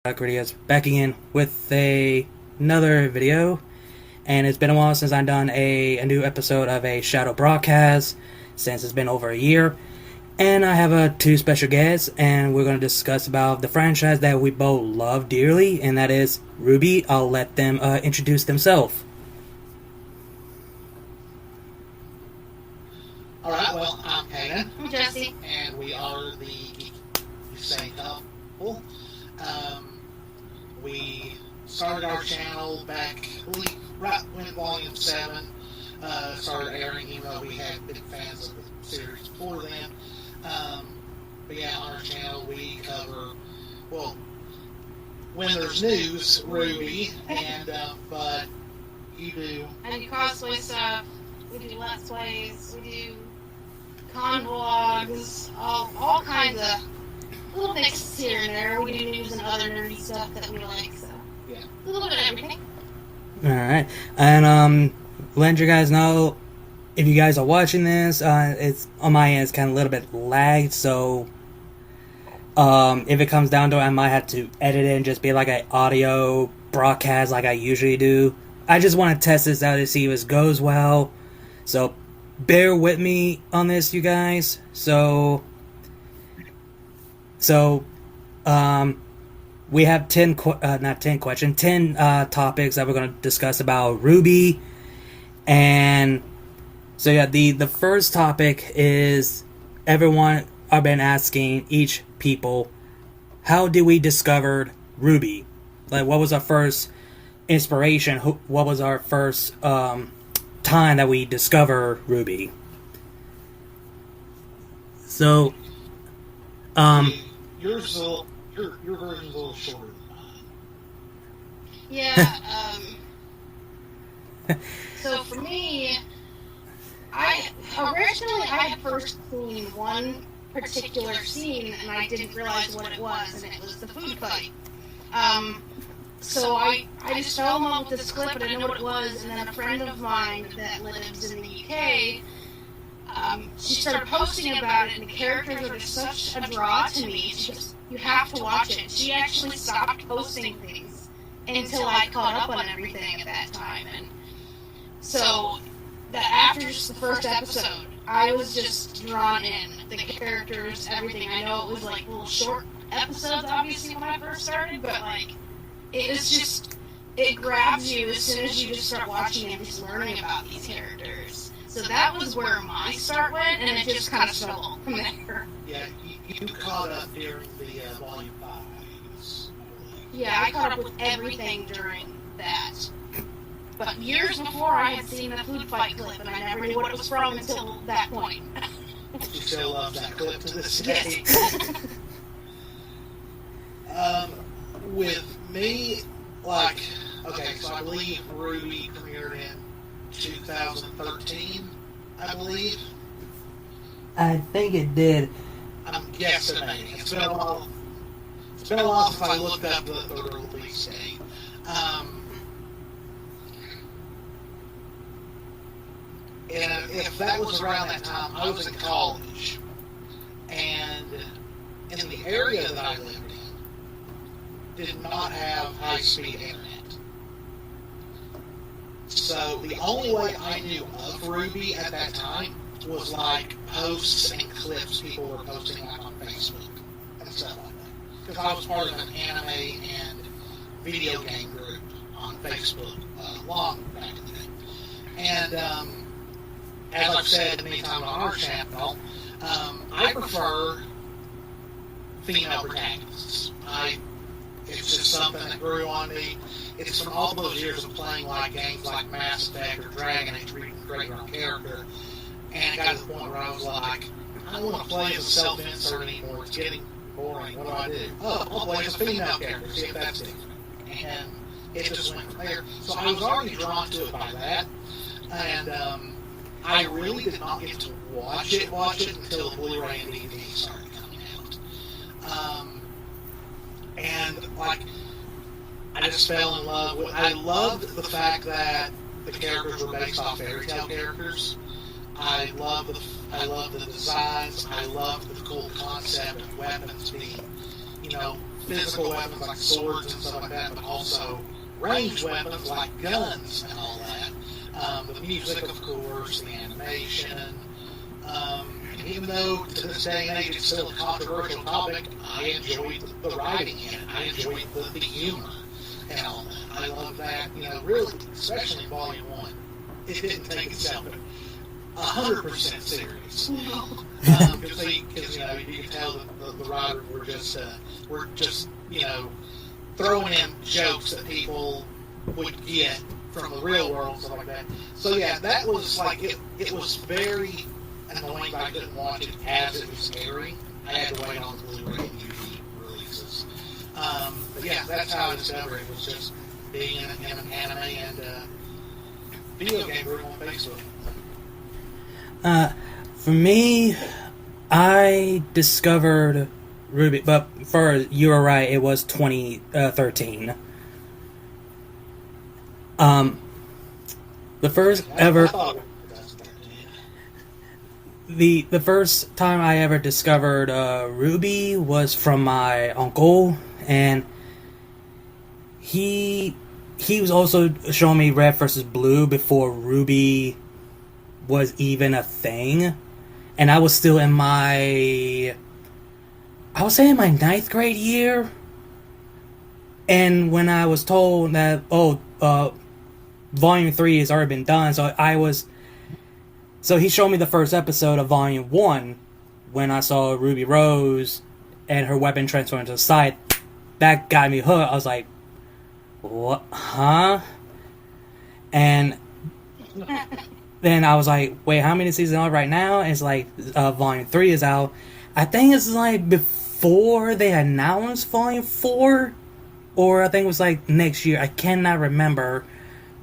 Creatives back again with another video, and it's been a while since I've done a new episode of a shadow broadcast, since it's been over a year. And I have two special guests, and we're going to discuss about the franchise that we both love dearly, and that is RWBY. I'll let them introduce themselves. Alright, well, I'm Kanan. I'm Jesse. And we are the same couple. We started our channel back right when Volume 7 started airing, even though we had been fans of the series before then. But yeah, on our channel we cover, well, when there's news, RWBY, and but you do. I do cosplay stuff. We do let's plays. We do con vlogs. All kinds of little mixes here and there. We do news and other nerdy stuff that we like. So Yeah. a little bit of everything. Alright, and let you guys know, if you guys are watching this, it's on my end, it's kind of a little bit lagged, so if it comes down to it, I might have to edit it and just be like an audio broadcast like I usually do. I just want to test this out to see if it goes well, so bear with me on this, you guys. So we have 10 topics that we're going to discuss about RWBY. And so yeah, the first topic is, everyone have been asking each people, how did we discover RWBY? Like, what was our first inspiration? What was our first time that we discovered RWBY? So Your version's a little shorter than mine. Yeah. So for me, I had first seen one particular scene, and I didn't realize what it was, and it was the food fight. So I just fell in love with this clip, and I didn't know what it was, and then a friend of mine that lives in the UK, she started posting about it, and the characters are just such a draw to me. She goes, "You have to watch it." She actually stopped posting things until I caught up on everything at that time, and so that after just the first episode, I was just drawn in. The characters, everything. I know it was like little short episodes, obviously, when I first started, but like, it was just, it grabs you as soon as you just start watching and just learning about these characters. So that was where my start went, and it just kind of snowballed from there. Yeah, you caught up during the Volume 5. Yeah, I caught up with everything during that. But years before, I had seen the food fight clip, and I never knew what it was from until that point. You still love that clip to this day. Yes. With me, like, okay, so I believe RWBY premiered in 2013, I believe. I think it did. I'm guesstimating. It's been a while. It's been a while since I looked up the release date. And if that was around that time, I was in college, and in the area that I lived in, did not have high-speed internet. So the only way I knew of RWBY at that time was like posts and clips people were posting like on Facebook and stuff like that. Because I was part of an anime and video game group on Facebook long back in the day. And as I've said many times on our channel, I prefer female protagonists. It's just something that grew on me. It's from all those years of playing like games like Mass Effect or Dragon Age, reading great on character, and got to the point where I was like, I don't want to play as a self-insert anymore. It's getting boring. What do? Oh, I'll play as a female character, see if that's different. And it just went from there. So I was already drawn to it by that, and I really did not get to watch it until the Blu-ray and DVD started coming out. And like, I just fell in love with. I loved the fact that the characters were based off fairy tale characters. I love the designs. I love the cool concept of weapons being physical weapons like swords and stuff like that, but also ranged weapons like guns and all that. The music, of course, the animation. And even though to this day and age it's still a controversial topic, I enjoyed the writing in it. I enjoyed the humor and all that. I love that, really, especially in Volume 1. It didn't take itself 100% serious. Because you can tell that the writers were just throwing in jokes that people would get from the real world and stuff like that. So yeah, that was like it was very annoying that I couldn't watch it as it was airing. I had to wait on the Blu-ray and DVD releases. But yeah, that's how I discovered it. Was just being in an anime and video game group on Facebook. For me, I discovered RWBY, but you were right, it was 2013. The first ever... The first time I ever discovered RWBY was from my uncle, and he was also showing me Red versus Blue before RWBY was even a thing, and I was still in my, I would say in my 9th grade year, and when I was told that, Volume 3 has already been done, so he showed me the first episode of Volume 1, when I saw Ruby Rose, and her weapon transformed into a scythe. That got me hooked. I was like, what, huh? And then I was like, wait, how many seasons are right now? And it's like, Volume 3 is out. I think it's like before they announced Volume 4, or I think it was like next year. I cannot remember.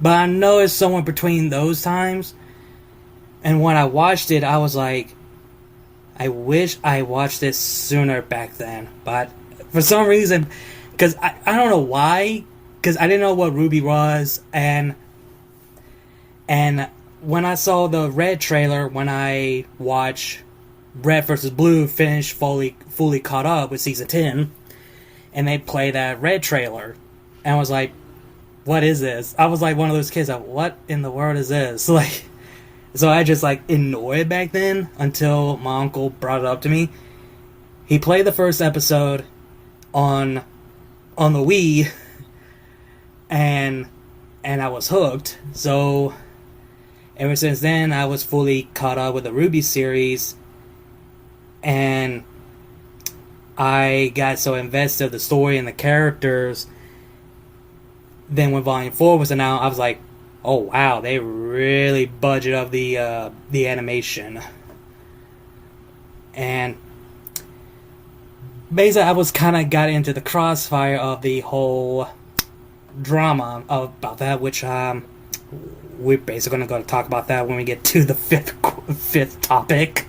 But I know it's somewhere between those times. And when I watched it, I was like, I wish I watched this sooner back then. But for some reason, because I don't know why, because I didn't know what RWBY was, and when I saw the Red trailer, when I watched Red vs. Blue finish fully caught up with Season 10, and they play that Red trailer, and I was like, what is this? I was like one of those kids like, what in the world is this? Like, so I just like ignored it back then until my uncle brought it up to me. He played the first episode on the Wii, and I was hooked. So ever since then, I was fully caught up with the RWBY series, and I got so invested in the story and the characters. Then when Volume 4 was announced, I was like, oh wow, they really budget up the animation. And basically I was kind of got into the crossfire of the whole drama about that, which we're basically going to talk about that when we get to the fifth topic.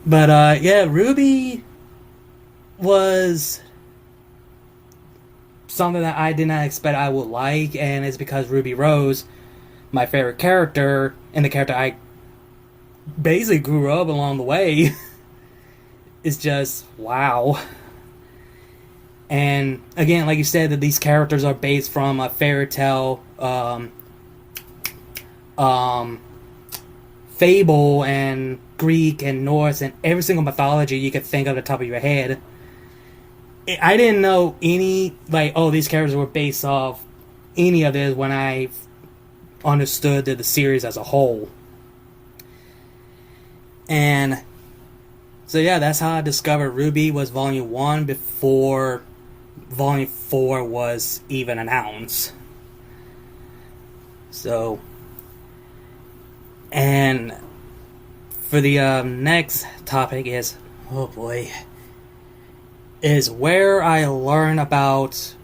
But yeah, RWBY was something that I did not expect I would like, and it's because Ruby Rose, my favorite character, and the character I basically grew up along the way, is just wow. And again, like you said, that these characters are based from a fairy tale, fable, and Greek and Norse, and every single mythology you could think of at the top of your head. I didn't know any, like, oh, these characters were based off any of this when I understood the series as a whole. And so yeah, that's how I discovered RWBY was Volume 1 before Volume 4 was even announced. So, and for the next topic is, oh boy, is where I learned about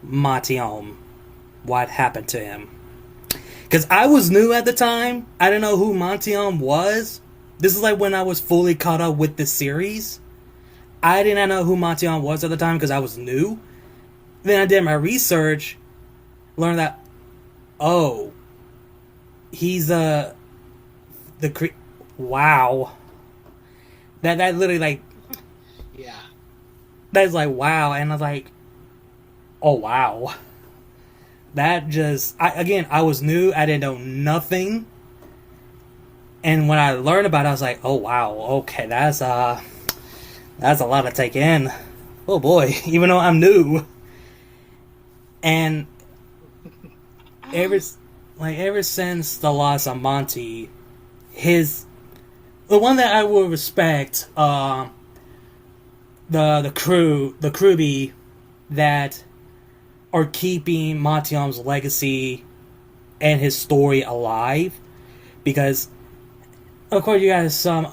Matiom, what happened to him. Because I was new at the time. I didn't know who Matiom was. This is like when I was fully caught up with the series. I did not know who Matiom was at the time because I was new. Then I did my research, learned that, oh, he's wow. That literally, like, Yeah. that's like, wow. And I was like, oh, wow. That just, I was new. I didn't know nothing. And when I learned about it, I was like, oh, wow. Okay, that's a lot to take in. Oh, boy. Even though I'm new. And ever since the loss of Monty, the one that I will respect, the crewbie that are keeping Monty's legacy and his story alive, because of course you guys hold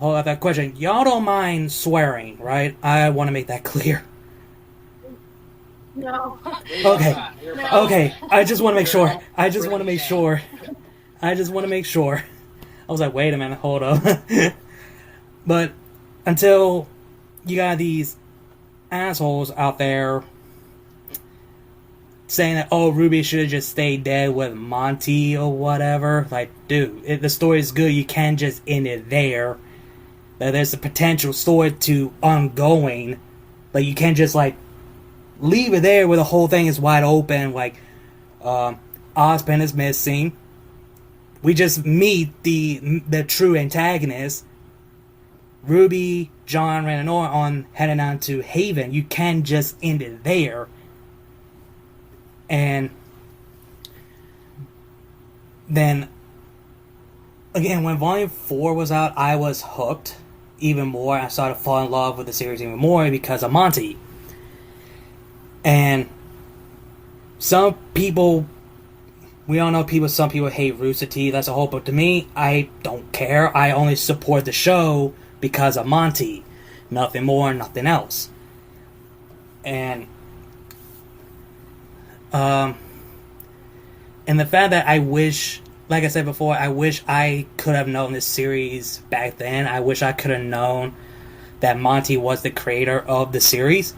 up that question. Y'all don't mind swearing, right? I want to make that clear. No. Okay. No. Okay, I just want to make sure. I just want to make sure. I was like, wait a minute, hold up. But until you got these assholes out there saying that, oh, Ruby should have just stayed dead with Monty or whatever. Like, dude, if the story is good, you can't just end it there. There's a potential story to ongoing. Like, you can't just, like, leave it there where the whole thing is wide open. Like, Ozpin is missing. We just meet the true antagonist. Ruby, John, Ren, and Nora on heading on to Haven. You can't just end it there. And then, again, when Volume 4 was out, I was hooked even more. I started to fall in love with the series even more because of Monty. And some people, we all know people, some people hate Rooster Teeth, that's a whole, but to me, I don't care. I only support the show because of Monty. Nothing more, nothing else. And the fact that I wish, like I said before, I wish I could have known this series back then. I wish I could have known that Monty was the creator of the series.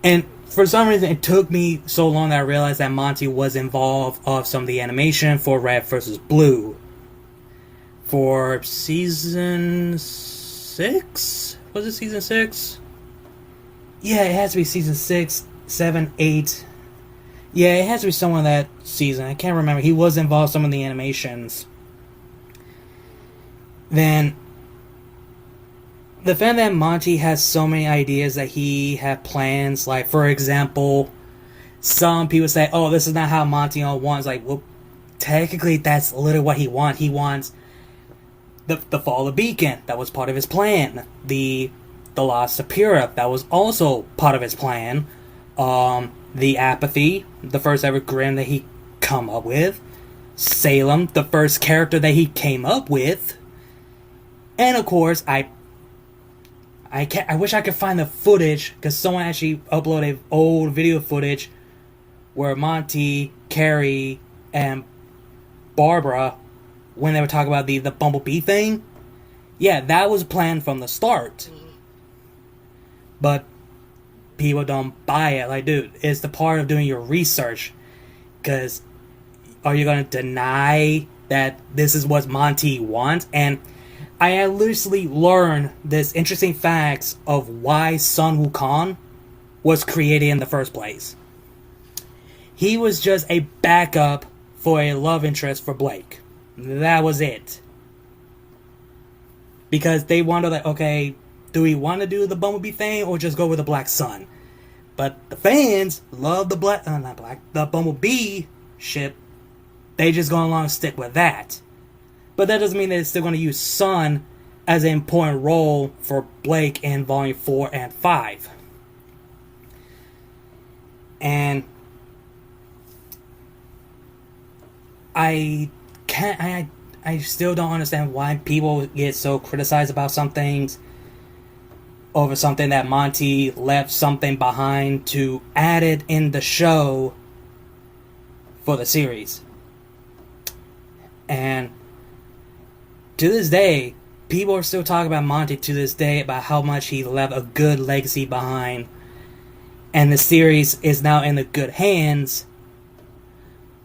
And for some reason, it took me so long that I realized that Monty was involved of some of the animation for Red vs. Blue. For season 6? Was it season 6? Yeah, it has to be season 6, 7, 8. Yeah, it has to be someone that season. I can't remember. He was involved in some of the animations. Then, the fact that Monty has so many ideas that he had plans, like, for example, some people say, oh, this is not how Monty wants. Like, well, technically, that's literally what he wants. He wants the fall of Beacon. That was part of his plan. The loss of Pura. That was also part of his plan. The Apathy, the first ever Grimm that he come up with. Salem, the first character that he came up with. And of course, I wish I could find the footage, because someone actually uploaded old video footage where Monty, Carrie, and Barbara, when they were talking about the Bumblebee thing, yeah, that was planned from the start. But people don't buy it. Like, dude, it's the part of doing your research. Because are you going to deny that this is what Monty wants? And I had literally learned this interesting facts of why Sun Wukong was created in the first place. He was just a backup for a love interest for Blake. That was it. Because they wanted, like, okay, do we want to do the Bumblebee thing or just go with the Black Sun? But the fans love the the Bumblebee ship. They just go along and stick with that. But that doesn't mean that it's still going to use Sun as an important role for Blake in Volume 4 and 5. And I still don't understand why people get so criticized about some things over something that Monty left something behind to add it in the show for the series. And to this day, people are still talking about Monty to this day, about how much he left a good legacy behind. And the series is now in the good hands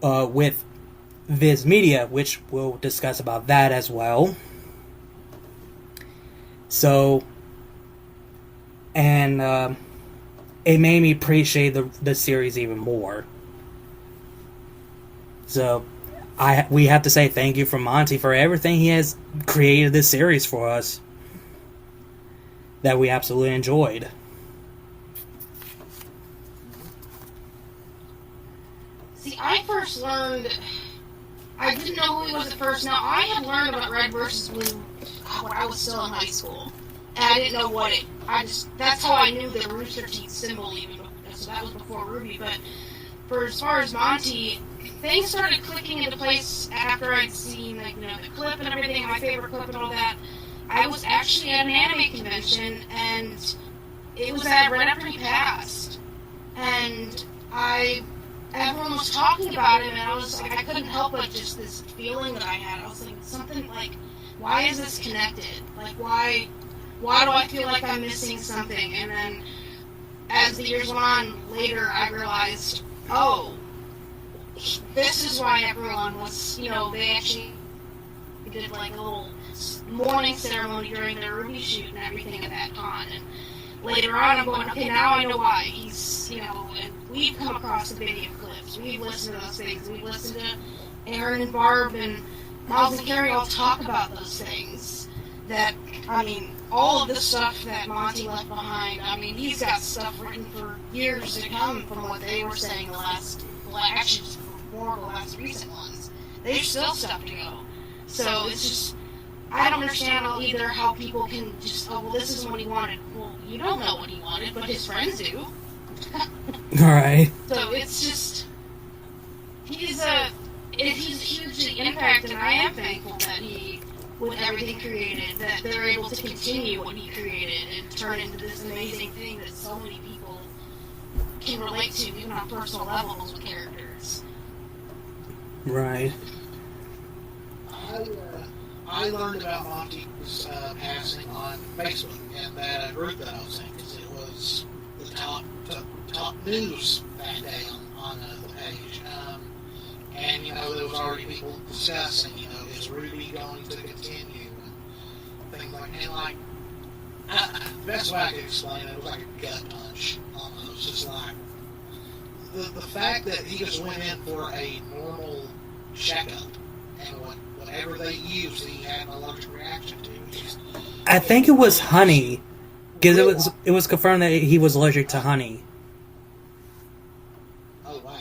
with Viz Media, which we'll discuss about that as well. So, and it made me appreciate the series even more. So, we have to say thank you for Monty for everything he has created this series for us that we absolutely enjoyed. See, I first learned. I didn't know who he was at first. Now, I had learned about Red versus Blue when I was still in high school. And I didn't know what it. That's how I knew the Rooster Teeth symbol, even. So that was before RWBY. But as far as Monty, things started clicking into place after I'd seen, like, the clip and everything, my favorite clip and all that. I was actually at an anime convention, and it was right after he passed. And everyone was talking about him, and I was like, I couldn't help but just this feeling that I had. I was like, something like, why is this connected? Like, why do I feel like I'm missing something? And then, as the years went on, later I realized, oh, this is why everyone was, they actually did like a little morning ceremony during their RWBY shoot and everything at that con. And later on, I'm going, okay, now I know why. He's, and we've come across the video clips. We've listened to those things. We've listened to Aaron and Barb and Miles and Carrie all talk about those things. That, all of the stuff that Monty left behind, he's got stuff written for years to come from what they were saying the last recent ones. There's still stuff to go. So it's just, I don't understand either how people can just, this is what he wanted. Well, you don't know what he wanted, but his friends do. Alright. So it's just, he's hugely impacted, and I am thankful that with everything created, that they're able to continue what he created and turn into this amazing thing that so many people can relate to, even on personal levels with characters. Right. I learned about Monty's passing on Facebook and that group that I was in, because it was the top news that day on the page. And, there was already people discussing, is RWBY going to continue and things like that. And, like, the best way I could explain it was like a gut punch, almost. Just like, the fact that he just went in for a normal checkup, and whatever they used, he had an allergic reaction to. I think it was honey, because it was confirmed that he was allergic to honey. Oh wow!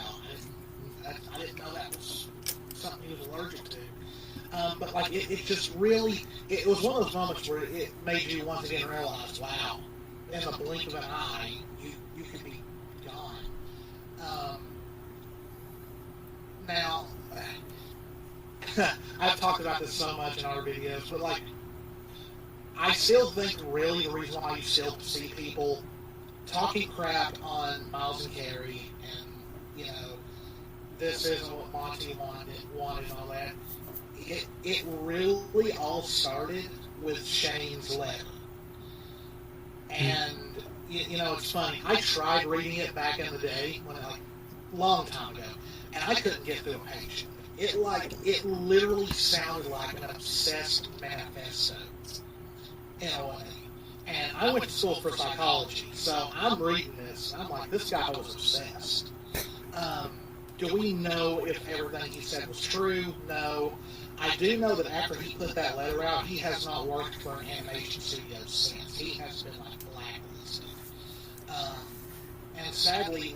I didn't know that was something he was allergic to. But like it just really, it was one of those moments where it made you once again realize, wow, in the blink of an eye, you could be gone. Now. I've talked about this so much in our videos, but like, I still think really the reason why you still see people talking crap on Miles and Carrie and, this isn't what Monty wanted and all that, it really all started with Shane's letter. And, it's funny, I tried reading it back in the day, long time ago, and I couldn't get through a page. It literally sounded like an obsessed manifesto in a way. And I went to school for psychology, so I'm reading this, and I'm like, this guy was obsessed. Do we know if everything he said was true? No. I do know that after he put that letter out, he has not worked for an animation studio since. He has been, blacklisted. And sadly,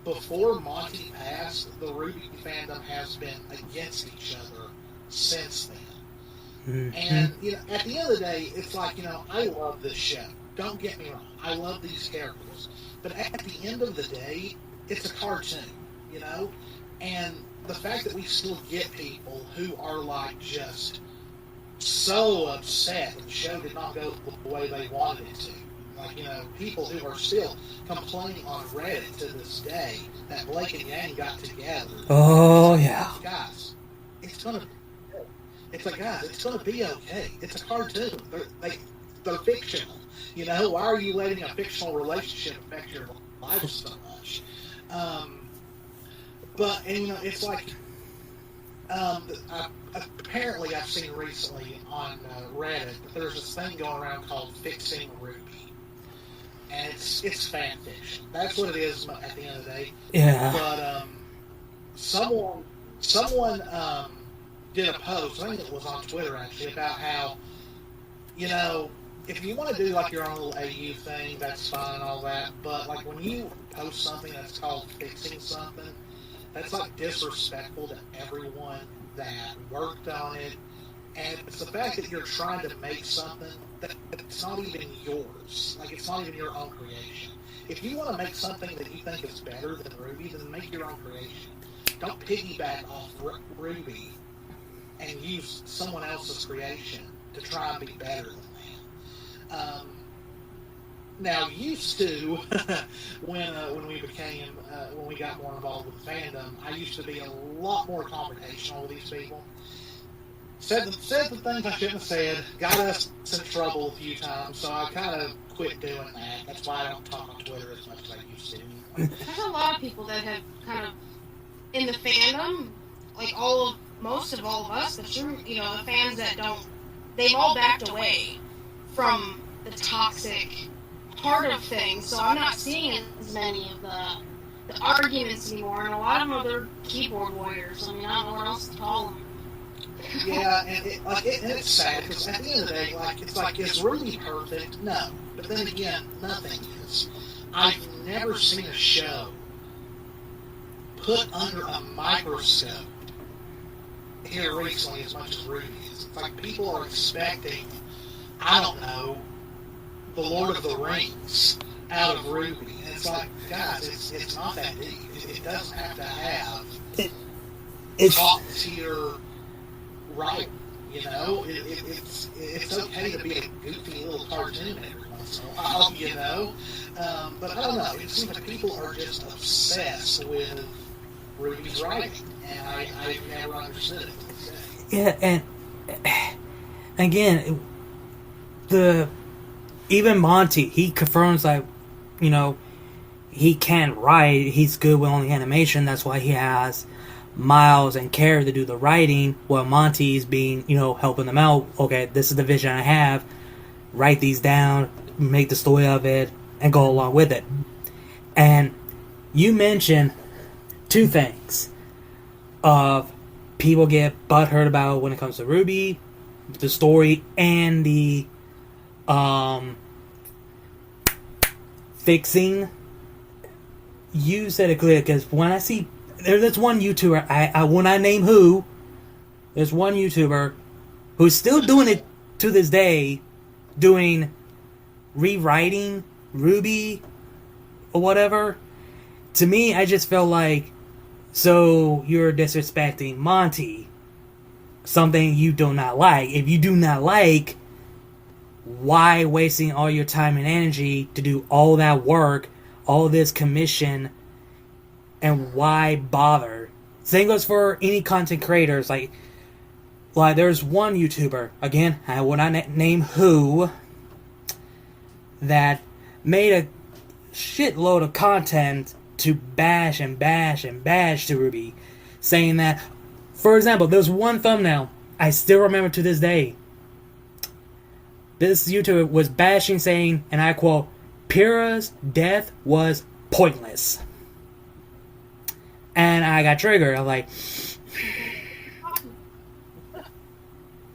before Monty passed, the RWBY fandom has been against each other since then. Mm-hmm. And, at the end of the day, it's like, I love this show. Don't get me wrong. I love these characters. But at the end of the day, it's a cartoon, And the fact that we still get people who are, just so upset that the show did not go the way they wanted it to. People who are still complaining on Reddit to this day that Blake and Yang got together. Oh, yeah. Guys, it's gonna be okay. It's a cartoon. They're fictional. Why are you letting a fictional relationship affect your life so much? It's like, Apparently, I've seen recently on Reddit that there's this thing going around called fixing RWBY, and it's fan fiction. That's what it is at the end of the day. Yeah. But someone did a post. I think it was on Twitter actually about how, you know, if you want to do like your own little AU thing, that's fine and all that. But like when you post something that's called fixing something, that's like disrespectful to everyone that worked on it. And it's the fact that you're trying to make something that's not even yours. Like it's not even your own creation. If you want to make something that you think is better than RWBY, then make your own creation. Don't piggyback off RWBY and use someone else's creation to try and be better than that. Now, used to, when we got more involved with fandom, I used to be a lot more confrontational with these people. Said the things I shouldn't have said, got us in trouble a few times, so I kind of quit doing that. That's why I don't talk on Twitter as much as I used to. There's a lot of people that have kind of, in the fandom, like most of all of us, the true, the fans that don't, they've all backed away from the toxic part of things, so I'm not seeing as many of the arguments anymore, and a lot of them are their keyboard warriors. I mean, I don't know what else to call them. Yeah, and it's sad, because at the end of the day, is RWBY perfect? No. But then again, nothing is. I've never seen a show put under a microscope here recently as much as RWBY is. It's like people are expecting, I don't know, the Lord of the Rings out of RWBY. And it's like, guys, it's not that deep. It doesn't have to have top tier right. It's okay to be a goofy little cartoon every once in a while, but I don't know. It seems like people are just obsessed with RWBY's writing, and I never understood it. Yeah, and again, even Monty, he confirms that, he can write. He's good with only animation. That's why he has Miles and Kara to do the writing, while Monty's being, helping them out. Okay, this is the vision I have. Write these down, make the story of it, and go along with it. And you mentioned two things of people get butthurt about when it comes to RWBY, the story, and the fixing. You said it clear, because when I see there's one YouTuber, I will not name who. There's one YouTuber who's still doing it to this day, doing rewriting RWBY or whatever. To me, I just felt like, so you're disrespecting Monty, something you do not like. If you do not like, why wasting all your time and energy to do all that work, all this commission? And why bother? Same goes for any content creators. Like there's one YouTuber, again, I will not name who, that made a shitload of content to bash and bash and bash to RWBY, saying that, for example, there's one thumbnail I still remember to this day. This YouTuber was bashing, saying, and I quote, "Pyrrha's death was pointless." And I got triggered. I'm like,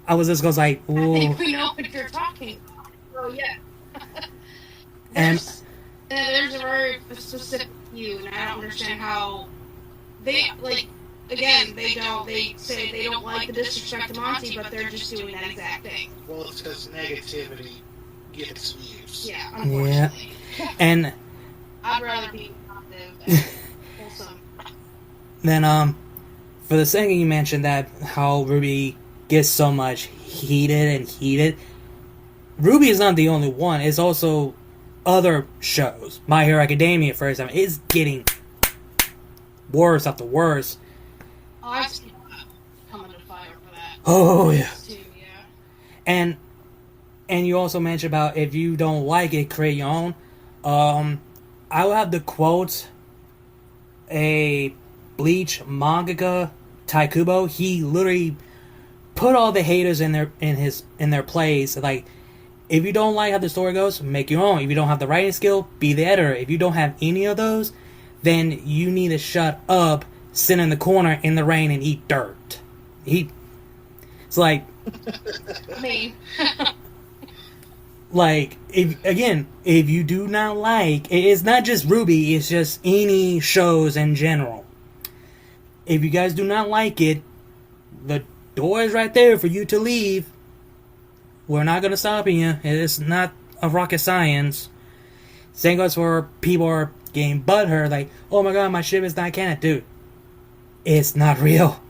I was just like, ooh. I think we know what you're talking about. Oh, yeah. There's a very specific view, and I don't understand how they, again, they say they don't like the disrespect to Monty, but they're just doing that exact thing. Well, it's because negativity gets views. Yeah, unfortunately. Yeah. And I'd rather be positive than wholesome. Then, for the second you mentioned that how RWBY gets so much heated. RWBY is not the only one. It's also other shows. My Hero Academia, for example, is getting worse after worse. Oh, I've seen come under fire for that. Oh, yeah. Too, yeah. And you also mentioned about if you don't like it, create your own. I will have to quote a Bleach mangaka Taikubo, he literally put all the haters in their place. Like, if you don't like how the story goes, make your own. If you don't have the writing skill, be the editor. If you don't have any of those, then you need to shut up, sit in the corner in the rain, and eat dirt. It's like, Me. like, if you do not like, it's not just RWBY, it's just any shows in general. If you guys do not like it, the door is right there for you to leave. We're not going to stop you. It's not a rocket science. Same goes for people who are getting butthurt, like, oh my god, my ship is not canon. Dude, it's not real.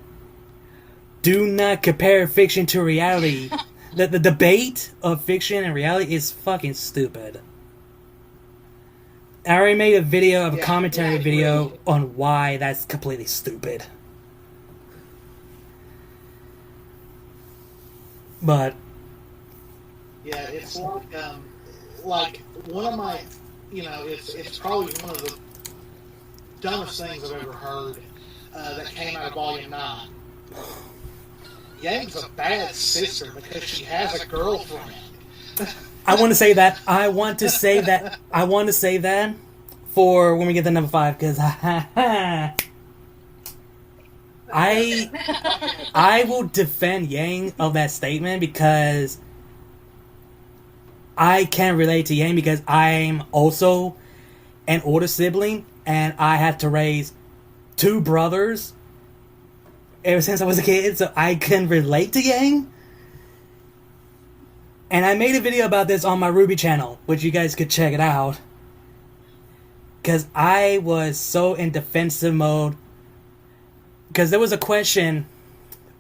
Do not compare fiction to reality. The debate of fiction and reality is fucking stupid. I already made a video of a commentary video really on why that's completely stupid. But yeah, it's like one of my, it's probably one of the dumbest things I've ever heard that came out of Volume 9. Yang's a bad sister because she has a girlfriend. I want to say that. I want to say that for when we get to number 5, because I will defend Yang of that statement, because I can relate to Yang, because I'm also an older sibling and I had to raise 2 brothers ever since I was a kid, so I can relate to Yang. And I made a video about this on my RWBY channel, which you guys could check it out. Because I was so in defensive mode. Because there was a question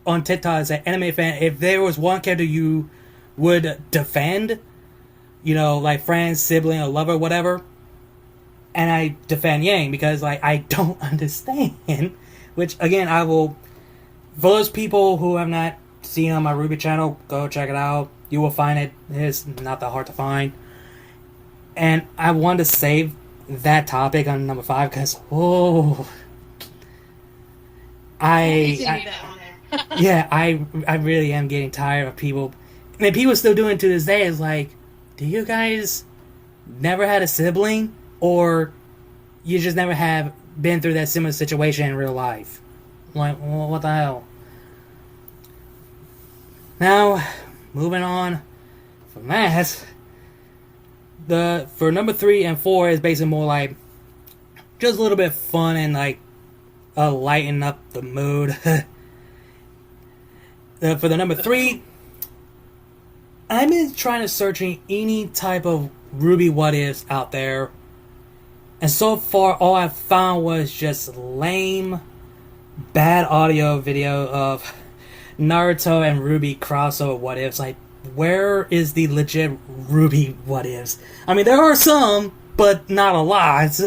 on TikTok as an anime fan, if there was one character you would defend, like friend, sibling, or lover, whatever. And I defend Yang, because I don't understand. Which, again, I will... For those people who have not seen on my RWBY channel, go check it out. You will find it. It's not that hard to find. And I wanted to save that topic on number 5, because, I really am getting tired of people. And people still doing it to this day. It's like, do you guys never had a sibling? Or you just never have been through that similar situation in real life? Like, what the hell? Now, moving on from that, for number 3 and 4 is basically more like just a little bit fun and like lighten up the mood. For the number 3, I've been trying to searching any type of RWBY what ifs out there, and so far all I've found was just lame, bad audio video of Naruto and RWBY crossover what ifs. Like, where is the legit RWBY what ifs? I mean, there are some, but not a lot.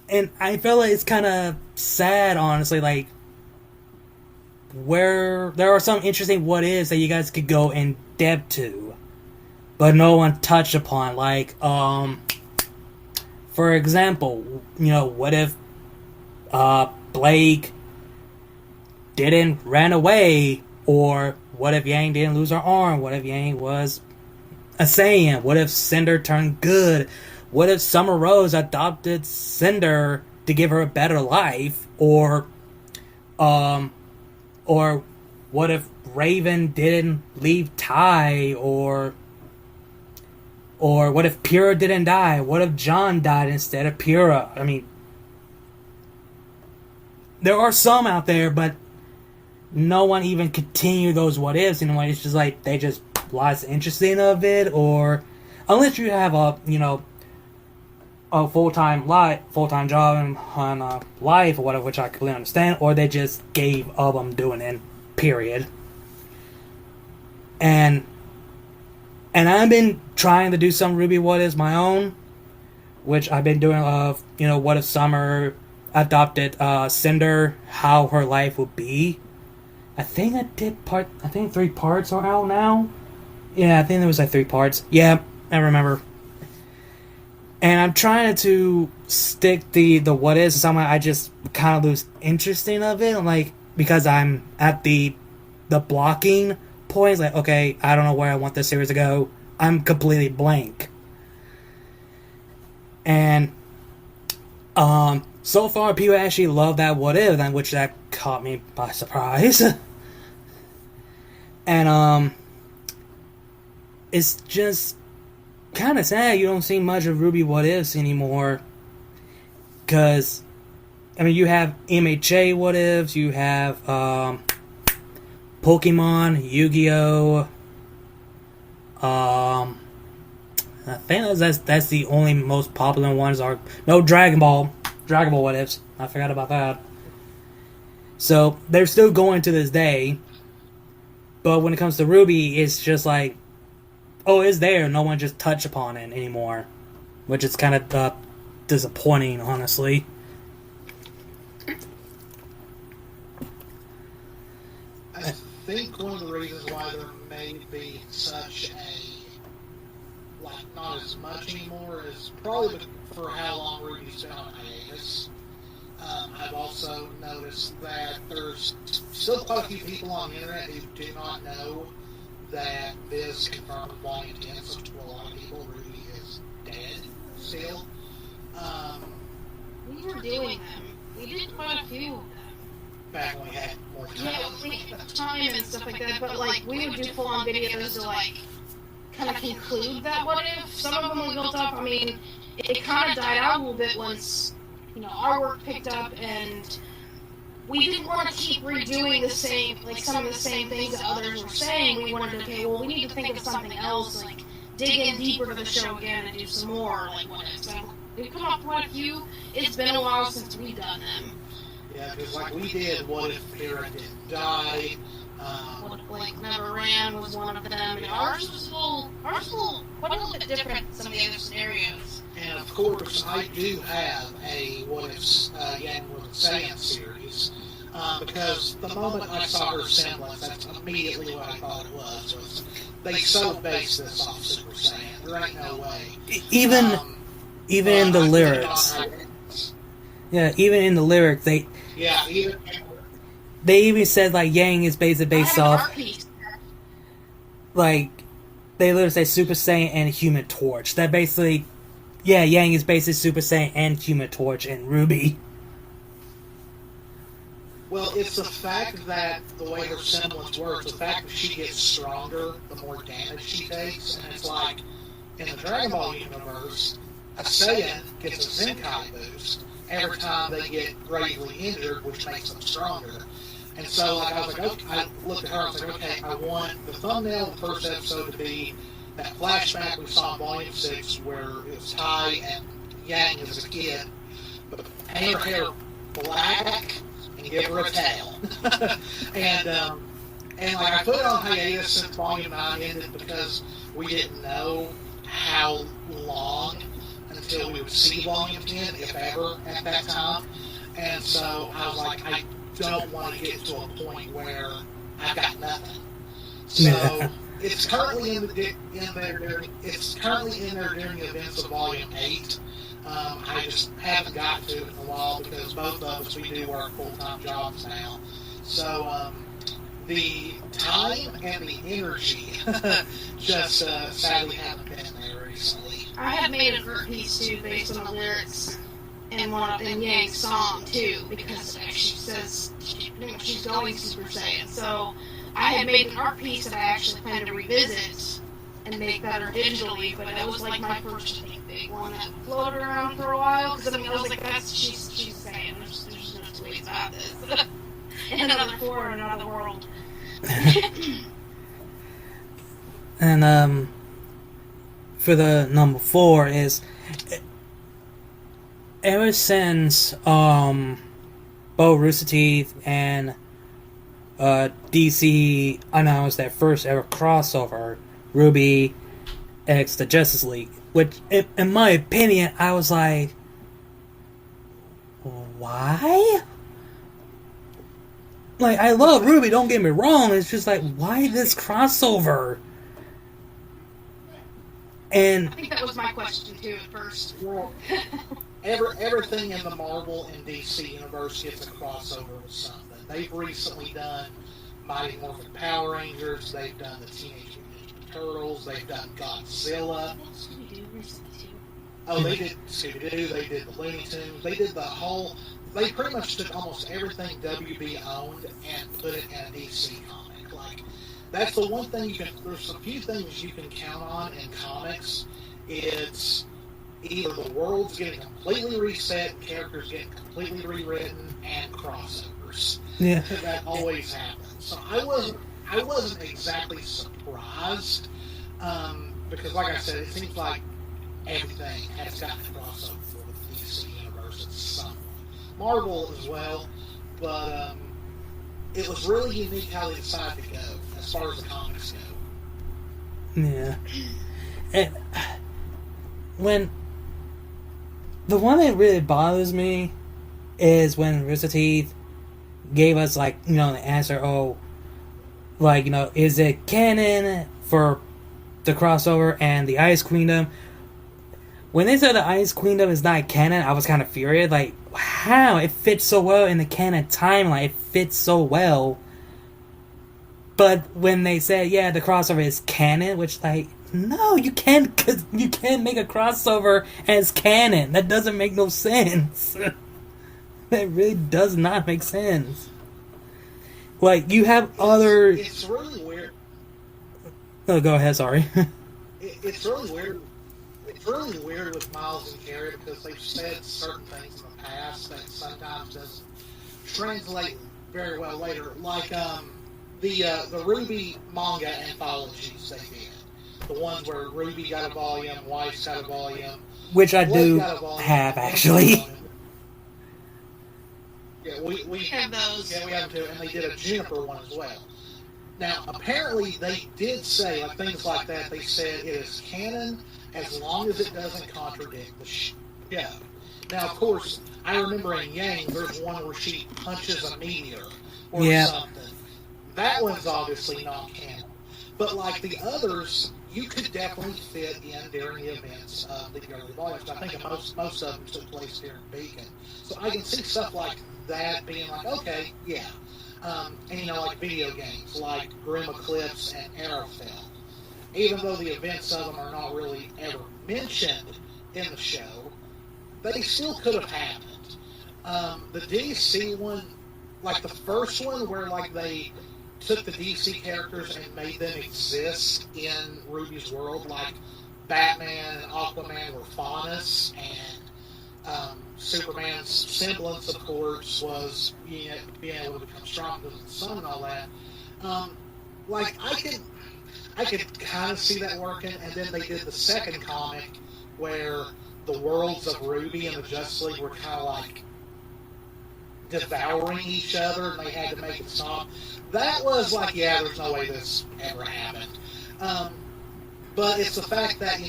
And I feel like it's kind of sad, honestly, like, where there are some interesting what ifs that you guys could go in depth to, but no one touched upon. Like, for example, what if Blake didn't ran away? Or what if Yang didn't lose her arm? What if Yang was a Saiyan? What if Cinder turned good? What if Summer Rose adopted Cinder to give her a better life? Or what if Raven didn't leave Tai? Or what if Pura didn't die? What if John died instead of Pura? I mean, there are some out there, but no one even continue those what ifs anyway. It's just like they just lost interesting of it, or unless you have a full-time job on life or whatever, which I completely understand, or they just gave up on doing it, period. And I've been trying to do some RWBY what ifs my own, which I've been doing of what if Summer adopted Cinder, how her life would be. I think I did 3 parts are out now. Yeah, I think there was 3 parts. Yeah, I remember. And I'm trying to stick the what is, somehow I just kind of lose interest in of it, like, because I'm at the blocking point. It's like, okay, I don't know where I want this series to go. I'm completely blank. And so far people actually love that what if, which that caught me by surprise. And it's just kind of sad you don't see much of RWBY what ifs anymore. Because, I mean, you have MHA what ifs, you have Pokemon, Yu-Gi-Oh! I think that's the only most popular ones. Are no Dragon Ball what ifs. I forgot about that. So they're still going to this day. But when it comes to RWBY, it's just like, oh, it's there. No one just touched upon it anymore, which is kind of disappointing, honestly. I think one of the reasons why there may be such a, like, not as much anymore is probably for how long RWBY's been on hiatus. I've also noticed that there's still quite a few people on the internet who do not know that Viz confirmed Volume 10, so to a lot of people, RWBY is dead still. We were doing them. We did quite a few of them. Back when we had more time. Yeah, we had time and stuff like that, but like we would do full-on videos to like kind of conclude that what if. Some of them we built up. I mean, it kind of died out a little bit once, you know, our work picked up, and we didn't want to keep redoing the same, like some of the same things that others were saying. We wanted to, okay, well, we need to think of something else, like dig in deeper to the show again and do some more, like what if. So we've come up with quite a few. It's been a while since we've done them. Yeah, because like we did, what if Hera didn't die? Like Never Ran was one of them. And ours was quite a little bit different than some of the other scenarios. And of course, I do have a What If Yang was a Saiyan series, because the moment I saw her semblance, that's immediately what I thought it was they so based this off Super Saiyan. There ain't no way. Even in the lyrics. Yeah, even in the lyrics, they even said like Yang is basically based off, like, they literally say Super Saiyan and Human Torch. That basically, yeah, Yang is basically Super Saiyan and Human Torch and RWBY. Well, it's the fact that the way her semblance works, the fact that she gets stronger the more damage she takes, and it's like, in the Dragon Ball universe, a Saiyan gets a Zenkai boost every time they get gravely injured, which makes them stronger. And so, like, I was like, okay, I looked at her and was like, okay, I want the thumbnail of the first episode to be that flashback we saw in Volume 6 where it was Tai and Yang as a kid, but paint her hair black and give her a tail. and like, I put it on hiatus since Volume 9 ended because we didn't know how long until we would see Volume 10, if ever, at that time. And so I was like, I don't want to get to a point where I've got nothing. So it's currently in there during the events of Volume 8. I just haven't got to it in a while because both of us, we do work full-time jobs now. So the time and the energy just sadly haven't been there recently. I have made a art piece too based on the lyrics in Yang's song too, because it actually says she's going Super Saiyan. So I had made an art piece that I actually plan to revisit and make better digitally, but that was like my first big one that floated around for a while, because I mean, I was like, she's saying there's no two ways about this. In another form, in another world. And for the number 4 is, ever since Bo Rooster Teeth and DC announced their first ever crossover, RWBY X the Justice League, which in my opinion I was like, why? Like, I love RWBY, don't get me wrong, it's just like, why this crossover? And I think that was my question too at first. Well, everything in the Marvel and DC universe gets a crossover with something. They've recently done Mighty Morphin Power Rangers. They've done the Teenage Mutant Ninja Turtles. They've done Godzilla. Oh, they did Scooby-Doo. They did the Looney Tunes. They did the whole. They pretty much took almost everything WB owned and put it in a DC comic. Like, that's the one thing you can. There's a few things you can count on in comics. It's either the world's getting completely reset, characters getting completely rewritten, and crossovers. Yeah, that always happens. So I wasn't exactly surprised because, like I said, it seems like everything has gotten a crossover with the DC universe at some point. Marvel as well, but it was really unique how they decided to go as far as the comics go. yeah. And when the one that really bothers me is when Rooster Teeth gave us, like, the answer, is it canon for the crossover and the Ice Queendom? When they said the Ice Queendom is not canon, I was kind of furious. Like, how? It fits so well in the canon timeline. It fits so well. But when they said, yeah, the crossover is canon, which, like, no, you can't make a crossover as canon. That doesn't make no sense. That really does not make sense. Like, you have other... It's really weird. Oh, go ahead, sorry. It's really weird. It's really weird with Miles and Carrie because they've said certain things in the past that sometimes doesn't translate very well later. Like the RWBY manga anthologies they did. The ones where Ruby got a volume, Wife's got a volume. Which I do have, actually. Yeah, we have those. Yeah, we have them too, and they did a Juniper one as well. Now, apparently, they did say, like, things like that, they said it is canon as long as it doesn't contradict the show. Now, of course, I remember in Yang, there's one where she punches a meteor or something. That one's obviously not canon. But, like, the others, you could definitely fit in during the events of the early volumes. I think most of them took place here in Beacon. So I can see stuff like that being like, okay, yeah. And, like video games, like Grim Eclipse and Arrowfell. Even though the events of them are not really ever mentioned in the show, they still could have happened. The DC one, like the first one where, like, they took the DC characters and made them exist in Ruby's world, like Batman and Aquaman were Faunus, and Superman's semblance, of course, was being able to become strong because of the sun and all that. Like, I could kind of see that working, and then they did the second comic where the worlds of Ruby and the Justice League were kind of like devouring each other, and they had to make it stop. That was like, yeah, there's no way this ever happened. But it's the fact that,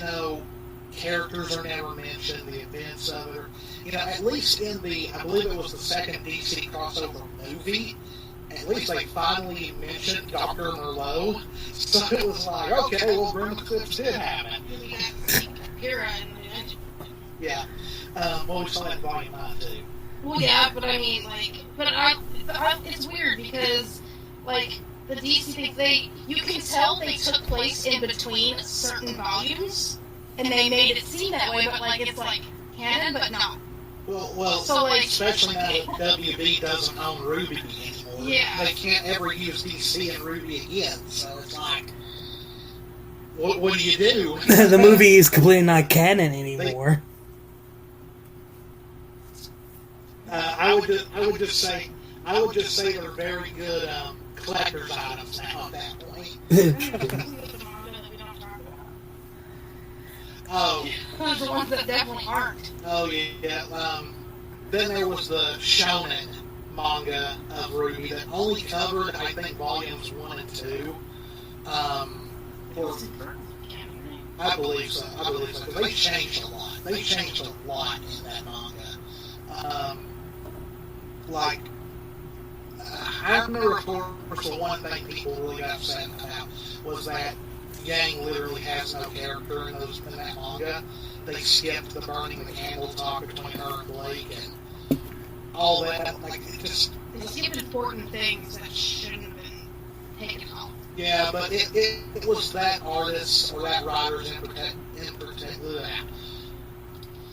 characters are never mentioned, the events of it are, at least in I believe it was the second DC crossover movie, at least they finally mentioned Dr. Merlot. So it was like, okay, well, Grim Eclipse did happen. Yeah. Well, we saw that in Volume 9, too. Well, yeah, but I mean, like, it's weird because, like, the DC things, you can tell they took place in between certain volumes, and they made it seem that way, but, like, it's, like, canon, but not. Well, so, like, especially now that WB doesn't own RWBY anymore. Yeah. They can't ever use DC and RWBY again, so it's like, what do you do? The movie is completely not canon anymore. I would just say they're very good collector's items now at that point. Oh, Those are the ones that definitely aren't. Oh yeah. Then there was the Shonen manga of RWBY that only covered, I think, volumes 1 and 2. I believe so. Because they changed a lot. They changed a lot in that manga. Like, I remember, of course, the one thing people really got upset about was that Yang literally has no character in that manga. They skipped the burning the candle talk between her and Blake and all that. Like, it just... They skipped important things that shouldn't have been taken out. Yeah, but it was that artist or that writer's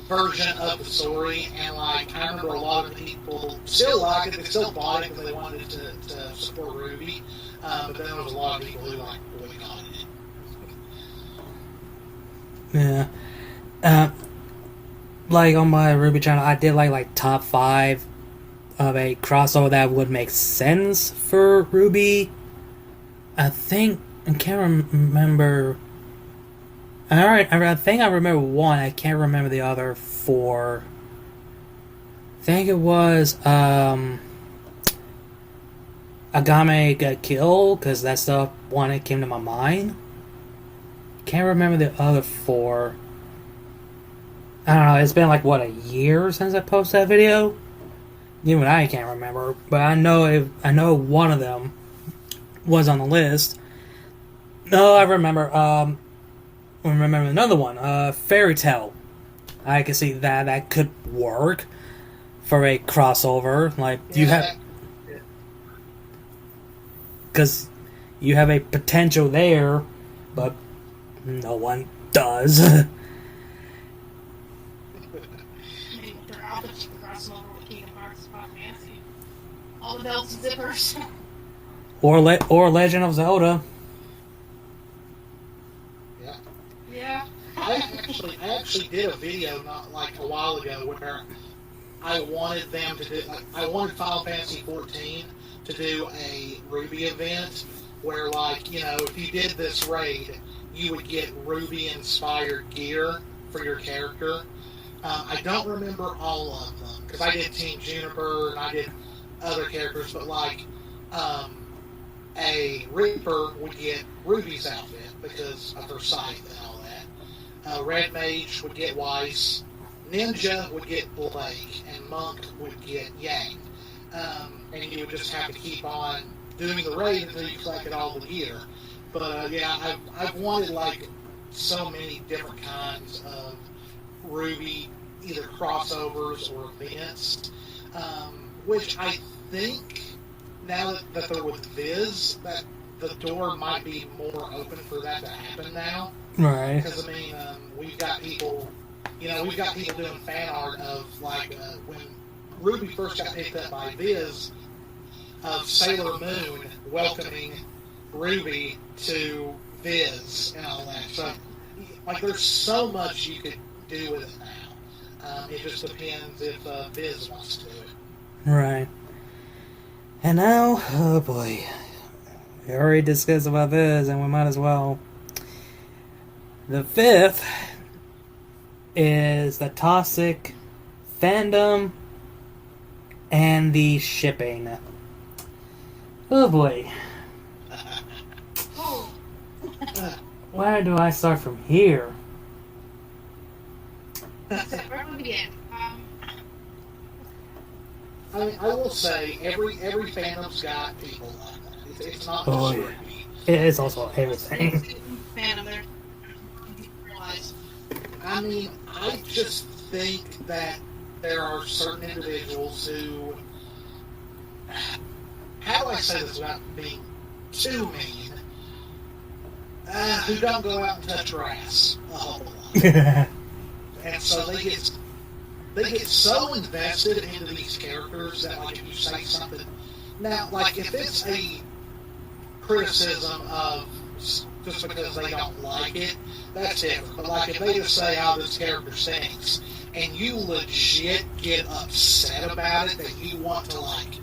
version of the story, and like I remember a lot of people still like it, they still bought it because they wanted to support RWBY, but then there was a lot of people who like boycotted it. Yeah. Like on my RWBY channel, I did like top 5 of a crossover that would make sense for RWBY. I think I can't remember. I think I remember one. I can't remember the other 4. I think it was Agame got killed because that's the one that came to my mind. Can't remember the other 4. I don't know. It's been like what, a year since I posted that video. Even I can't remember, but I know one of them was on the list. No, I remember. I remember another one. Fairy Tale. I can see that could work for a crossover. Like you have, because you have a potential there, but no one does. I mean, their outfits for crossover with Kingdom Hearts, Final Fantasy. All the belts and zippers. Or Legend of Zelda. Yeah. I actually did a video not like a while ago where I wanted them to do. Like, I wanted Final Fantasy 14 to do a RWBY event where, like, you know, if you did this raid, you would get RWBY inspired gear for your character. I don't remember all of them because I did Team Juniper and I did other characters, but like a Reaper would get Ruby's outfit because of her scythe and all that. Red Mage would get Weiss. Ninja would get Blake, and Monk would get Yang. And you would just have to keep on doing the raid until you collected all the gear. But yeah, I've wanted like so many different kinds of RWBY, either crossovers or events, which I think now that they're with Viz, that the door might be more open for that to happen now. Right. Because I mean, we've got people doing fan art of like when RWBY first got picked up by Viz, of Sailor Moon welcoming RWBY to Viz and all that. So, like, there's so much you could do with it now. It just depends if Viz wants to do it. Right. And now, oh boy, we already discussed about this, and we might as well. The 5th is the toxic fandom and the shipping. Oh boy. Where do I start from here? Where do we begin? I mean, I will say every fandom's got people like that. It's not Oh, just yeah. RWBY. It is also everything. Fan of their realize. I mean, I just think that there are certain individuals who, how do I say this without being too mean, who don't go out and touch grass a whole lot. And so they get so invested into these characters that, like, if you say something, now, like, if it's a criticism of just because they don't like it, that's different. But, like, if they just say, oh, this character stinks, and you legit get upset about it, that you want to, like,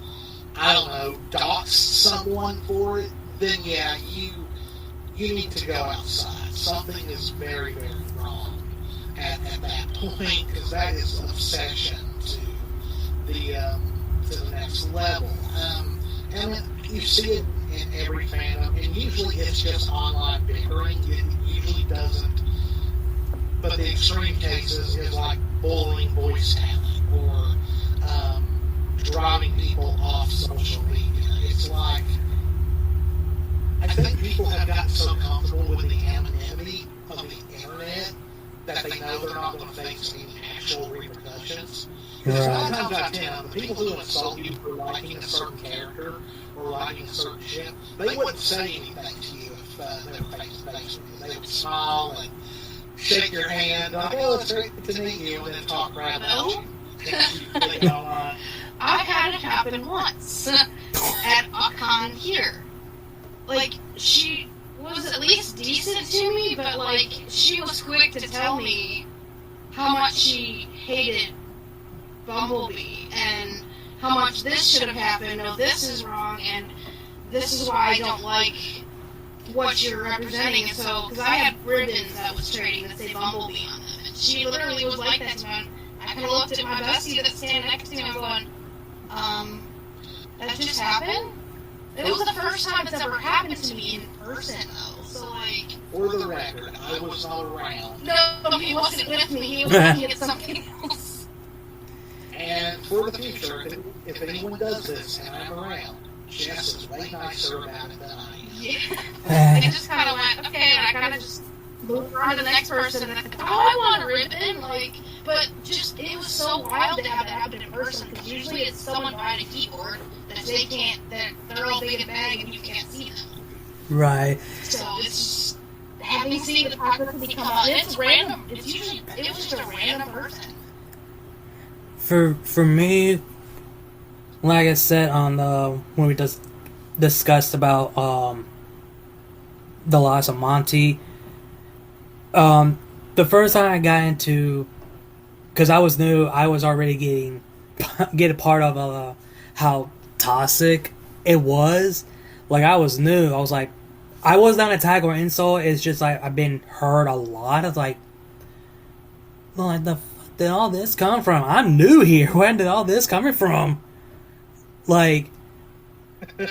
I don't know, dox someone for it, then yeah, you need to go outside. Something is very, very wrong at that point, because that is obsession to the next level. And you see it in every fandom, and usually it's just online bickering. It usually doesn't. But the extreme cases is like bullying voice talent or driving people off social media. It's like, I think people have gotten so comfortable with the anonymity of the internet that they know they're not going to face any actual repercussions. Because a lot of times out there, the people who insult you for liking a certain character or liking a certain ship, they wouldn't say anything to you if they were face to face with you. They would smile and shake your hand, like, oh, it's great to meet you, and then talk crap about you. I've had it happen once at a con here. Like, she was at least decent to me, but, like, she was quick to tell me how much she hated Bumblebee and how much this should have happened. No, this is wrong, and this is why I don't like what you're representing. And so, because I had ribbons that was trading that say Bumblebee on them, and she literally was like that to me. I kind of looked at my bestie that's standing next to me and I'm going, that just happened? It was the first time it's ever happened to me in person, though. So, like... For the record, I was not around. No, he wasn't with me. He was looking at something else. And for the future, if anyone does this and I'm around, Jess is way nicer about it than I am. Yeah. It just kind of went, okay, and I kind of just moved on to the next person, and I think, oh, I want a ribbon, like... But just, it was so wild to have it happen in person, because usually it's someone behind a keyboard that they can't, that they're all big and bang and you can't see them. Right. So it's just, having seen the toxicity come out, it's random, it was just a random person. For me, like I said on when we just discussed about the loss of Monty, the first time I got into, because I was new, I was already get a part of how toxic it was. Like, I was new. I was like, I was not an attack or insult. It's just like I've been heard a lot. It's like the fuck did all this come from? I'm new here. Where did all this coming from? Like,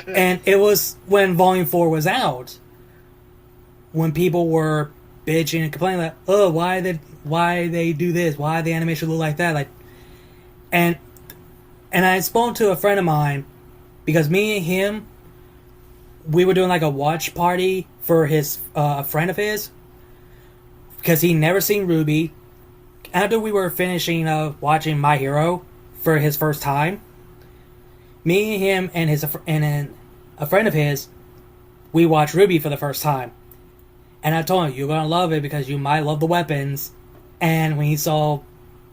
and it was when Volume 4 was out, when people were bitching and complaining like, oh, why they do this? Why the animation look like that? Like, and I spoke to a friend of mine because me and him, we were doing like a watch party for his a friend of his because he never seen RWBY. After we were finishing watching My Hero for his first time, me and him and a friend of his, we watched RWBY for the first time. And I told him, you're going to love it because you might love the weapons. And when he saw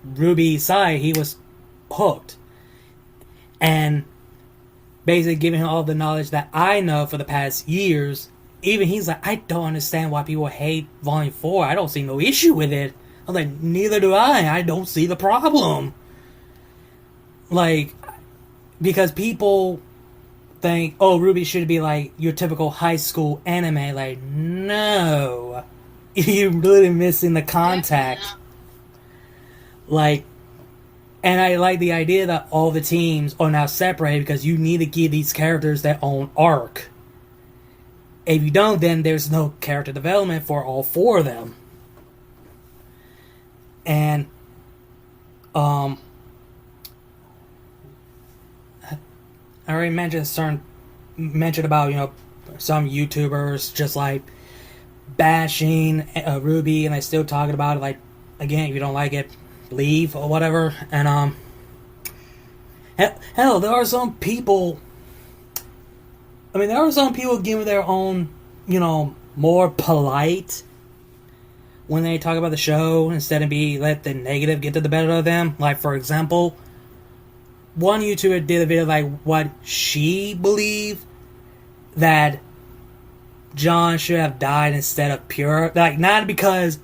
RWBY's side, he was hooked. And basically giving him all the knowledge that I know for the past years, even he's like, I don't understand why people hate Volume 4. I don't see no issue with it. I was like, neither do I. I don't see the problem. Like, because people think, oh, RWBY should be like your typical high school anime. Like, no. You're really missing the contact. Like, and I like the idea that all the teams are now separated because you need to give these characters their own arc. If you don't, then there's no character development for all four of them. And, I already mentioned about, some YouTubers just like bashing RWBY, and they still talking about it. Like, again, if you don't like it, leave or whatever. And hell, there are some people. I mean, there are some people giving their own, more polite when they talk about the show instead of let the negative get to the better of them. Like, for example, one YouTuber did a video like what she believed that John should have died instead of Pure. Like, not because,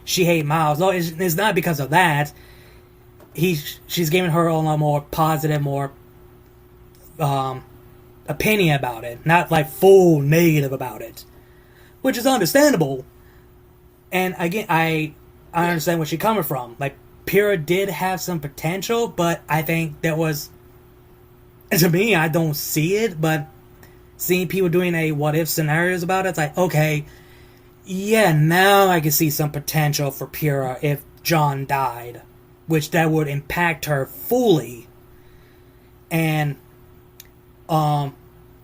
she hates Miles. No, it's not because of that. She's giving her a lot more positive, more opinion about it. Not like full negative about it. Which is understandable. And again, I understand where she's coming from. Like, Pyrrha did have some potential, but I think there was, to me, I don't see it, but seeing people doing a what-if scenarios about it, it's like, okay, yeah, now I can see some potential for Pyrrha if John died, which that would impact her fully. And,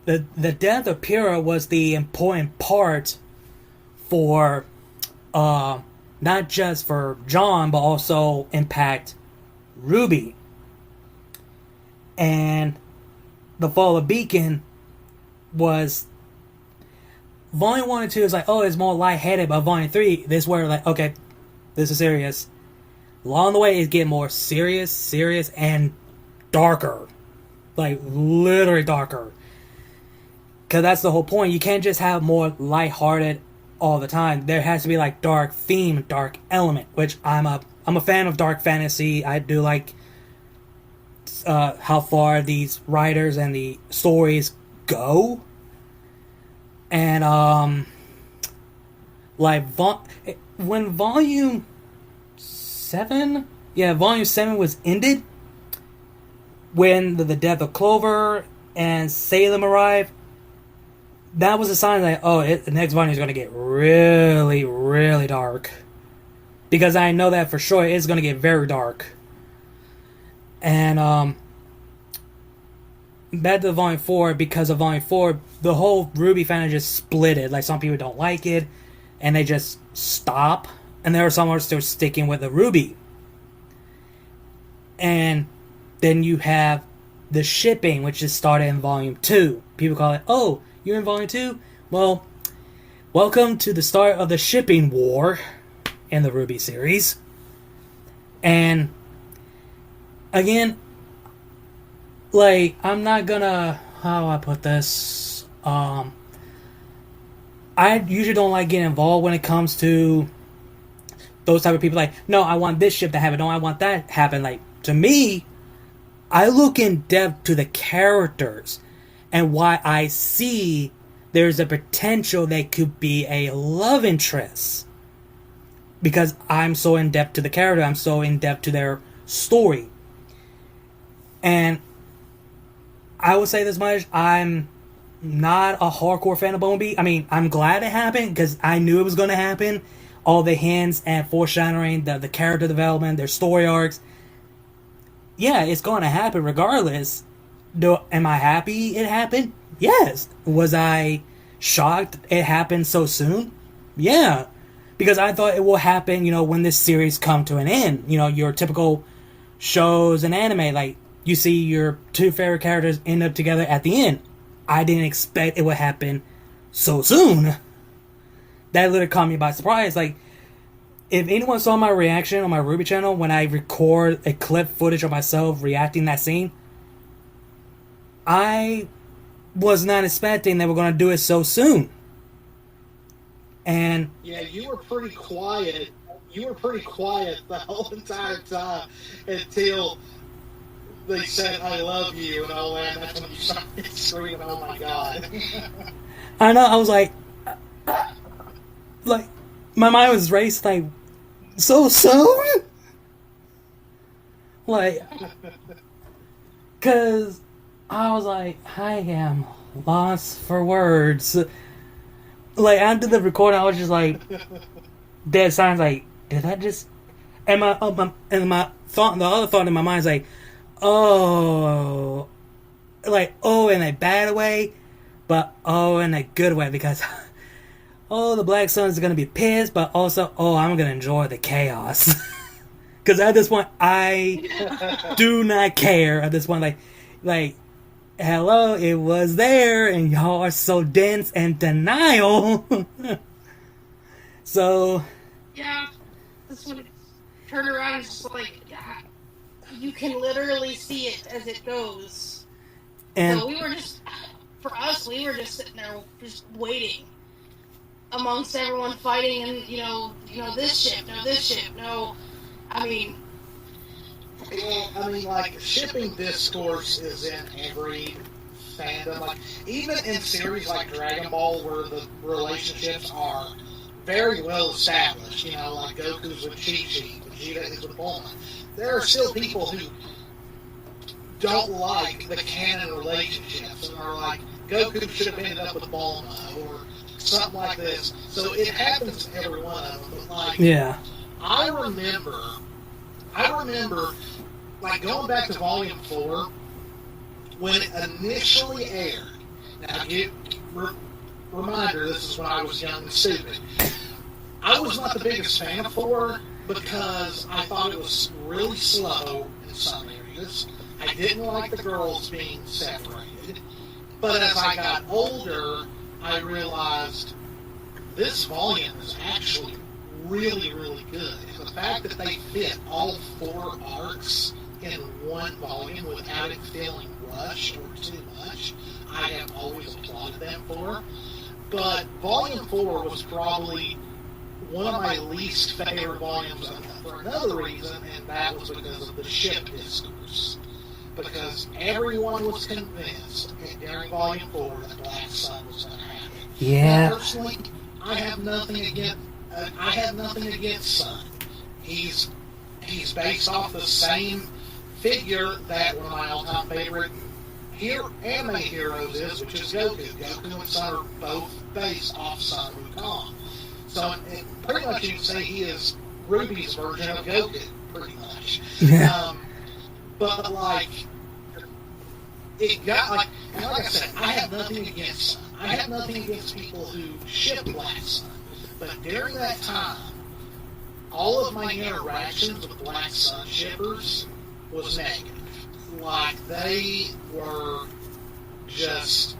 the death of Pyrrha was the important part for not just for John, but also impact RWBY. And the fall of Beacon was Volume 1 and 2 is like, oh, it's more lightheaded, but Volume 3, this is where like, okay, this is serious. Along the way, it's getting more serious, and darker. Like, literally darker. Because that's the whole point. You can't just have more lighthearted all the time. There has to be like dark theme, dark element, which I'm a fan of dark fantasy. I do like how far these writers and the stories go. And like when Volume 7, Volume 7 was ended, when the death of Clover and Salem arrived, that was a sign that, the next volume is going to get really, really dark. Because I know that for sure it's going to get very dark. And, back to Volume 4, because of Volume 4, the whole RWBY fandom just split it. Like, some people don't like it, and they just stop. And there are some who are still sticking with the RWBY. And then you have the shipping, which is started in Volume 2. People call it, oh, you're in Volume 2? Well, welcome to the start of the shipping war in the RWBY series. And, again, like, I'm not gonna, how do I put this? I usually don't like getting involved when it comes to those type of people. Like, no, I want this ship to happen. No, I want that to happen. Like, to me, I look in depth to the characters and why I see there's a potential they could be a love interest. Because I'm so in depth to the character, I'm so in depth to their story. And I would say this much, I'm not a hardcore fan of Bumblebee. I mean, I'm glad it happened because I knew it was going to happen. All the hints and foreshadowing, the character development, their story arcs. Yeah, it's going to happen regardless. Am I happy it happened? Yes. Was I shocked it happened so soon? Yeah. Because I thought it will happen, when this series come to an end. Your typical shows and anime, like, you see your two favorite characters end up together at the end. I didn't expect it would happen so soon. That literally caught me by surprise. Like, if anyone saw my reaction on my RWBY channel when I record a clip footage of myself reacting that scene, I was not expecting they were going to do it so soon. And yeah, you were pretty quiet. You were pretty quiet the whole entire time until they said "I love you" and all that. And that's when you started screaming, "Oh my god!" I know. I was like, my mind was raced. Like, so soon? Like, cause I was like, I am lost for words. Like, after the recording, I was just like, dead silence. Like, did I just? And my thought, the other thought in my mind is like, oh, like, oh, in a bad way, but oh, in a good way, because oh, the Black Suns are gonna be pissed, but also, oh, I'm gonna enjoy the chaos. Because at this point, I do not care. At this point, like, hello, it was there, and y'all are so dense and denial. So, yeah, this one turn around and just like, you can literally see it as it goes. And so we were just sitting there just waiting amongst everyone fighting, and this ship, no, this ship, no. I mean, like, shipping discourse is in every fandom. Like, even in series like Dragon Ball, where the relationships are very well established, like Goku's with Chi-Chi, Vegeta is with Bulma. There are still people who don't like the canon relationships and are like, Goku should have ended up with Bulma, or something like this. So it happens to every one of them. But, like, yeah. I remember, like, going back to Volume 4, when it initially aired, Now, reminder, this is when I was young and stupid. I was not the biggest fan of 4 because I thought it was really slow in some areas. I didn't like the girls being separated. But as I got older, I realized this volume is actually really, really good. And the fact that they fit all 4 arcs in one volume without it feeling rushed or too much, I have always applauded them for. But Volume 4 was probably one of my least favorite volumes for another reason, and that was because of the ship discourse. Because everyone was convinced during Volume 4 that Black Sun was going to happen. Yeah. Now, personally, I have nothing against Sun. He's based off the same figure that one of my all-time favorite anime heroes is, which is Goku. Goku and Sun are both based off Sun Wukong. So pretty much you can say he is RWBY's version of Goku, pretty much. Yeah. But like, it got like I said, I have nothing against Sun. I have nothing against people who ship Black Sun. But during that time, all of my interactions with Black Sun shippers was negative. Like, they were just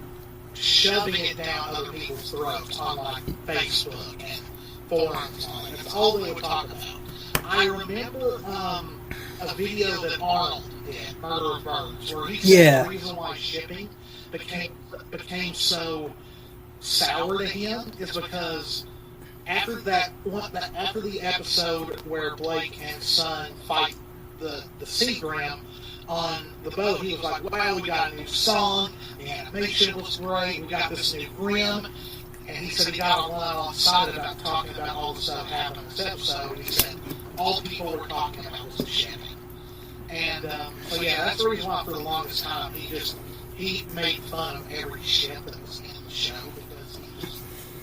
shoving it down other people's throats on, like, Facebook and forums. That's all they would talk about. I remember a video that Arnold did, Murder of Birds, where he said the reason why shipping became so sour to him is because after the episode where Blake and Sun fight the Seagram on the boat, he was like, wow, we got a new song, the animation was great, we got this new Grim, and he said he got a lot excited about talking about all the stuff that happened in this episode, and he said all people were talking about was the shipping. And so yeah, that's the reason why for the longest time he made fun of every ship that was in the show because he just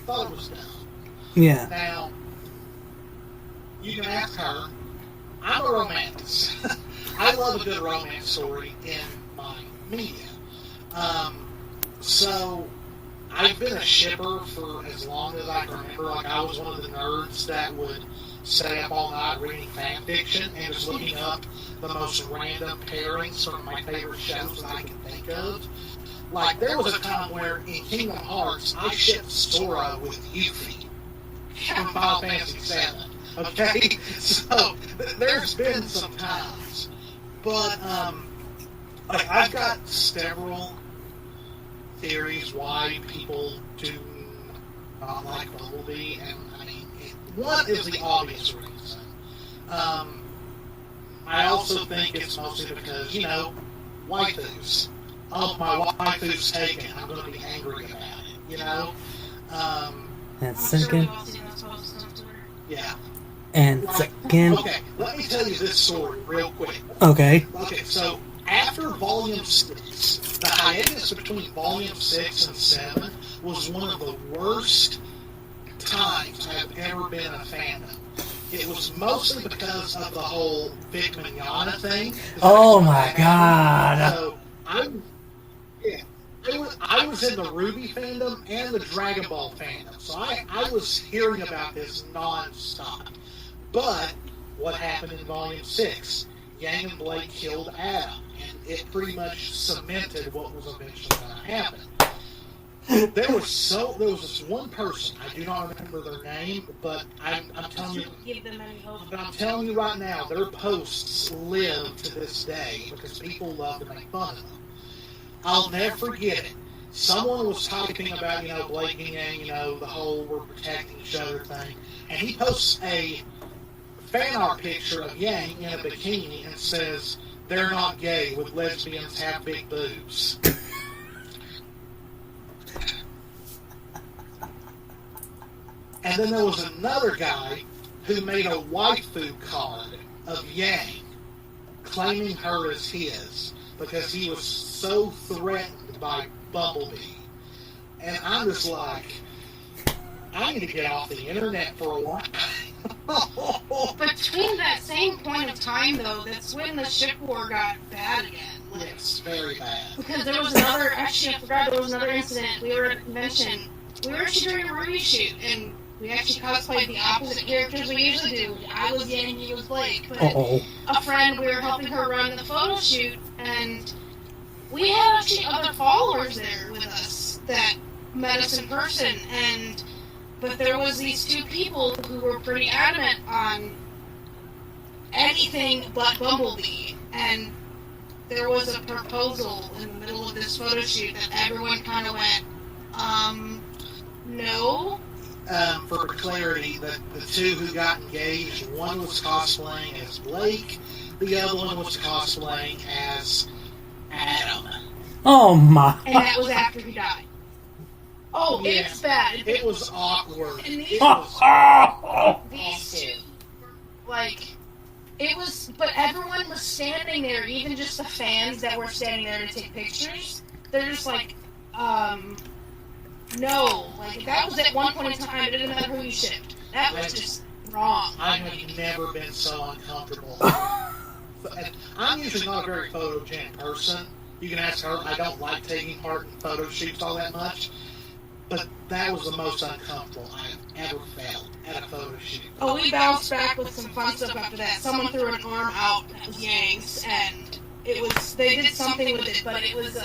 thought it was dumb. Yeah. Now, you can ask her. I'm a romantic. I love a good romance story in my media. So, I've been a shipper for as long as I can remember. Like, I was one of the nerds that would stay up all night reading fan fiction and just looking up the most random pairings from my favorite shows that I can think of. Like, there was a time where in Kingdom Hearts, I shipped Sora with Yuffie from Final Fantasy VII. Okay? So, there's been some times. But, like, I've got several theories why people do not like Bumblebee, and, I mean, one is the obvious reason. I also think it's mostly because, you know, waifus. Oh, my waifu's taken. I'm going to be angry about it, you know? That's second. Yeah. And second. Okay, let me tell you this story real quick. Okay. Okay, so after Volume 6, the hiatus between Volume 6 and 7 was one of the worst times I've ever been a fan of. It was mostly because of the whole Vic Mignogna thing. Oh my god. So, I was in the RWBY fandom and the Dragon Ball fandom, so I was hearing about this non-stop. But what happened in Volume 6? Yang and Blake killed Adam, and it pretty much cemented what was eventually going to happen. There was this one person, I do not remember their name, but I'm telling you, Give them any hope. but I'm telling you right now, their posts live to this day because people love to make fun of them. I'll never forget it. Someone was typing about, you know, Blake and Yang, you know, the whole we're protecting each other thing, and he posts a fan art picture of Yang in a bikini and says, "They're not gay, with lesbians have big boobs." And then there was another guy who made a waifu card of Yang, claiming her as his, because he was so threatened by Bumblebee. And I'm just like, I need to get off the internet for a while. Between that same point of time, though, that's when the ship war got bad again. Like, Yes. It's very bad. Because there was another, actually I forgot, there was another incident. We were at a convention. We were actually doing a RWBY shoot, and we actually cosplayed the opposite characters we usually do. I was Yang, he was Blake. But a friend, we were helping her run the photo shoot, and we had actually other followers there with us that met us in person, but there was these two people who were pretty adamant on anything but Bumblebee, and there was a proposal in the middle of this photo shoot that everyone kind of went, no. For clarity, the two who got engaged, one was cosplaying as Blake, the other one was cosplaying as Adam. Oh my! And that was after he died. Oh, yeah. It's bad. It was awkward. And It was these two, like, it was, but everyone was standing there, even just the fans that were standing there to take pictures. They're just like, no. Like, that was at one point in time, it didn't matter who you shipped. That was just wrong. I have never been so uncomfortable. I'm usually not a very photogenic person. You can ask her, I don't like taking part in photo shoots all that much. But that was the most uncomfortable I've ever felt at a photo shoot. Oh, we bounced back with some fun stuff after that. Someone threw an arm out that was Yang's, and they did something with it, but it was,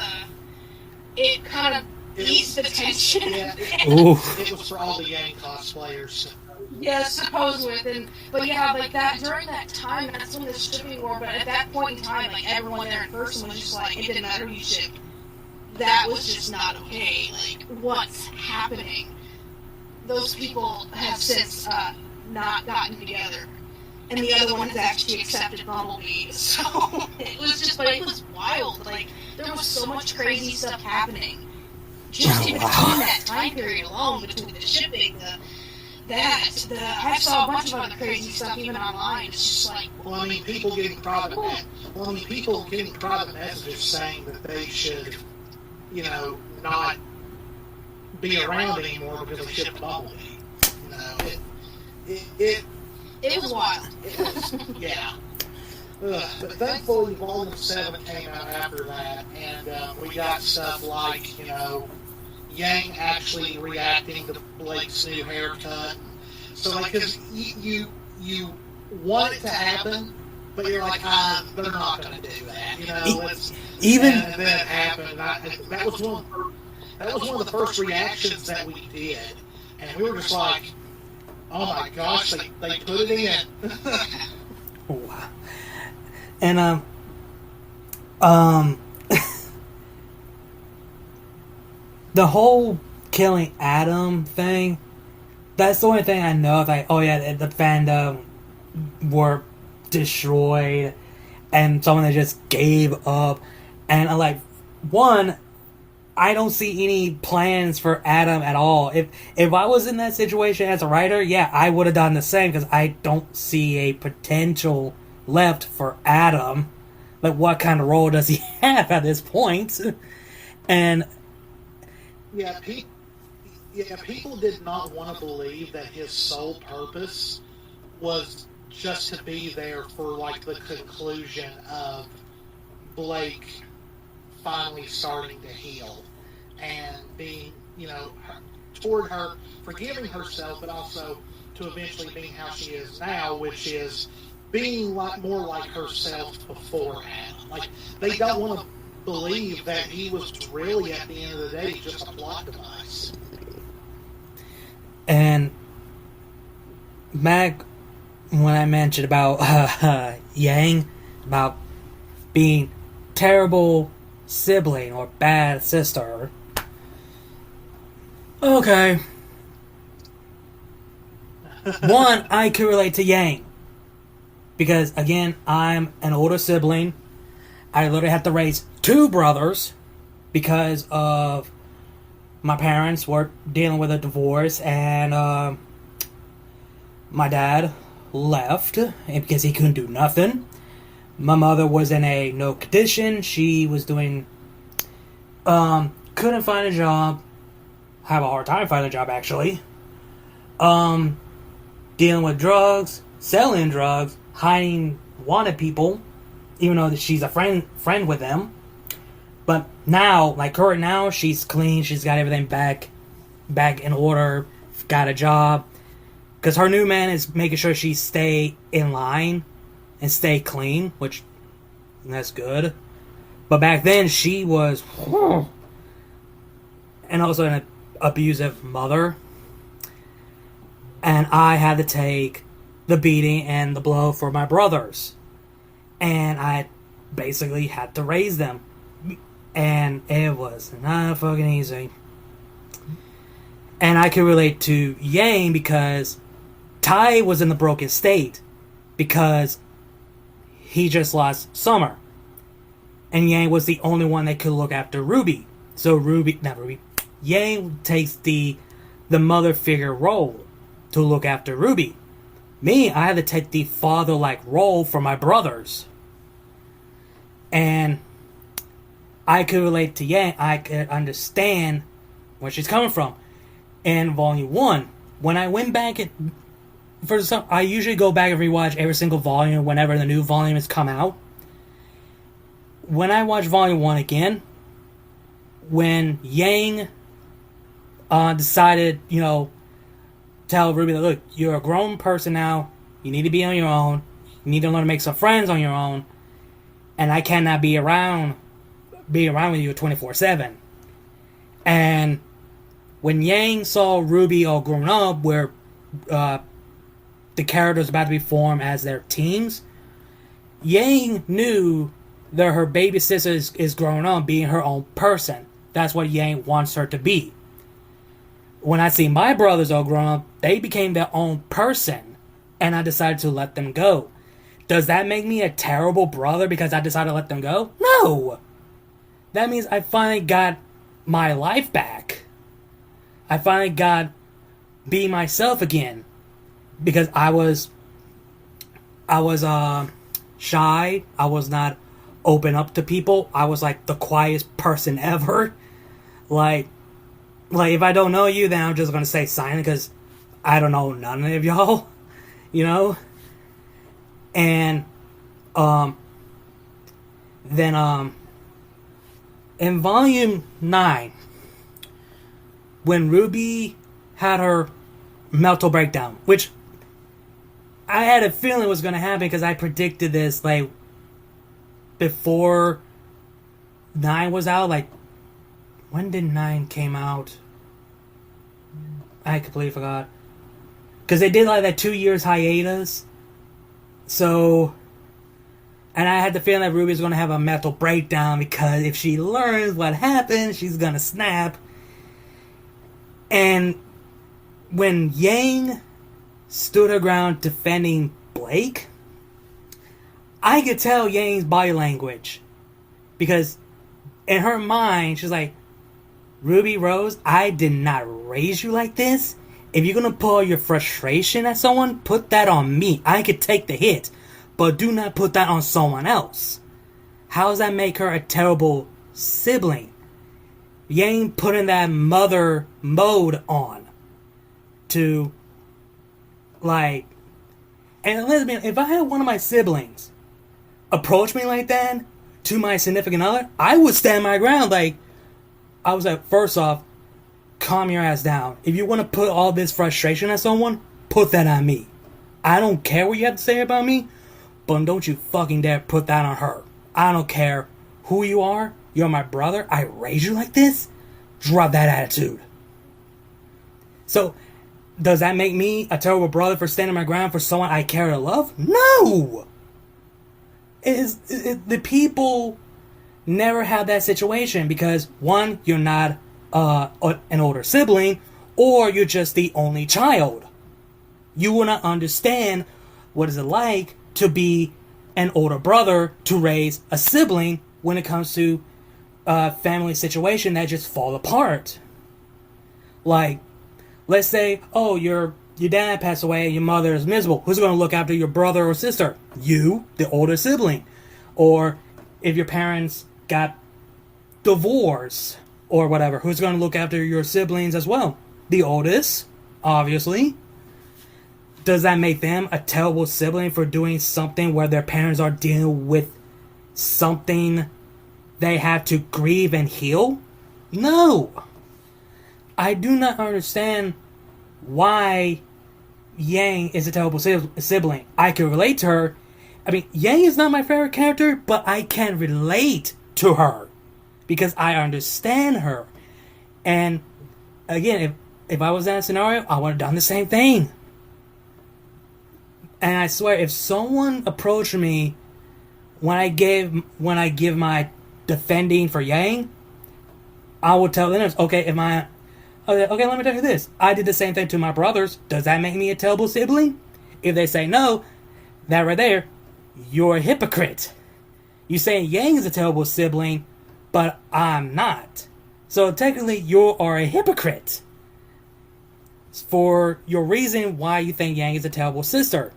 it kind of eased the tension. Yeah, it was for all the Yang cosplayers. Yeah, supposedly. But yeah, like that, during that time, that's when the shipping war, but at that point in time, like, everyone there in person was just like, it didn't matter who you shipped. That was just not okay. Like, what's happening? Those people have since not gotten together. And the other one has actually accepted Bumblebee. So, it was just, but it was wild. Like, there was so much crazy stuff happening. Just in between that time period alone, between the shipping, I saw a bunch of other crazy stuff even online. It's just like... Well, I mean, people getting private messages saying that they should, not be around anymore because they shipped Bumblebee. It was wild. Yeah. But thankfully, Volume 7 came out after that, and we got stuff like, Yang actually reacting to Blake's new haircut. So, like, because you want it to happen, but you're like, they're not going to do that. And then it happened. That was one of the first reactions that we did, and we were just like, oh my gosh, they put it in. Wow. And the whole killing Adam thing, that's the only thing I know of. Like, oh yeah, the fandom were destroyed, and someone that just gave up. And I'm like, one, I don't see any plans for Adam at all. If I was in that situation as a writer, yeah, I would have done the same, because I don't see a potential left for Adam. Like, what kind of role does he have at this point? And people did not want to believe that his sole purpose was just to be there for, like, the conclusion of Blake finally starting to heal and being, toward her, forgiving herself, but also to eventually being how she is now, which is being more like herself beforehand. Like, they don't want to believe that he was really, at the end of the day, just a plot device. And Mac, when I mentioned about Yang, about being terrible sibling or bad sister, okay. One, I could relate to Yang, because again, I'm an older sibling. I literally have to raise two brothers because of my parents were dealing with a divorce, and my dad left because he couldn't do nothing. My mother was in a no condition. She was doing, couldn't find a job. Have a hard time finding a job, actually. Dealing with drugs, selling drugs, hiding wanted people, even though she's a friend with them. But now, like her now, she's clean. She's got everything back in order. Got a job. Because her new man is making sure she stay in line and stay clean, which that's good. But back then, she was, and also an abusive mother. And I had to take the beating and the blow for my brothers. And I basically had to raise them. And it was not fucking easy. And I can relate to Yang because Ty was in the broken state. Because he just lost Summer. And Yang was the only one that could look after Ruby. So Yang takes the mother figure role to look after Ruby. Me, I had to take the father-like role for my brothers. And I could relate to Yang. I could understand where she's coming from. In Volume 1, when I went back I usually go back and rewatch every single volume whenever the new volume has come out. When I watched Volume 1 again, when Yang decided, tell Ruby that, look, you're a grown person now. You need to be on your own. You need to learn to make some friends on your own. And I cannot be around with you 24/7. And when Yang saw Ruby all grown up, where the characters about to be formed as their teams, Yang knew that her baby sister is growing up, being her own person. That's what Yang wants her to be. When I see my brothers all grown up, they became their own person, and I decided to let them go. Does that make me a terrible brother because I decided to let them go? No! That means I finally got my life back. I finally got be myself again. Because I was shy. I was not open up to people. I was like the quietest person ever. Like if I don't know you, then I'm just gonna stay silent because I don't know none of y'all. And then in Volume 9, when Ruby had her mental breakdown, which I had a feeling was going to happen because I predicted this before 9 was out. When did 9 came out? I completely forgot. Because they did that 2 years hiatus. So, and I had the feeling that Ruby's going to have a mental breakdown because if she learns what happened, she's going to snap. And when Yang stood her ground defending Blake, I could tell Yang's body language. Because in her mind, she's like, Ruby Rose, I did not raise you like this. If you're going to pull your frustration at someone, put that on me. I could take the hit. But do not put that on someone else. How does that make her a terrible sibling? Yang putting that mother mode on. To, and lesbian, if I had one of my siblings approach me like that to my significant other, I would stand my ground. I was like, first off, calm your ass down. If you want to put all this frustration at someone, put that on me. I don't care what you have to say about me, but don't you fucking dare put that on her. I don't care who you are. You're my brother. I raised you like this. Drop that attitude. So, does that make me a terrible brother for standing my ground for someone I care to love? No! The people never have that situation because, one, you're not an older sibling, or you're just the only child. You will not understand what is it like to be an older brother to raise a sibling when it comes to a family situation that just fall apart. Let's say, your dad passed away and your mother is miserable. Who's going to look after your brother or sister? You, the older sibling. Or if your parents got divorced or whatever, who's going to look after your siblings as well? The oldest, obviously. Does that make them a terrible sibling for doing something where their parents are dealing with something they have to grieve and heal? No. I do not understand why Yang is a terrible sibling. I can relate to her. I mean, Yang is not my favorite character, but I can relate to her because I understand her. And again, if I was in a scenario, I would have done the same thing. And I swear, if someone approached me when I give my defending for Yang, I would tell them, okay, okay, let me tell you this. I did the same thing to my brothers. Does that make me a terrible sibling? If they say no, that right there, you're a hypocrite. You say Yang is a terrible sibling, but I'm not. So technically, you are a hypocrite for your reason why you think Yang is a terrible sister.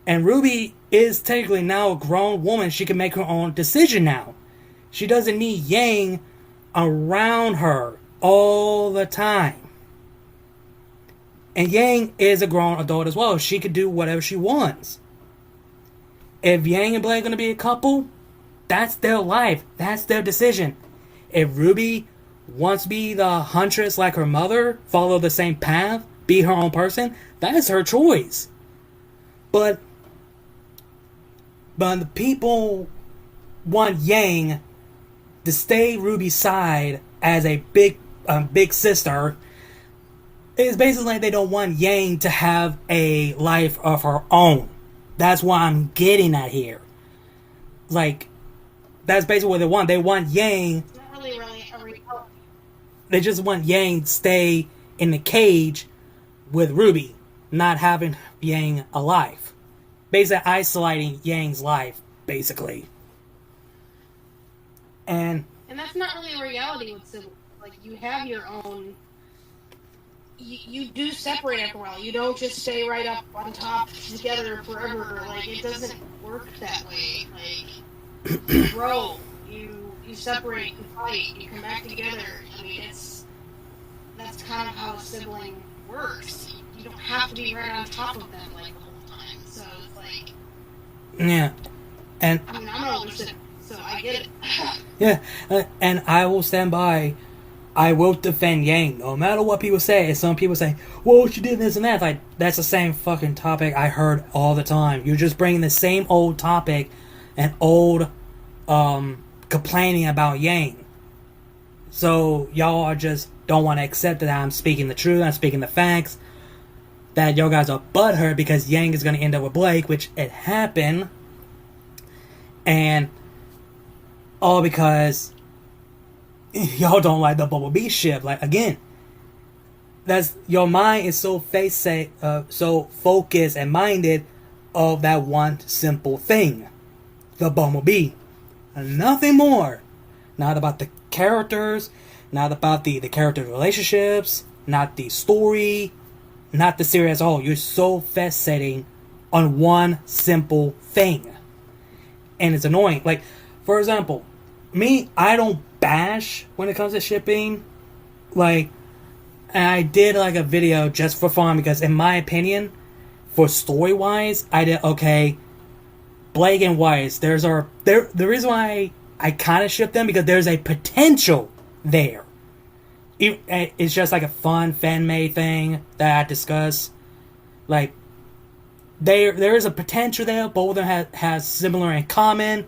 And RWBY is technically now a grown woman. She can make her own decision now. She doesn't need Yang around her all the time. And Yang is a grown adult as well. She could do whatever she wants. If Yang and Blake are going to be a couple, that's their life. That's their decision. If RWBY wants to be the huntress like her mother, follow the same path, be her own person, that is her choice. But the people want Yang to stay RWBY's side as a big sister. It's basically like they don't want Yang to have a life of her own. That's what I'm getting at here. Like, that's basically what they want. They want Yang. It's not really a reality. They just want Yang to stay in the cage with RWBY, not having Yang alive. Basically isolating Yang's life, basically. And that's not really a reality with siblings. Like, you have your own... You do separate after a while. You don't just stay right up on top together forever. Like, it doesn't work that way. Like, you grow. You separate, you fight, you come back together. I mean, that's kind of how a sibling works. You don't have to be right on top of them, like, the whole time. So, it's like... Yeah. And... I mean, I'm an older sibling, so I get it. Yeah, and I will stand by. I will defend Yang, no matter what people say. And some people say, well, she did this and that. Like, that's the same fucking topic I heard all the time. You're just bringing the same old topic and old, complaining about Yang. So, y'all are just don't want to accept that I'm speaking the truth, I'm speaking the facts. That y'all guys are butthurt because Yang is going to end up with Blake, which it happened. And all because y'all don't like the Bumblebee ship. Like, again, that's your mind is so so focused and minded of that one simple thing, the Bumblebee, and nothing more. Not about the characters, not about the character relationships, not the story, not the series as a whole. You're so fixating on one simple thing, and it's annoying. Like, for example, me, I don't bash when it comes to shipping. Like, and I did like a video just for fun because in my opinion, for story wise, I did okay. Blake and Weiss, the reason why I kind of ship them because there's a potential there. It's just like a fun fan made thing that I discuss. Like, there is a potential there. Both of them has similar in common.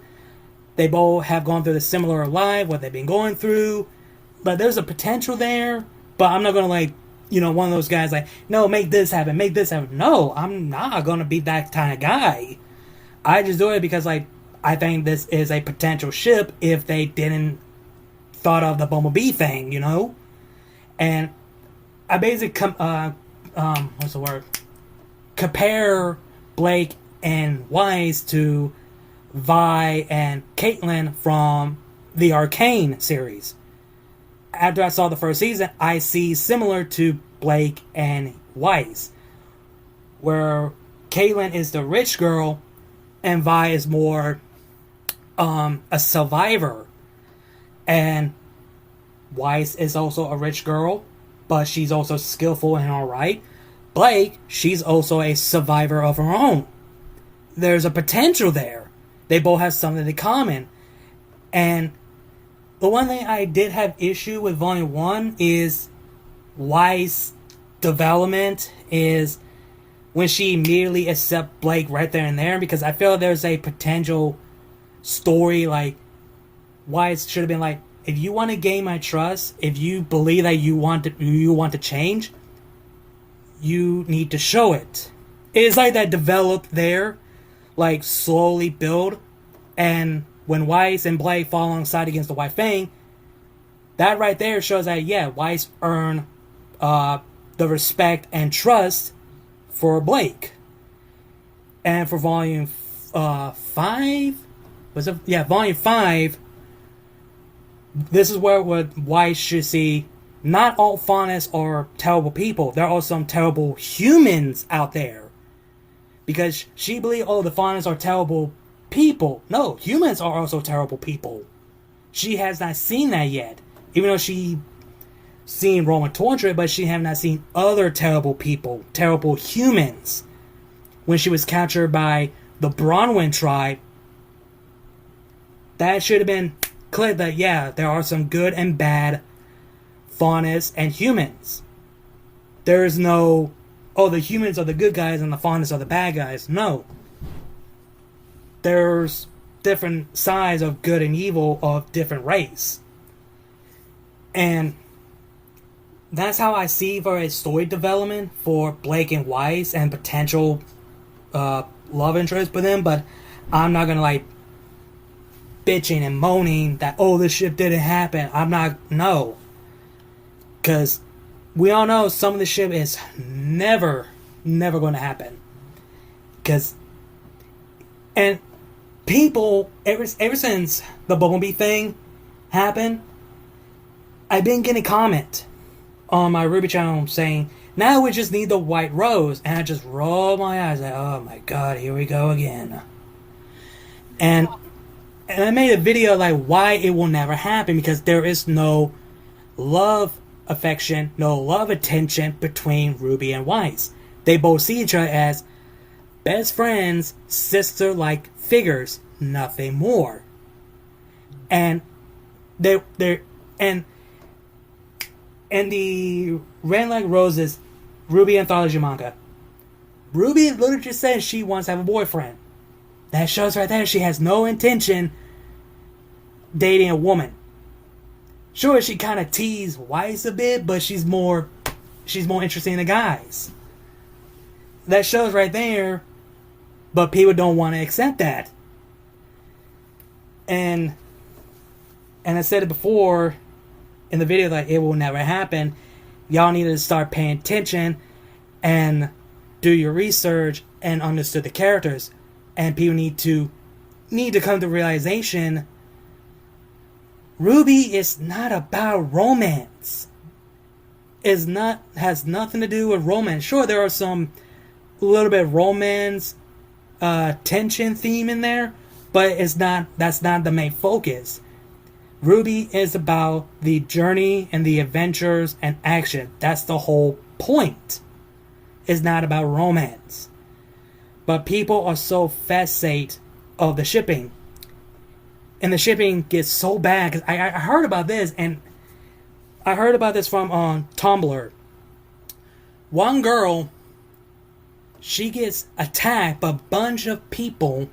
They both have gone through the similar life, what they've been going through. But there's a potential there. But I'm not going to, like, one of those guys like, no, make this happen, make this happen. No, I'm not going to be that kind of guy. I just do it because, like, I think this is a potential ship if they didn't thought of the Bumblebee thing, And I basically, what's the word? Compare Blake and Weiss to Vi and Caitlyn from the Arcane series. After I saw the first season, I see similar to Blake and Weiss, where Caitlyn is the rich girl and Vi is more a survivor, and Weiss is also a rich girl, but she's also skillful and alright. Blake, she's also a survivor of her own. There's a potential there. They both have something in common. And the one thing I did have issue with Volume 1 is Weiss' development is when she immediately accepts Blake right there and there, because I feel there's a potential story like Weiss should have been like, if you want to gain my trust, if you believe that you want to change, you need to show it. It's like that developed there, like slowly build, and when Weiss and Blake fall alongside against the White Fang, that right there shows that, yeah, Weiss earned the respect and trust for Blake. And for Volume 5, was it? Yeah, Volume 5, this is where Weiss should see not all Faunus are terrible people. There are some terrible humans out there. Because she believes, oh, the Faunus are terrible people. No, humans are also terrible people. She has not seen that yet. Even though she seen Roman torture, but she have not seen other terrible people, terrible humans. When she was captured by the Bronwyn tribe, that should have been clear that, yeah, there are some good and bad Faunus and humans. There is no, oh, the humans are the good guys and the Faunus are the bad guys. No. There's different sides of good and evil of different race. And that's how I see for a story development for Blake and Weiss and potential love interest for them, but I'm not gonna like bitching and moaning that, oh, this shit didn't happen. I'm not, no. Because we all know some of the shit is never going to happen. Because, and people, ever since the Bumblebee thing happened, I've been getting a comment on my RWBY channel saying, now we just need the white rose. And I just roll my eyes like, oh my god, here we go again. And I made a video like why it will never happen, because there is no love affection, no love attention between RWBY and Weiss. They both see each other as best friends, sister-like figures, nothing more. And they're and the Red Like Roses RWBY anthology manga, RWBY literally just says she wants to have a boyfriend. That shows right there she has no intention dating a woman. Sure, she kind of teased Weiss a bit, but she's more interested in the guys. That shows right there, but people don't want to accept that. And I said it before in the video, like, it will never happen. Y'all need to start paying attention and do your research and understand the characters. And people need to come to realization, RWBY is not about romance. Has nothing to do with romance. Sure, there are some little bit of romance, tension theme in there, but that's not the main focus. RWBY is about the journey and the adventures and action. That's the whole point. It's not about romance. But people are so fixated of the shipping. And the shipping gets so bad. Because I heard about this. And I heard about this from Tumblr. One girl, she gets attacked by a bunch of people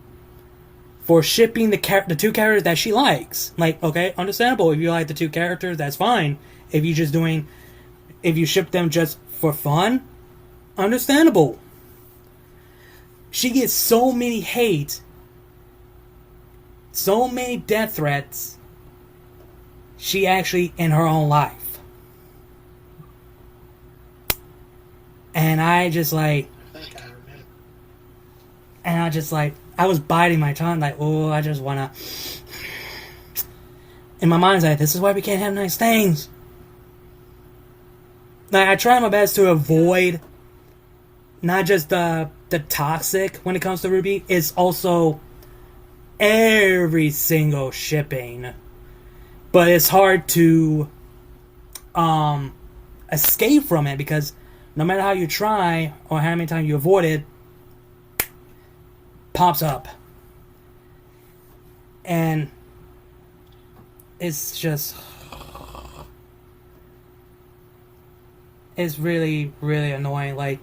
for shipping the two characters that she likes. Like, okay, understandable. If you like the two characters, that's fine. If you ship them just for fun, understandable. She gets so many hate, so many death threats, she actually in her own life. And I just like, I was biting my tongue like, oh, I just wanna, in my mind's like, this is why we can't have nice things. Like, I try my best to avoid not just the toxic when it comes to RWBY, it's also every single shipping. But it's hard to escape from it, because no matter how you try or how many times you avoid it, pops up. And it's just, it's really, really annoying. Like,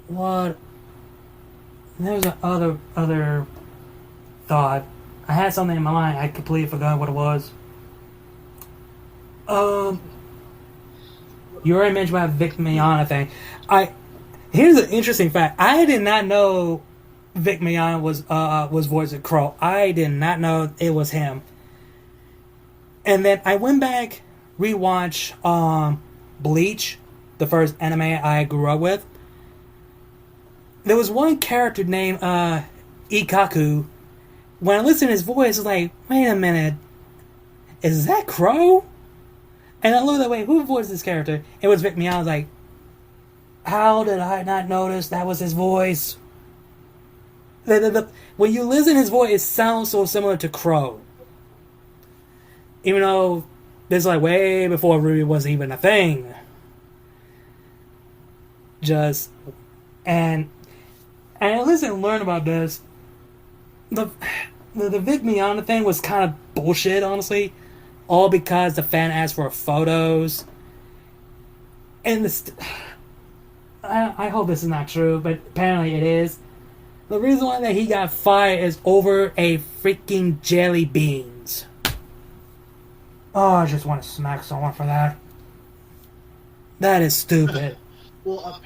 what? There's a other thought. I had something in my mind. I completely forgot what it was. You already mentioned about Vic Mignogna thing. Here's an interesting fact. I did not know Vic Mignogna was voicing Crow. I did not know it was him. And then I went back, rewatched Bleach, the first anime I grew up with. There was one character named Ikaku. When I listened to his voice, I was like, wait a minute, is that Crow? And I looked that way, who voiced this character? It was Vic Mignogna. I was like, how did I not notice that was his voice? When you listen to his voice, it sounds so similar to Crow. Even though this is like way before RWBY was even a thing. And I listened and learned about this. The Vic Mignogna thing was kind of bullshit, honestly. All because the fan asked for photos. And I hope this is not true, but apparently it is. The reason why that he got fired is over a freaking jelly beans. Oh, I just want to smack someone for that. That is stupid. Well,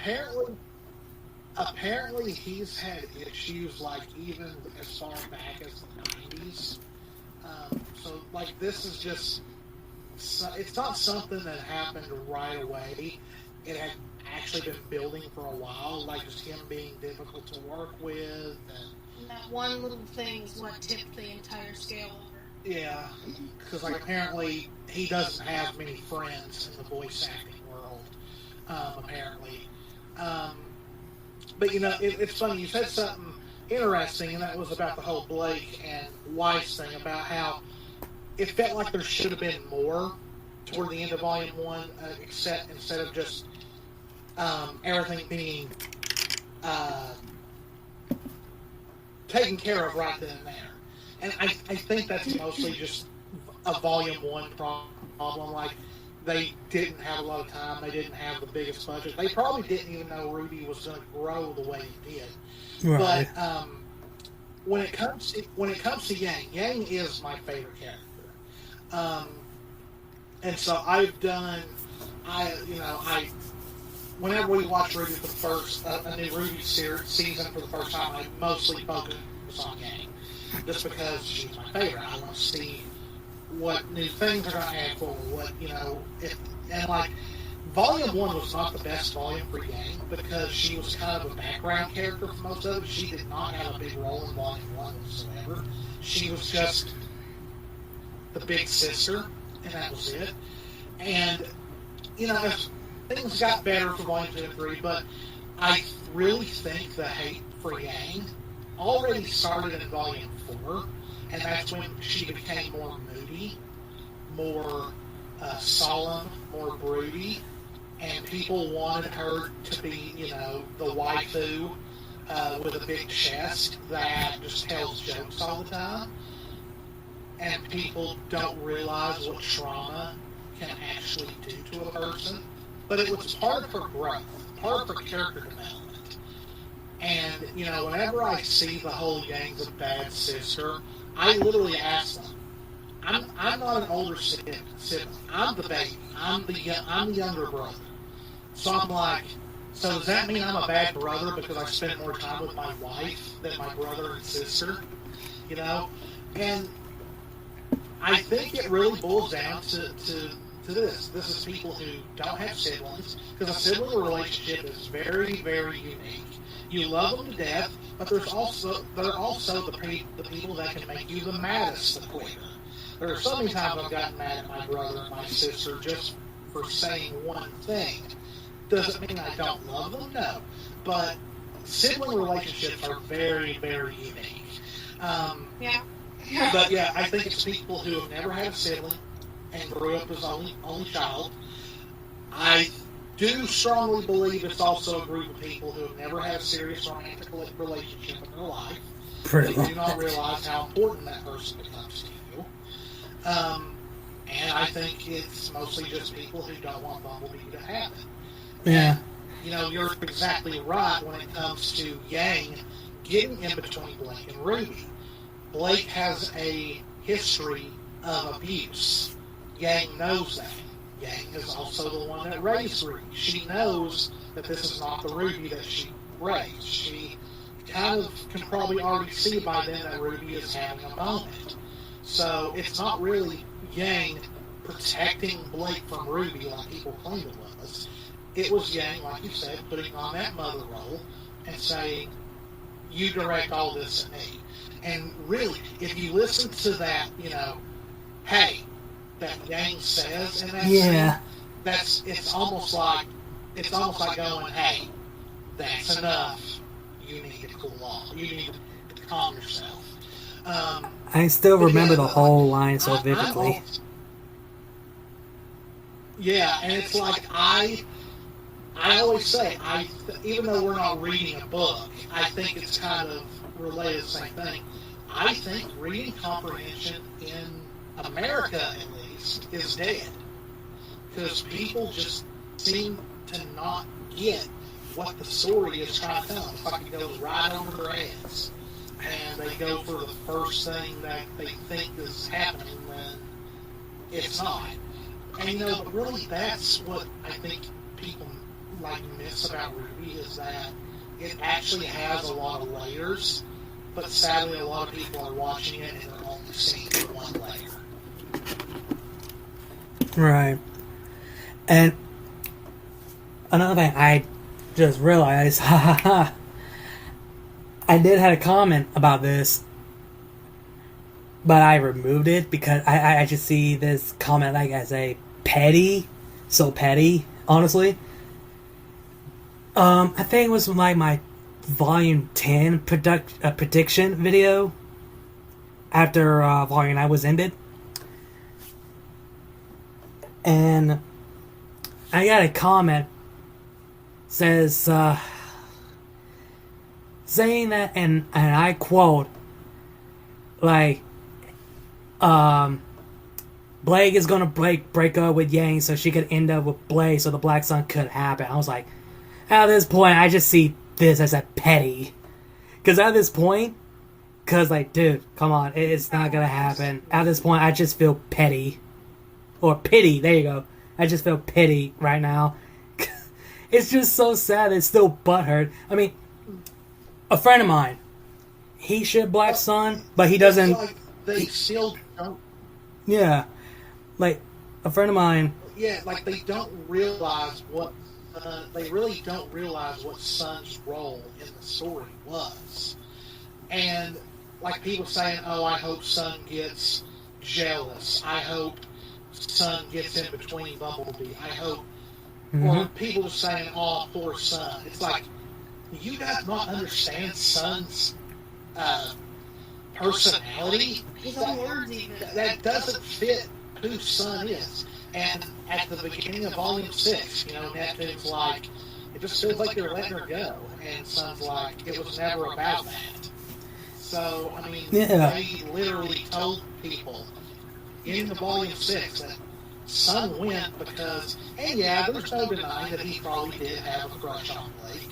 apparently he's had issues, like, even as far back as the 90s. So, like, this is just... It's not something that happened right away. It had actually been building for a while, like just him being difficult to work with. And that one little thing is what tipped the entire scale over. Yeah, because, like, apparently he doesn't have many friends in the voice acting world, apparently. But, you know, it's funny, you said something interesting, and that was about the whole Blake and Weiss thing, about how it felt like there should have been more toward the end of Volume 1, instead of just everything being taken care of right then and there. And I think that's mostly just a Volume 1 problem. Like, they didn't have a lot of time. They didn't have the biggest budget. They probably didn't even know RWBY was going to grow the way it did. Right. But when it comes to Yang, Yang is my favorite character. And so whenever we watch RWBY for the first, a new RWBY season for the first time, I mostly focus on Yang. Just because she's my favorite. I want to see what new things are going to add forward, Volume 1 was not the best volume for Yang because she was kind of a background character for most of it. She did not have a big role in Volume 1 whatsoever. She was just the big sister, and that was it. And, things got better for Volume 2 and 3, but I really think the hate for Yang already started in Volume 4, and that's when she became more moody, more solemn, more broody, and people wanted her to be, the waifu with a big chest that just tells jokes all the time. And people don't realize what trauma can actually do to a person. But it was part of her growth, part of her character development. And, whenever I see the whole Yang's a bad sister, I literally ask them, I'm not an older sibling. I'm the baby. I'm the younger brother. So I'm like, so does that mean I'm a bad brother because I spent more time with my wife than my brother and sister? And I think it really boils down to this. This is people who don't have siblings, because a sibling relationship is very, very unique. You love them to death, but they're also the people that can make you the maddest the quicker. There are so many times I've gotten mad at my brother and my sister just for saying one thing. Doesn't mean I don't love them, no. But sibling relationships are very, very unique. Yeah. But yeah, I think it's people who have never had a sibling and grew up as only child. I do strongly believe it's also a group of people who have never had a serious romantic relationship in their life. Pretty They do not realize how important that person becomes to you. And I think it's mostly just people who don't want Bumblebee to have it. Yeah. And, you're exactly right when it comes to Yang getting in between Blake and Ruby. Blake has a history of abuse. Yang knows that. Yang is also the one that raised Ruby. She knows that this is not the Ruby that she raised. She kind of can probably already see by then that Ruby is having a moment. So it's not really Yang protecting Blake from Ruby like people claim it was. It was Yang, like you said, putting on that mother role and saying, you direct all this at me. And really, if you listen to that, hey, that Yang says in that scene, it's almost like going, hey, that's enough. You need to cool off. You need to calm yourself. I still remember the whole line so vividly. And it's like I always say, even though we're not reading a book, I think it's kind of related to the same thing. I think reading comprehension in America, at least, is dead. Because people just seem to not get what the story is trying to tell them. It's like it goes right over their heads. And they go for the first thing that they think is happening when it's not. And but really that's what I think people miss about RWBY is that it actually has a lot of layers, but sadly a lot of people are watching it and they're only seeing one layer. Right. And another thing I just realized, I did have a comment about this, but I removed it because I just see this comment as a petty, so petty, honestly. I think it was my Volume 10 prediction video after Volume 9 was ended. And I got a comment says saying that, and I quote, Blake is gonna break up with Yang so she could end up with Blake so the Black Sun could happen. I was like, at this point, I just see this as a petty. Because at this point, dude, come on, it's not gonna happen. At this point, I just feel petty. Or pity, there you go. I just feel pity right now. It's just so sad, it's still butthurt. I mean, a friend of mine, he shipped Black Sun, but he doesn't... They still don't... Yeah. A friend of mine... Yeah, they don't realize what... they really don't realize what Sun's role in the story was. And, people saying, oh, I hope Sun gets jealous. I hope Sun gets in between Bumblebee. I hope... Or people saying, oh, poor Sun. It's you guys not understand Sun's personality? His own words even. That doesn't fit who Sun is. And at the beginning of Volume 6, Neptune's it just feels like they're letting her go. And Sun's it was never about that. So, they literally told people in the Volume 6 that Sun went because, and yeah, there's no denying that he probably did have a crush on Blake.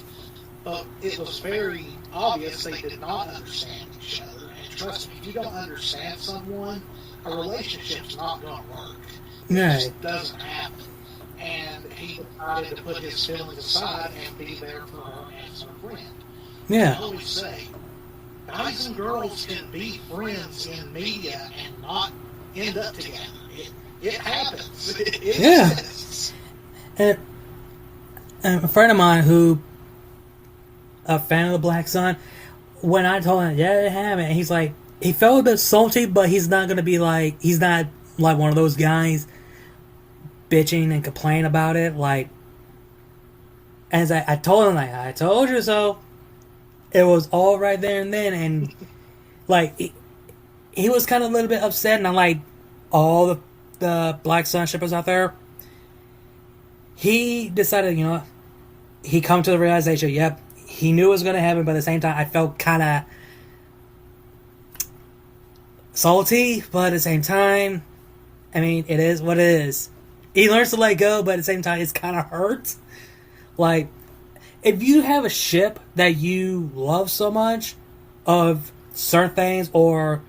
But it was very obvious they did not understand each other. And trust me, if you don't understand someone, a relationship's not going to work. No. It just doesn't happen. And he decided to put his feelings aside and be there for her as her friend. Yeah. I always say, guys and girls can be friends in media and not end up together. It happens. It exists. And a friend of mine who, a fan of the Black Sun, when I told him, yeah, it happened, he's he felt a bit salty, but he's not going to be he's not one of those guys bitching and complaining about it. As I told him, I told you so. It was all right there and then, and he was kind of a little bit upset, and I'm all the Black Sun shippers out there, he decided, you know, he come to the realization, yep, he knew it was going to happen, but at the same time, I felt kind of salty, but at the same time, I mean, it is what it is. He learns to let go, but at the same time, it's kind of hurts. Like, if you have a ship that you love so much of certain things or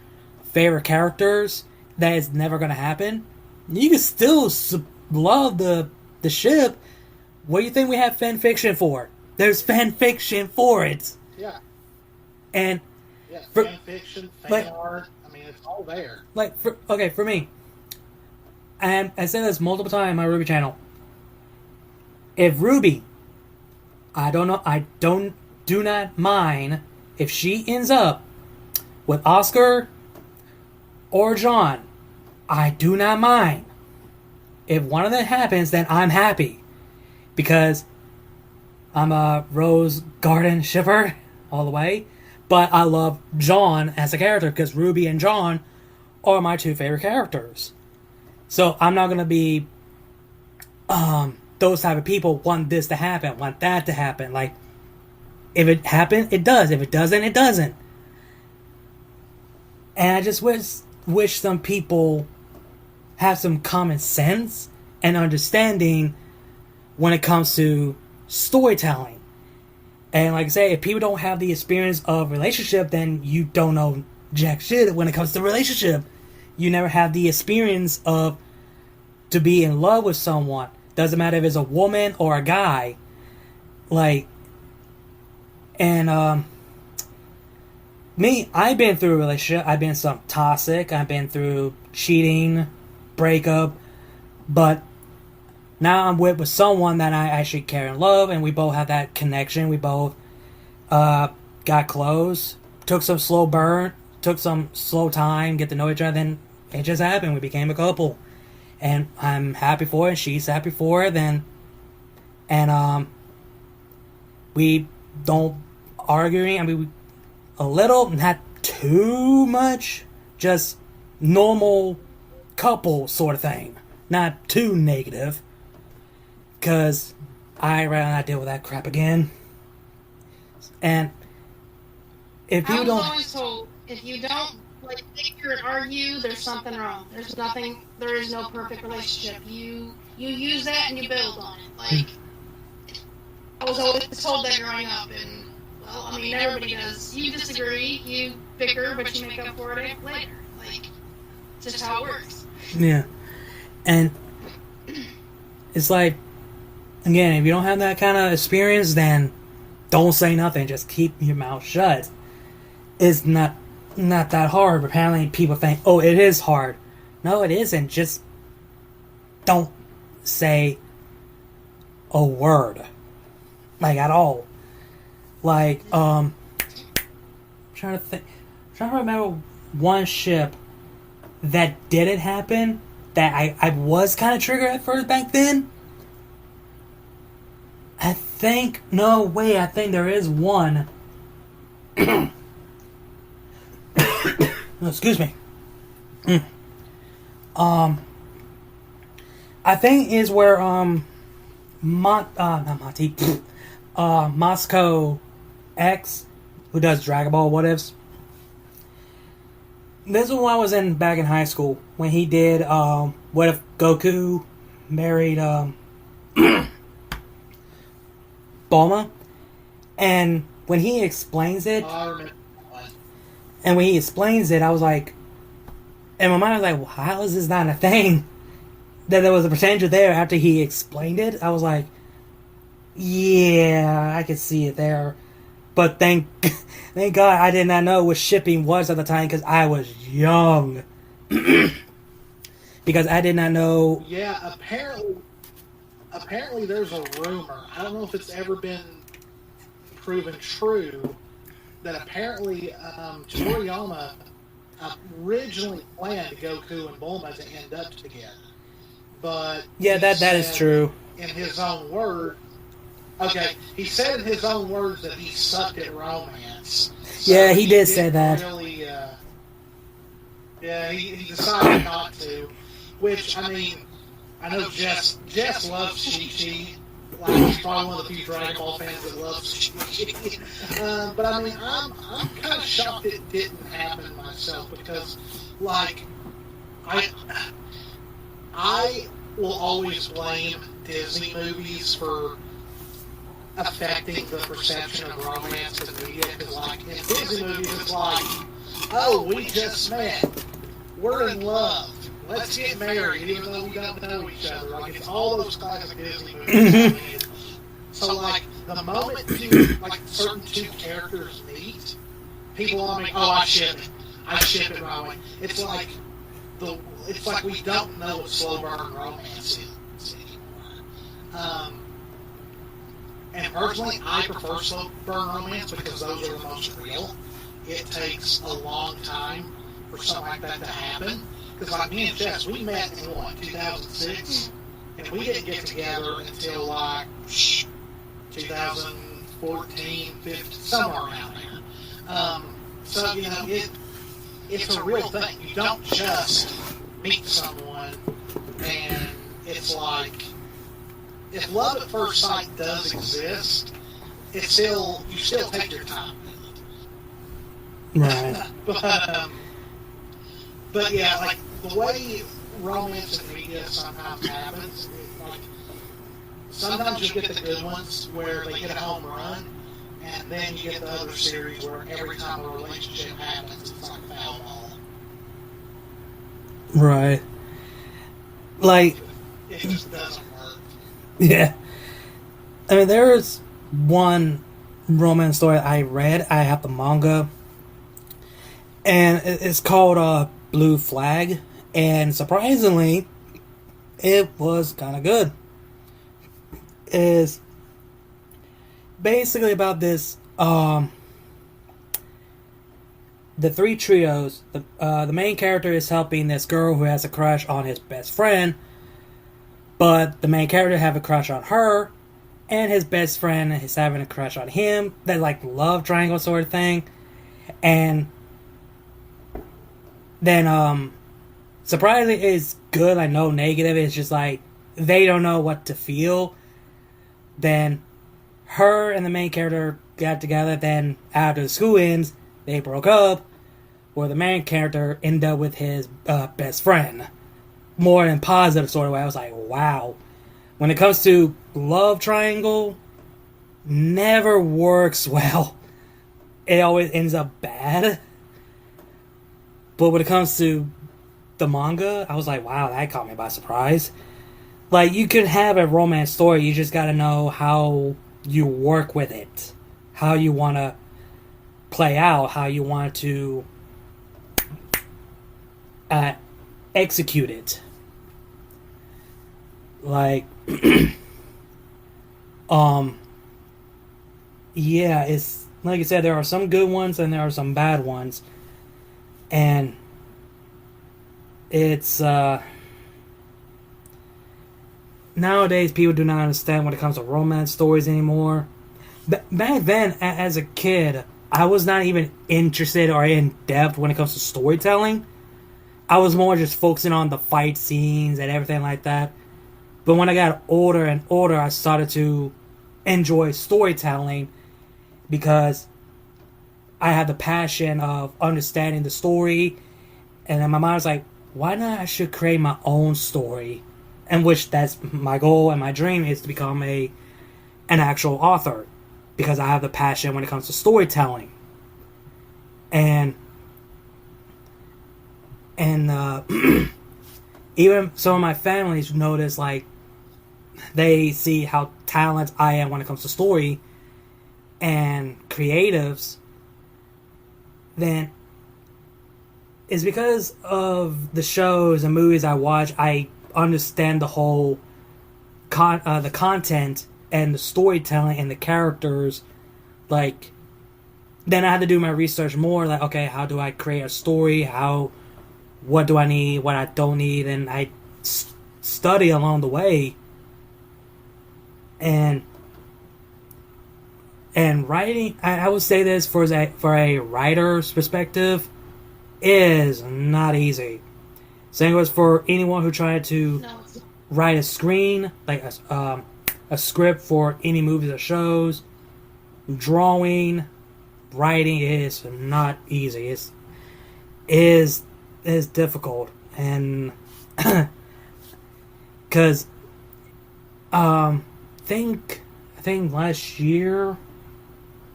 favorite characters that it's never going to happen, you can still love the ship. What do you think we have fan fiction for? There's fan fiction for it. Yeah. And fan fiction, fan art. I mean, it's all there. Like, for me, and I said this multiple times on my RWBY channel. If RWBY, do not mind if she ends up with Oscar or John. I do not mind. If one of them happens, then I'm happy. Because I'm a Rose Garden shipper all the way. But I love John as a character because RWBY and John are my two favorite characters. So I'm not going to be those type of people want this to happen, want that to happen. Like, if it happens, it does. If it doesn't, it doesn't. And I just wish some people have some common sense and understanding when it comes to storytelling. And like I say, if people don't have the experience of relationship, then you don't know jack shit when it comes to relationship. You never have the experience of to be in love with someone. Doesn't matter if it's a woman or a guy. Like, and me, I've been through a relationship. I've been some toxic. I've been through cheating, breakup, but now I'm with someone that I actually care and love, and we both have that connection. We both got close, took some slow burn, took some slow time, get to know each other, then it just happened. We became a couple. And I'm happy for it, she's happy for it, and we don't arguing. I mean, a little, not too much, just normal couple sort of thing. Not too negative. Because I'd rather not deal with that crap again. And if you don't... I was always told, if you don't figure and argue, there's something wrong. There is no perfect relationship. You use that and you build on it. Like, I was always told that growing up, and, well, I mean, everybody does. You disagree, you bicker, but you make up for it later. Like, it's just how it works. Yeah. And it's like, again, if you don't have that kind of experience, then don't say nothing. Just keep your mouth shut. It's not that hard. But apparently people think, oh, it is hard. No, it isn't. Just don't say a word. Like, at all. Like, I'm trying to remember one ship that didn't happen, that I was kind of triggered at first back then. I think there is one. Excuse me. I think is where not Monty, Moscow X, who does Dragon Ball What Ifs. This is when I was back in high school when he did What If Goku married Bulma, and when he explains it, I was like, in my mind I was like, well, how is this not a thing? That there was a potential there after he explained it. I was like, yeah, I could see it there. But thank God I did not know what shipping was at the time because I was young. Because I did not know. Yeah, apparently there's a rumor. I don't know if it's ever been proven true that apparently Toriyama originally planned Goku and Bulma to end up together. But yeah, that is true. In his own words, he said in his own words that he sucked at romance. So yeah, he did say that. Really, he decided not to. Which, I mean, I know Jess loves Chi-Chi. Like, he's probably one of the few Dragon Ball fans that loves Chi-Chi. But I mean, I'm kind of shocked it didn't happen myself because, like, I will always blame Disney movies for affecting the perception of romance in media. Because, like, in Disney movies, it's like, oh, we just met. We're in love. Let's get married, even though we don't know each other. Like, it's all those classic Disney movies. So, like, the moment like, certain two characters meet, people are like, oh, I ship it. I ship it right away. It's like we don't know what slow burn romance is anymore. And personally, I prefer slow burn romance because those are the most real. It takes a long time for something like that to happen. Because, like, me and Jess, we met in, 2006? And we didn't get together until, like, 2014, 15, somewhere around there. So, you know, it's a real thing. You don't just meet someone and it's like, if love at first sight does exist, you still take your time with it. Right. But yeah, like, the way romance in media sometimes happens, like, sometimes you get the good ones where they get a home run, and then you get the other series where every time a relationship happens, it's like a foul ball. Right. Like, It just doesn't work. yeah. I mean, there's one romance story I read. I have the manga. And it's called Blue Flag. And surprisingly, it was kind of good. It's basically about this, the three trios. The main character is helping this girl who has a crush on his best friend. But the main character have a crush on her. And his best friend is having a crush on him. That, like, love triangle sort of thing. And then, surprisingly, it's good. Like, no negative. It's just like, they don't know what to feel. Then, her and the main character got together. Then, after the school ends, they broke up. Where the main character ended up with his best friend. More in a positive sort of way. I was like, wow. When it comes to love triangle, never works well. It always ends up bad. But when it comes to the manga, I was like, wow, that caught me by surprise. Like, you could have a romance story, you just gotta know how you work with it. How you want to play out, how you want to execute it. Like, yeah, it's, like I said, there are some good ones and there are some bad ones. And it's, nowadays people do not understand when it comes to romance stories anymore. Back then, as a kid, I was not even interested or in depth when it comes to storytelling. I was more just focusing on the fight scenes and everything like that. But when I got older and older, I started to enjoy storytelling because I had the passion of understanding the story. And then my mind was like, why not I should create my own story? And which that's my goal and my dream is to become an actual author. Because I have the passion when it comes to storytelling. And even some of my families notice, like, they see how talented I am when it comes to story and creatives. Then it's because of the shows and movies I watch, I understand the whole the content and the storytelling and the characters. Like, then I had to do my research more. Like, okay, how do I create a story? What do I need? What I don't need? And I study along the way. And writing, I would say this for a writer's perspective, is not easy. Same goes for anyone who tried to write a screen, like a script for any movies or shows. Drawing, writing is not easy. Is difficult, and because I think last year,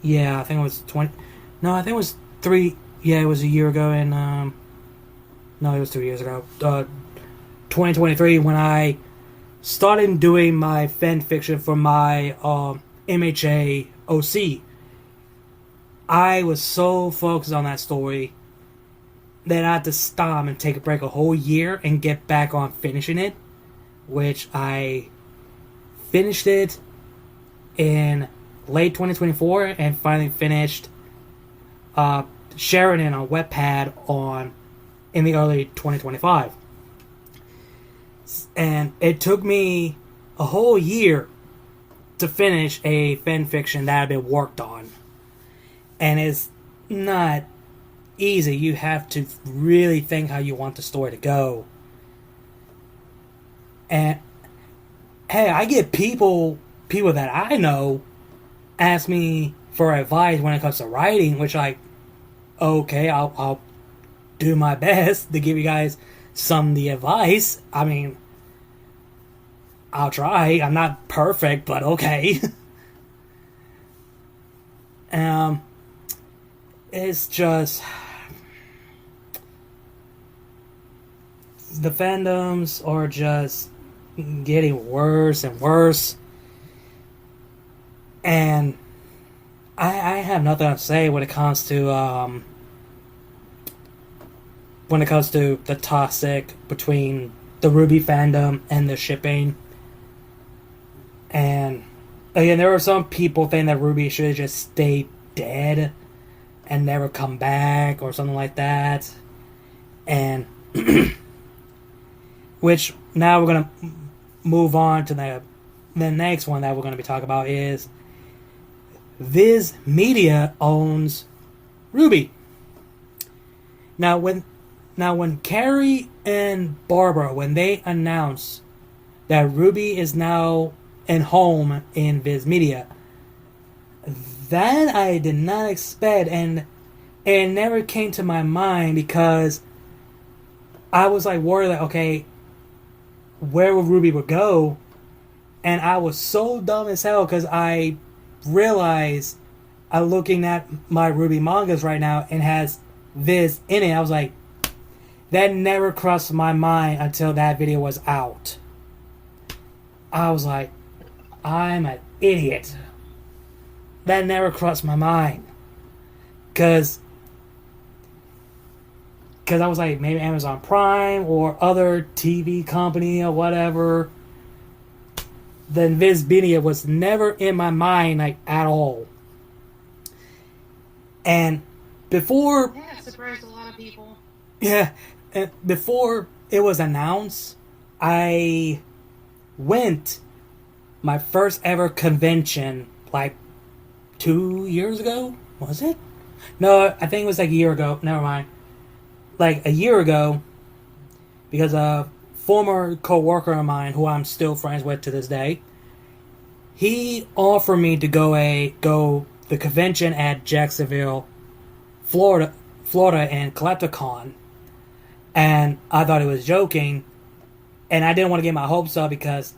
yeah, I think it was 20. No, I think it was 3. Yeah, it was a year ago, and no, it was 2 years ago. 2023, when I started doing my fan fiction for my MHA OC. I was so focused on that story that I had to stop and take a break a whole year and get back on finishing it, which I finished it in late 2024 and finally finished sharing it on Wattpad in the early 2025. And it took me a whole year to finish a fanfiction that had been worked on. And it's not easy. You have to really think how you want the story to go. And hey, I get people that I know ask me for advice when it comes to writing, which okay, I'll do my best to give you guys some of the advice. I mean, I'll try. I'm not perfect, but okay. It's just the fandoms are just getting worse and worse, and I have nothing to say when it comes to the toxic between the RWBY fandom and the shipping. And again, there are some people think that RWBY should just stay dead and never come back or something like that. And which now we're gonna move on to the next one that we're gonna be talking about is Viz Media owns RWBY. Now when Carrie and Barbara, when they announced that RWBY is now in home in Viz Media, that I did not expect, and it never came to my mind because I was like worried that, okay, where would RWBY would go? And I was so dumb as hell because I realized I'm looking at my RWBY mangas right now and has Viz in it. I was like, that never crossed my mind until that video was out. I was like, I'm an idiot. That never crossed my mind. Because I was like, maybe Amazon Prime or other TV company or whatever. Then Viz Media was never in my mind, like, at all. And before... Yeah, it surprised a lot of people. Yeah, and before it was announced, I went my first ever convention, like, 2 years ago? Was it? No, I think it was like a year ago. Never mind. Like a year ago, because a former co-worker of mine, who I'm still friends with to this day, he offered me to go the convention at Jacksonville, Florida, and Collecticon, and I thought he was joking, and I didn't want to get my hopes up because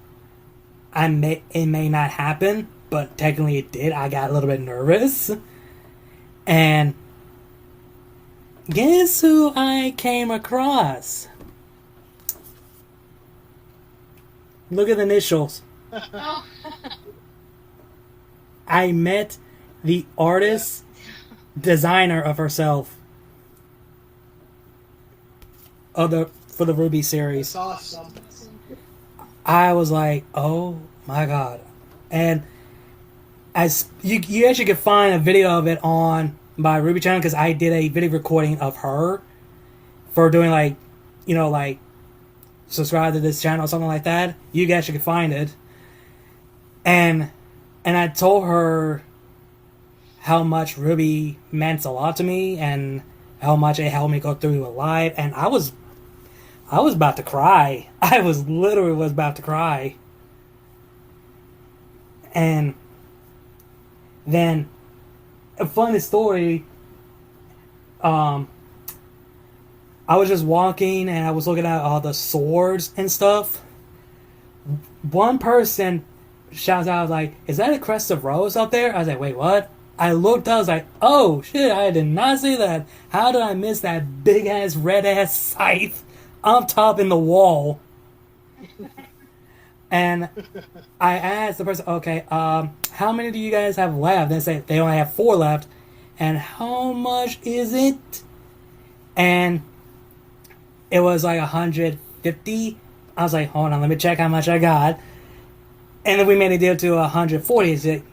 it may not happen, but technically it did. I got a little bit nervous, and guess who I came across? Look at the initials. Oh. I met the artist, designer of herself, for the RWBY series. That's awesome. I was like, oh my god. And as you actually could find a video of it on my RWBY channel, because I did a video recording of her for doing, like, subscribe to this channel or something like that. You guys could find it. And I told her how much RWBY meant a lot to me and how much it helped me go through a life. And I was I was about to cry. I was literally about to cry. And then a funny story. I was just walking and I was looking at all the swords and stuff. One person shouts out like, "Is that a crest of rose up there?" I was like, "Wait, what?" I looked up, I was like, "Oh shit, I did not see that. How did I miss that big ass red ass scythe up top in the wall?" And I asked the person, "Okay, how many do you guys have left?" They say they only have 4 left. And how much is it? And it was like 150. I was like, hold on, let me check how much I got. And then we made a deal to 140. He's like,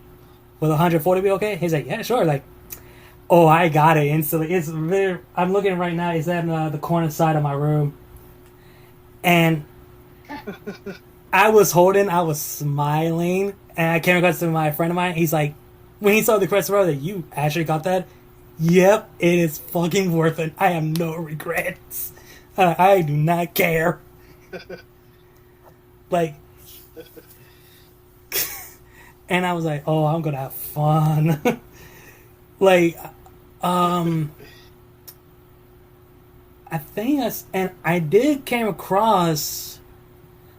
will 140 be okay? He's like, yeah, sure. Like, oh, I got it instantly. It's very, I'm looking right now. It's at the corner side of my room. And I was smiling. And I came across to my friend of mine. He's like, when he saw the crest row, that you actually got that? Yep, it is fucking worth it. I have no regrets. I do not care. Like, and I was like, oh, I'm gonna have fun. Like, I think I did came across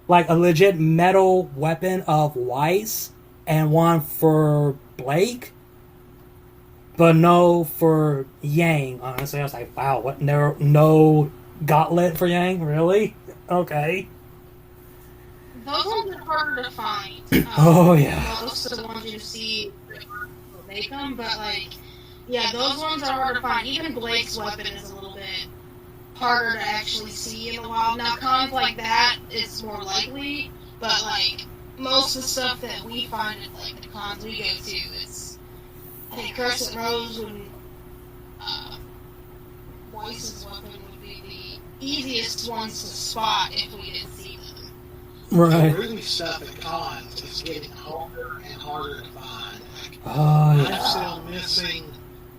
like a legit metal weapon of Weiss and one for Blake, but no for Yang. Honestly, I was like, wow, what? No gauntlet for Yang? Really? Okay. Those ones are harder to find. Oh, yeah. Most of the ones you see make them, but like, yeah, those ones are harder to find. Even Blake's weapon is a little bit harder to actually see in the wild. Now, cons like that, it's more likely, but like, most of the stuff that we find at like the cons we go to, it's, I think Crescent Rose and Weiss's weapon would be the easiest ones to spot if we didn't see them. Right. The RWBY stuff at cons is getting harder and harder to find. Like, Oh, yeah. I'm still missing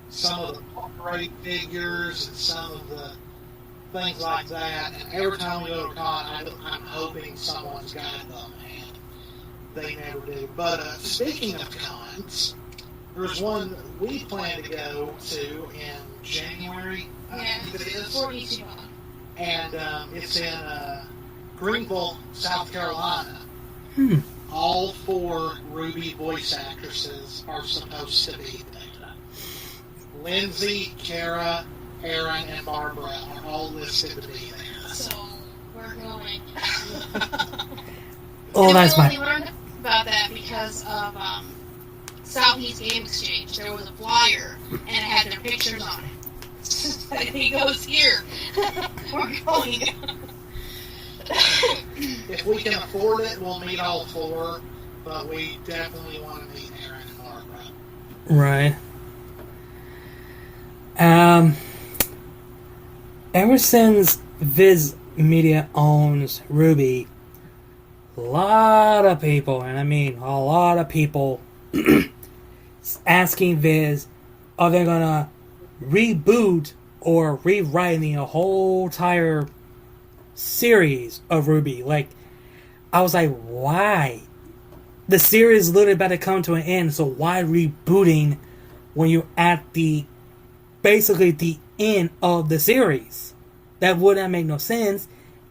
some of the great figures and some of the things like that. And every time we go to con, I'm hoping someone's got them, and they never do. But speaking of cons, there's one we plan to go to in January. Yeah, it is. 42 on. And it's in Greenville, South Carolina. All 4 RWBY voice actresses are supposed to be there. Lindsay, Kara, Aaron, and Barbara are all listed to be there. So, we're going. Oh, that's we my. only learned about that because of Southeast Game Exchange. There was a flyer, and it had their pictures on it. And he goes, here, we're going. If we can afford it, we'll meet all 4, but we definitely want to meet Aaron and Barbara. Right. Ever since Viz Media owns RWBY, a lot of people, and I mean a lot of people, asking Viz, are they gonna reboot or rewrite the whole entire series of RWBY? Like, I was like, why? The series is literally about to come to an end, so why rebooting when you're at basically the end of the series? That would not make no sense,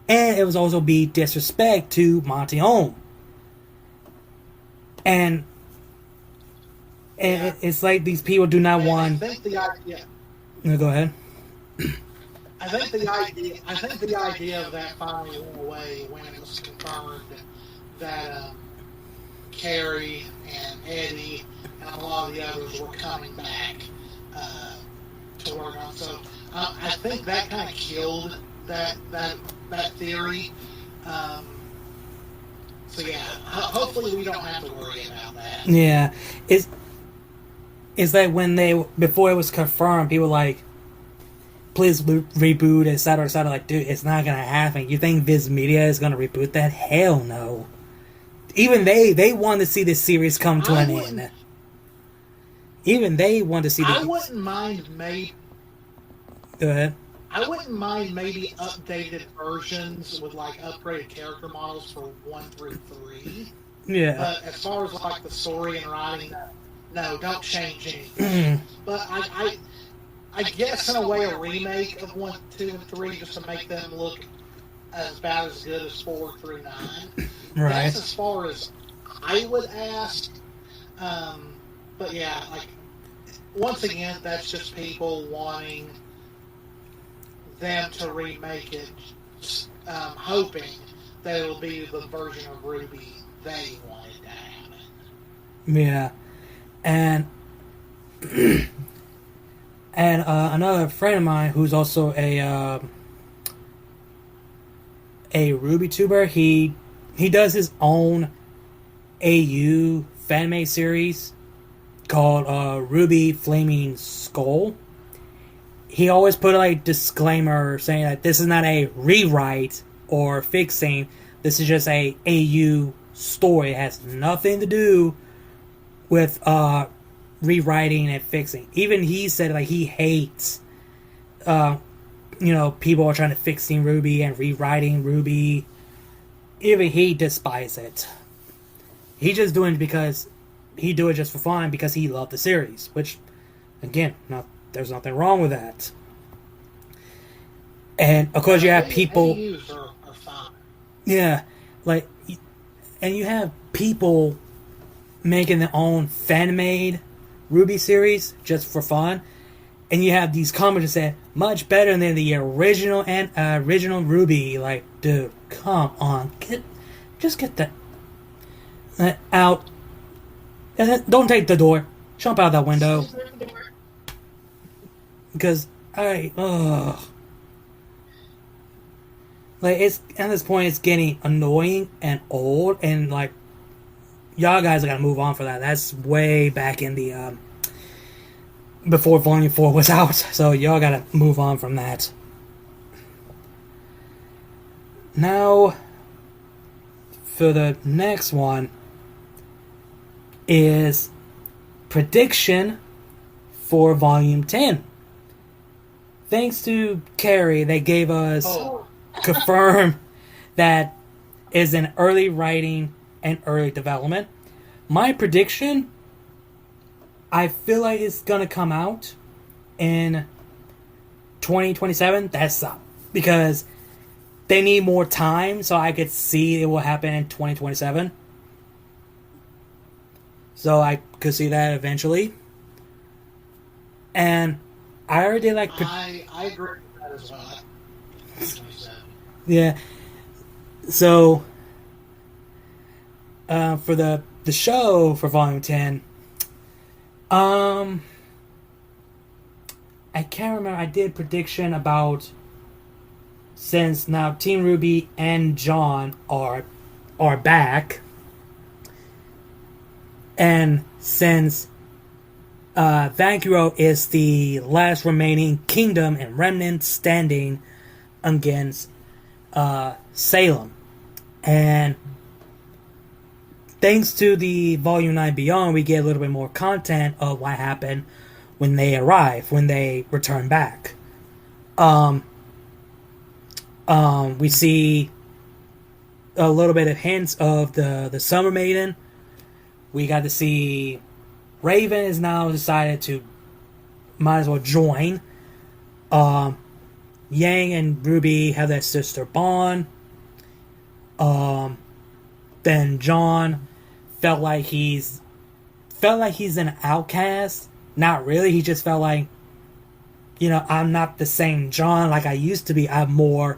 and it was also be disrespect to Monty Ohm. And it's like these people do not want. I think the idea. No, go ahead. I think the idea of that finally went away when it was confirmed that Carrie and Eddie and a lot of the others were coming back to work on. So I think that kind of killed that theory. So yeah, hopefully we don't have to worry about that. Yeah, it's like when before it was confirmed, people were like, please reboot, etc., etc. Like, dude, it's not gonna happen. You think Viz Media is gonna reboot that? Hell no. Even they want to see this series come to an end. Even they want to see. I wouldn't mind maybe. Go ahead. I wouldn't mind maybe updated versions with like upgraded character models for 1 through 3. Yeah. But as far as like the story and writing, no, don't change anything. But I guess in a way a remake of 1, 2, and 3 just to make them look as bad as good as 4 through 9. Right. That's as far as I would ask. But yeah, like once again, that's just people wanting them to remake it, hoping that it'll be the version of RWBY they wanted to happen. Yeah. And and another friend of mine who's also a RWBY tuber, he does his own AU fanmade series called RWBY Flaming Skull. He always put a disclaimer saying that this is not a rewrite or fixing. This is just a AU story. It has nothing to do with rewriting and fixing. Even he said he hates people are trying to fix Team RWBY and rewriting RWBY. Even he despises it. He just doing it because he do it just for fun because he loved the series. Which, again, there's nothing wrong with that. And of course you have people. AUs are fine. Yeah, and you have people making their own fan-made RWBY series just for fun, and you have these comments that say much better than the original and original RWBY. Like, dude, come on, just get that out. Don't take the door. Jump out that window. Because it's at this point it's getting annoying and old, and y'all guys gotta move on for that. That's way back in the before Volume 4 was out, so y'all gotta move on from that. Now, for the next one is prediction for Volume 10. Thanks to Carrie, they gave us confirm that is in early writing and early development. My prediction, I feel like it's gonna come out in 2027. That's because they need more time, so I could see it will happen in 2027. So I could see that eventually. And I already I agree with that as well. Yeah. So for the show for Volume 10, I can't remember. I did prediction about, since now Team RWBY and John are back, and since Vankiro is the last remaining kingdom and remnant standing against Salem, and thanks to the Volume 9 Beyond, we get a little bit more content of what happened when they arrive, when they return back. We see a little bit of hints of the Summer Maiden. We got to see Raven is now decided to might as well join. Yang and RWBY have that sister bond. Then John felt like he's an outcast. Not really. He just felt like, I'm not the same John like I used to be. I'm more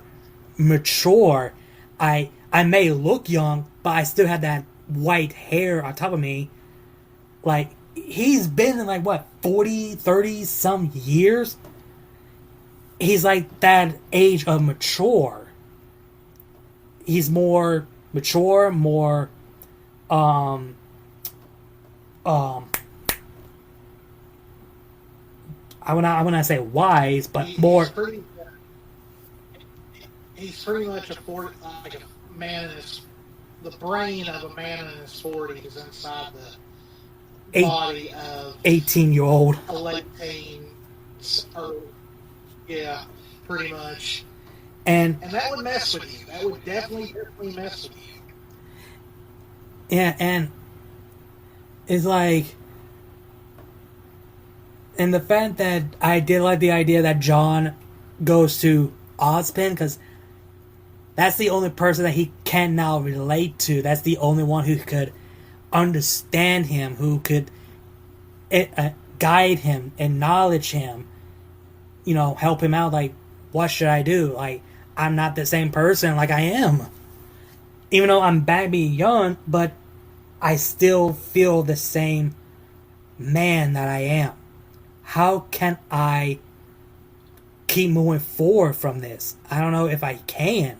mature. I may look young, but I still have that white hair on top of me. He's been in 40, 30 some years. He's that age of mature. He's more mature, more I would not say wise, but more. He's pretty much a man in the brain of a man in his 40s inside the body of 18-year-old. A late teen, yeah, pretty much. And that would mess with you. That would definitely mess with you. Yeah, and it's like, and the fact that I did like the idea that John goes to Ozpin, because that's the only person that he can now relate to. That's the only one who could understand him, who could guide him, acknowledge him, help him out. Like, what should I do? Like, I'm not the same person like I am. Even though I'm back being young, but I still feel the same man that I am. How can I keep moving forward from this? I don't know if I can.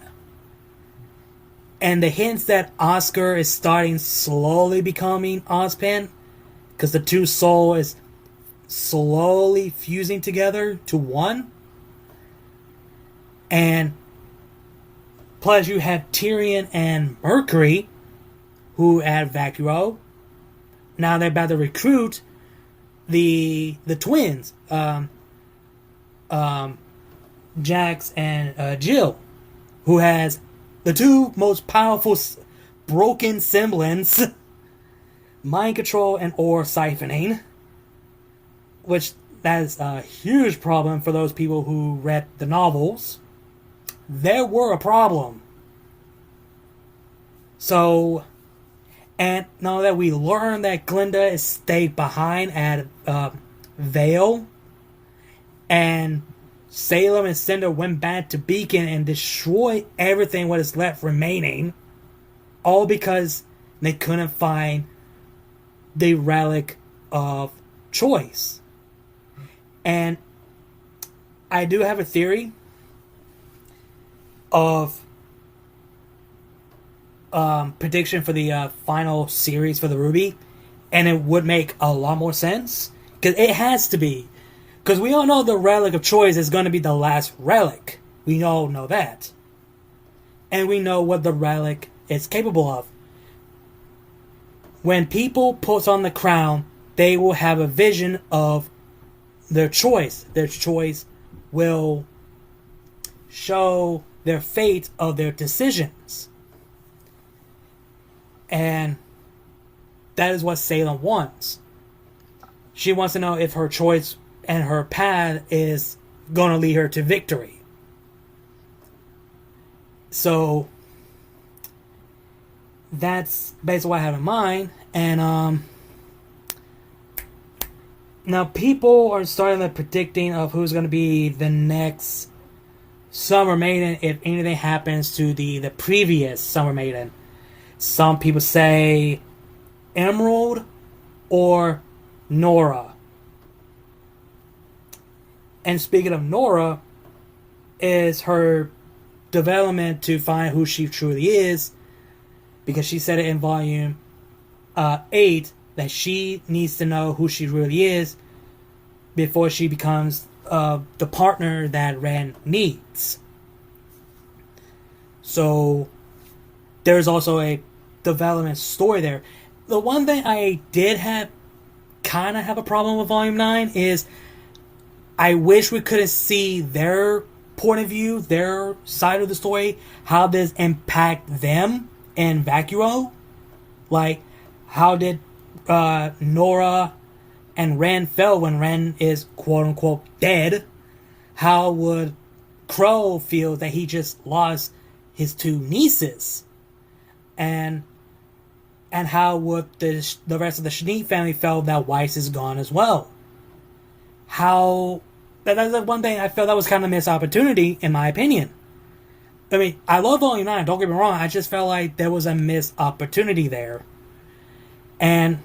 And the hints that Oscar is starting slowly becoming Ozpin, because the two souls is slowly fusing together to one. And plus you have Tyrion and Mercury, who at Vacuo, now they're about to recruit the twins, Jax and Jill, who has the two most powerful broken semblance, mind control and ore siphoning, which that is a huge problem for those people who read the novels. There were a problem. So, and now that we learn that Glinda is stayed behind at Vale, and Salem and Cinder went back to Beacon and destroyed everything what is left remaining, all because they couldn't find the relic of choice. And I do have a theory of prediction for the final series for the RWBY, and it would make a lot more sense, because it has to be, because we all know the relic of choice is going to be the last relic. We all know that, and we know what the relic is capable of. When people put on the crown, they will have a vision of their choice. Their choice will show their fate of their decisions. And that is what Salem wants. She wants to know if her choice and her path is going to lead her to victory. So that's basically what I have in mind. And now people are starting the predicting of who's going to be the next Summer Maiden if anything happens to the previous Summer Maiden. Some people say Emerald or Nora. And speaking of Nora, is her development to find who she truly is, because she said it in volume 8 that she needs to know who she really is before she becomes the partner that Ren needs. So there's also a development story there. The one thing I did have a problem with volume 9 is I wish we could see their point of view, their side of the story, how this impact them in Vacuo. Like, how did Nora and Ren feel when Ren is quote-unquote dead? How would Crow feel that he just lost his two nieces? And how would the rest of the Sneak family feel that Weiss is gone as well? That's the one thing I felt that was kind of a missed opportunity, in my opinion. I mean, I love Volume 9, don't get me wrong, I just felt like there was a missed opportunity there. And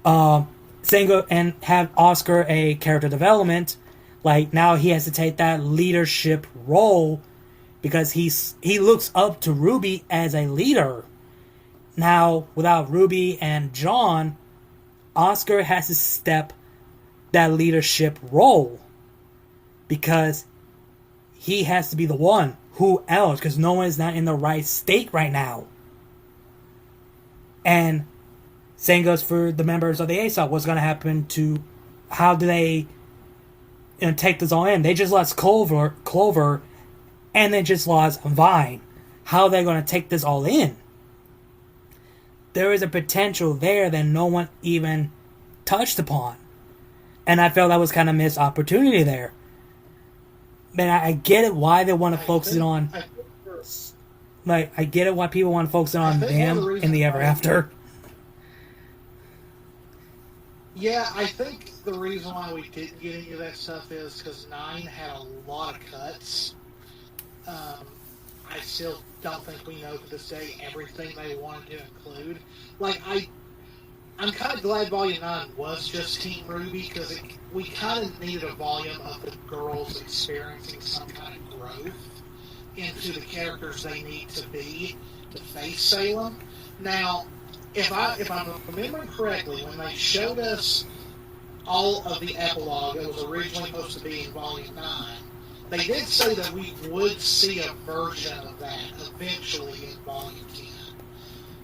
and have Oscar a character development, like now he has to take that leadership role, because he looks up to Ruby as a leader. Now, without Ruby and John, Oscar has to step that leadership role, because he has to be the one. Who else? Because no one is not in the right state right now. And same goes for the members of the ASOP. What's going to happen to... How do they take this all in. They just lost Clover, and they just lost Vine. How are they going to take this all in? There is a potential there that no one even touched upon. And I felt that was kind of missed opportunity there. But I get it why they want to focus it on. Like, I get it why people want to focus it on them in the Ever After. Yeah, I think the reason why we didn't get any of that stuff is because 9 had a lot of cuts. I still don't think we know to this day everything they wanted to include. Like, I'm kind of glad Volume 9 was just Team RWBY, because we kind of needed a volume of the girls experiencing some kind of growth into the characters they need to be to face Salem. Now, if I'm remembering correctly, when they showed us all of the epilogue that was originally supposed to be in Volume 9, they did say that we would see a version of that eventually in Volume 10.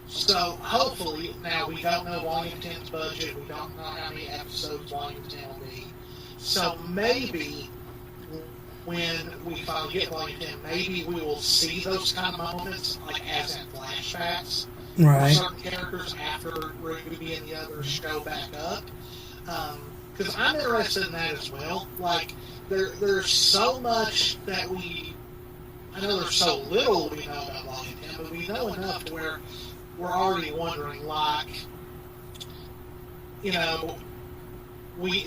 So, hopefully, now we don't know Volume 10's budget, we don't know how many episodes Volume 10 will be. So maybe when we finally get Volume 10, maybe we will see those kind of moments, like as in flashbacks, Right. for certain characters after RWBY and the others show back up. Because I'm interested in that as well. Like, there's so much that I know there's so little we know about Volume 10, but we know enough to where we're already wondering, like, you know, we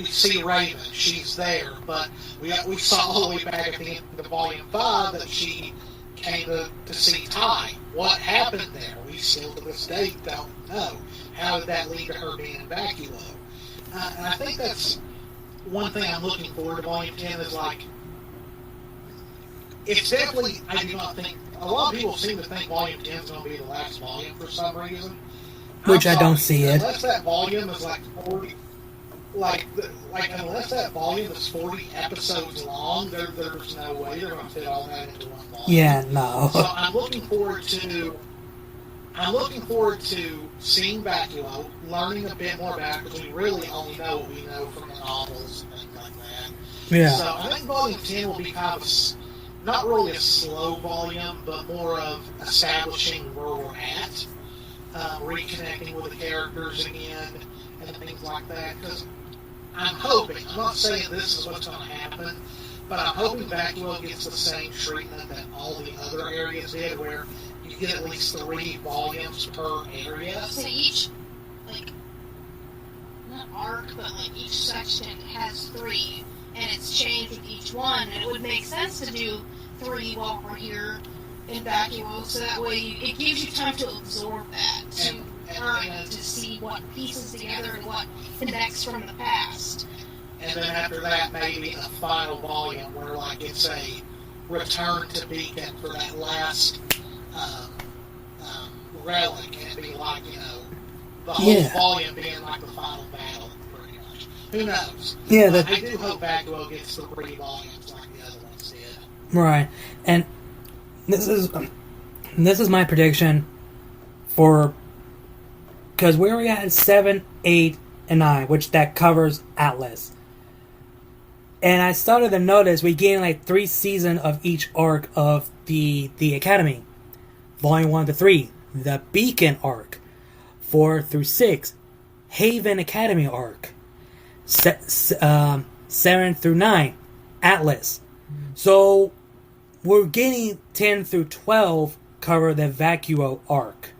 see Raven, she's there, but we saw all the way back at the end of Volume 5 that she came to see Ty. What happened there? We still to this day don't know. How did that lead to her being in Vacuo? And I think that's one thing I'm looking forward to Volume 10 is, like, it's definitely, I do not think, a lot of people seem to think Volume 10 is going to be the last volume for some reason. Which I don't see it. Unless that volume is like 40, unless that volume is 40 episodes long, there's no way they're going to fit all that into one volume. Yeah, no. So I'm looking forward to seeing Vacuo, learning a bit more about it, because we really only know what we know from the novels and things like that. Yeah. So I think Volume 10 will be kind of not really a slow volume, but more of establishing where we're at, reconnecting with the characters again, and things like that. Because I'm not saying this is what's going to happen, but I'm hoping Vacuo gets the same treatment that all the other areas did, where you get at least 3 volumes per area. So each, like, not arc, but like each section has 3, and it's changed with each one, and it would make sense to do 3 while we're here in Vacuo, so that way it gives you time to absorb that, to see what pieces together and what connects from the past. And then after that, maybe a final volume where, like, it's a return to Beacon for that last relic, and be like, you know, the whole volume being like the final battle, pretty much. Who knows? Yeah, I do hope Vacuo gets 3 volumes like the other ones did. Right. And this is my prediction for, because where we at 7, 8, and 9, which that covers Atlas. And I started to notice we gain like 3 seasons of each arc of the Academy. Volume 1 to 3, the Beacon arc. 4 through 6, Haven Academy arc. 7 through 9, Atlas. So we're getting 10 through 12 cover the Vacuo arc,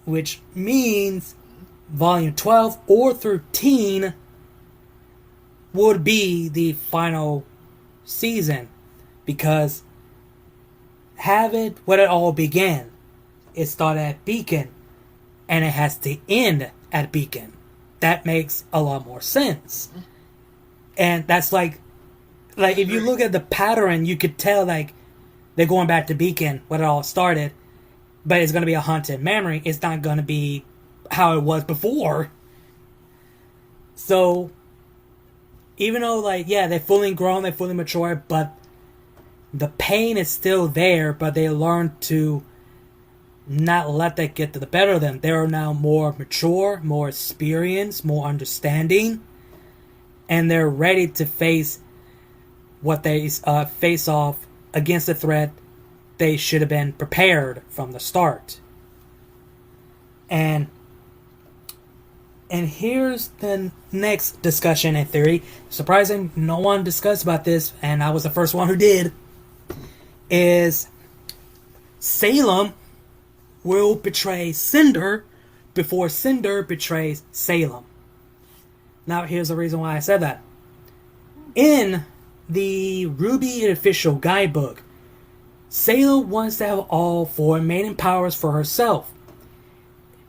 which means volume 12 or 13 would be the final season, because have it where it all began. It started at Beacon and it has to end at Beacon. That makes a lot more sense. And that's like if you look at the pattern, you could tell like they're going back to Beacon when it all started, but it's going to be a haunted memory. It's not going to be how it was before. So even though, like, yeah, they're fully grown, they're fully mature, but the pain is still there, but they learn to not let that get to the better of them. They are now more mature, more experienced, more understanding, and they're ready to face what they face off against a threat. They should have been prepared from the start. And here's the next discussion and theory. Surprising, no one discussed about this, and I was the first one who did. Is Salem will betray Cinder before Cinder betrays Salem. Now, here's the reason why I said that. In the RWBY official guidebook, Salem wants to have all 4 maiden powers for herself.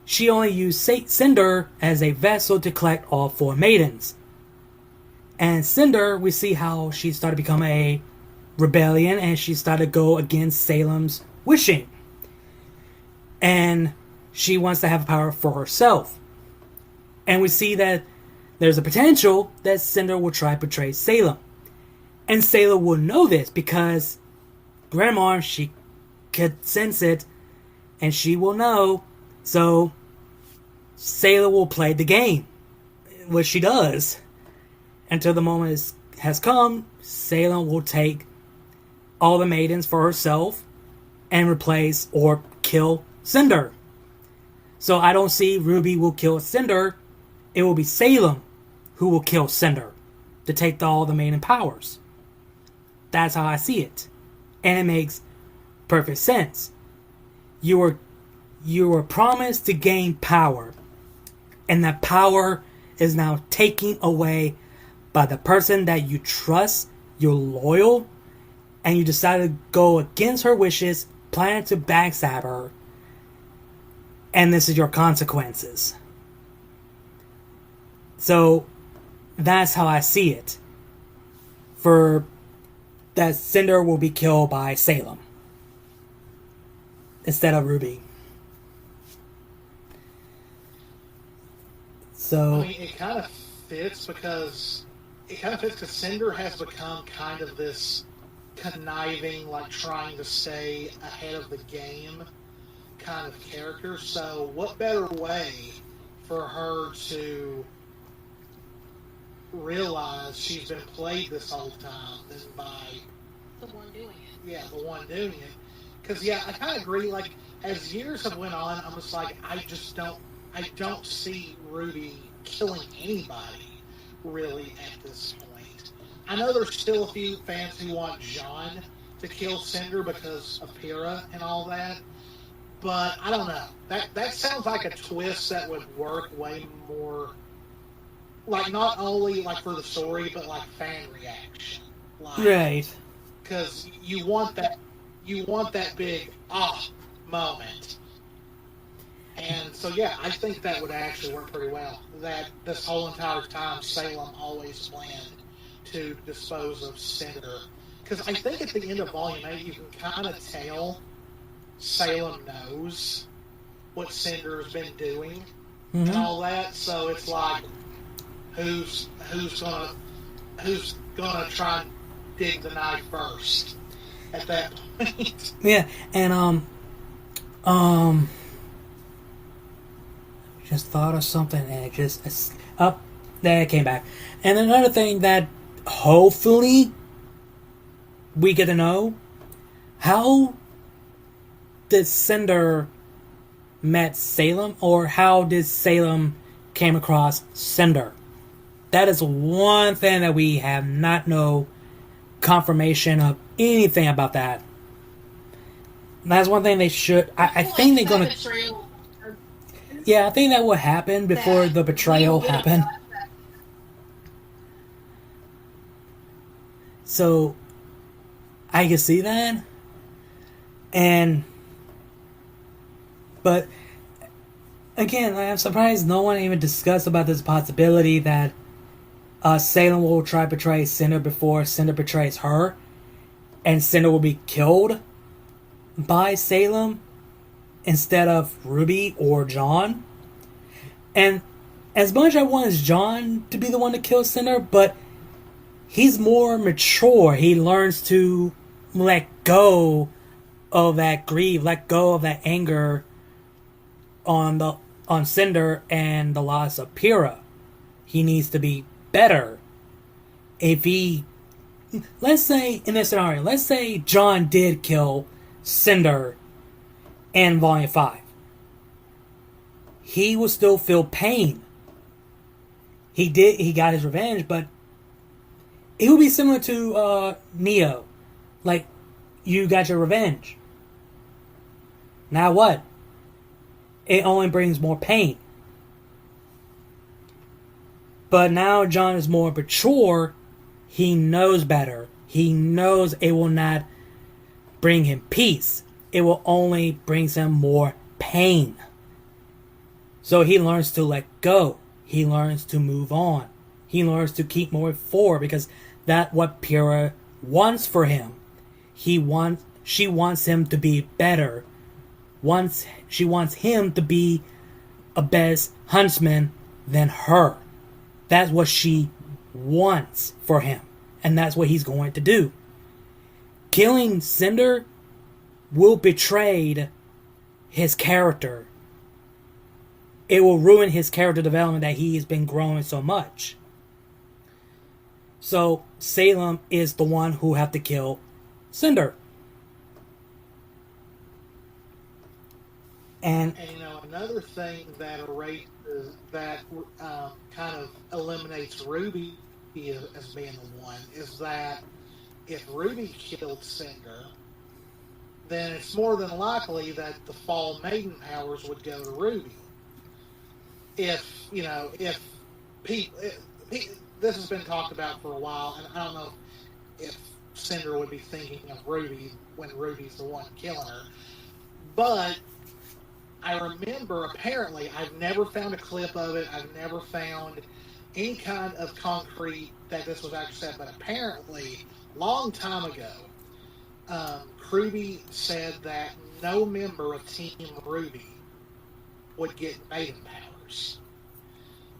She only used Cinder as a vessel to collect all 4 maidens. And Cinder, we see how she started to become a rebellion, and she started to go against Salem's wishing. And she wants to have power for herself. And we see that there's a potential that Cinder will try to betray Salem. And Salem will know this because Grandma, she could sense it, and she will know. So Salem will play the game, which she does. Until the moment has come, Salem will take all the maidens for herself and replace or kill Cinder. So I don't see RWBY will kill Cinder. It will be Salem who will kill Cinder to take all the maiden powers. That's how I see it. And it makes perfect sense. You were promised to gain power, and that power is now taken away by the person that you trust, you're loyal, and you decided to go against her wishes, planning to backstab her, and this is your consequences. So that's how I see it. For that Cinder will be killed by Salem instead of RWBY. So I mean, it kind of fits because Cinder has become kind of this conniving, like trying to stay ahead of the game kind of character. So what better way for her to realize she's been played this whole time than by The one doing it. the one doing it? Because I kind of agree. Like as years have went on, I'm just like I don't see RWBY killing anybody really at this point. I know there's still a few fans who want John to kill Cinder because of Pyrrha and all that, but I don't know. That sounds like a twist that would work way more, like not only like for the story, but like fan reaction. Like, right. Because you want that big moment. And so, I think that would actually work pretty well. That this whole entire time, Salem always planned to dispose of Cinder. Because I think at the end of Volume 8, you can kind of tell Salem knows what Cinder's been doing and all that. So it's like, who's gonna try and dig the knife first at that point? Yeah, and just thought of something and it just there it came back. And another thing that hopefully we get to know, how did Cinder met Salem, or how did Salem came across Cinder? That is one thing that we have not no confirmation of anything about that. That's one thing they should. I think they're gonna. Yeah, I think that will happen before the betrayal happened. So, I can see that. But, again, I'm surprised no one even discussed about this possibility that Salem will try to betray Cinder before Cinder betrays her, and Cinder will be killed by Salem instead of RWBY or John. And as much as I want John to be the one to kill Cinder, but he's more mature. He learns to let go of that grief, let go of that anger on Cinder and the loss of Pyrrha. He needs to be better if he, let's say in this scenario, let's say John did kill Cinder in Volume 5. He will still feel pain. He got his revenge, but it would be similar to Neo. Like, you got your revenge. Now what? It only brings more pain. But now John is more mature. He knows better. He knows it will not bring him peace. It will only bring him more pain. So he learns to let go. He learns to move on. He learns to keep moving forward because that's what Pyrrha wants for him. She wants him to be better. She wants him to be a best huntsman than her. That's what she wants for him. And that's what he's going to do. Killing Cinder will betray his character. It will ruin his character development that he has been growing so much. So Salem is the one who have to kill Cinder. And another thing that erases that kind of eliminates RWBY as being the one is that if RWBY killed Cinder, then it's more than likely that the Fall Maiden powers would go to RWBY. If this has been talked about for a while, and I don't know if Cinder would be thinking of RWBY when RWBY's the one killing her, but I remember, apparently, I've never found a clip of it, I've never found any kind of concrete that this was actually said, but apparently, long time ago, RWBY said that no member of Team RWBY would get Maiden powers.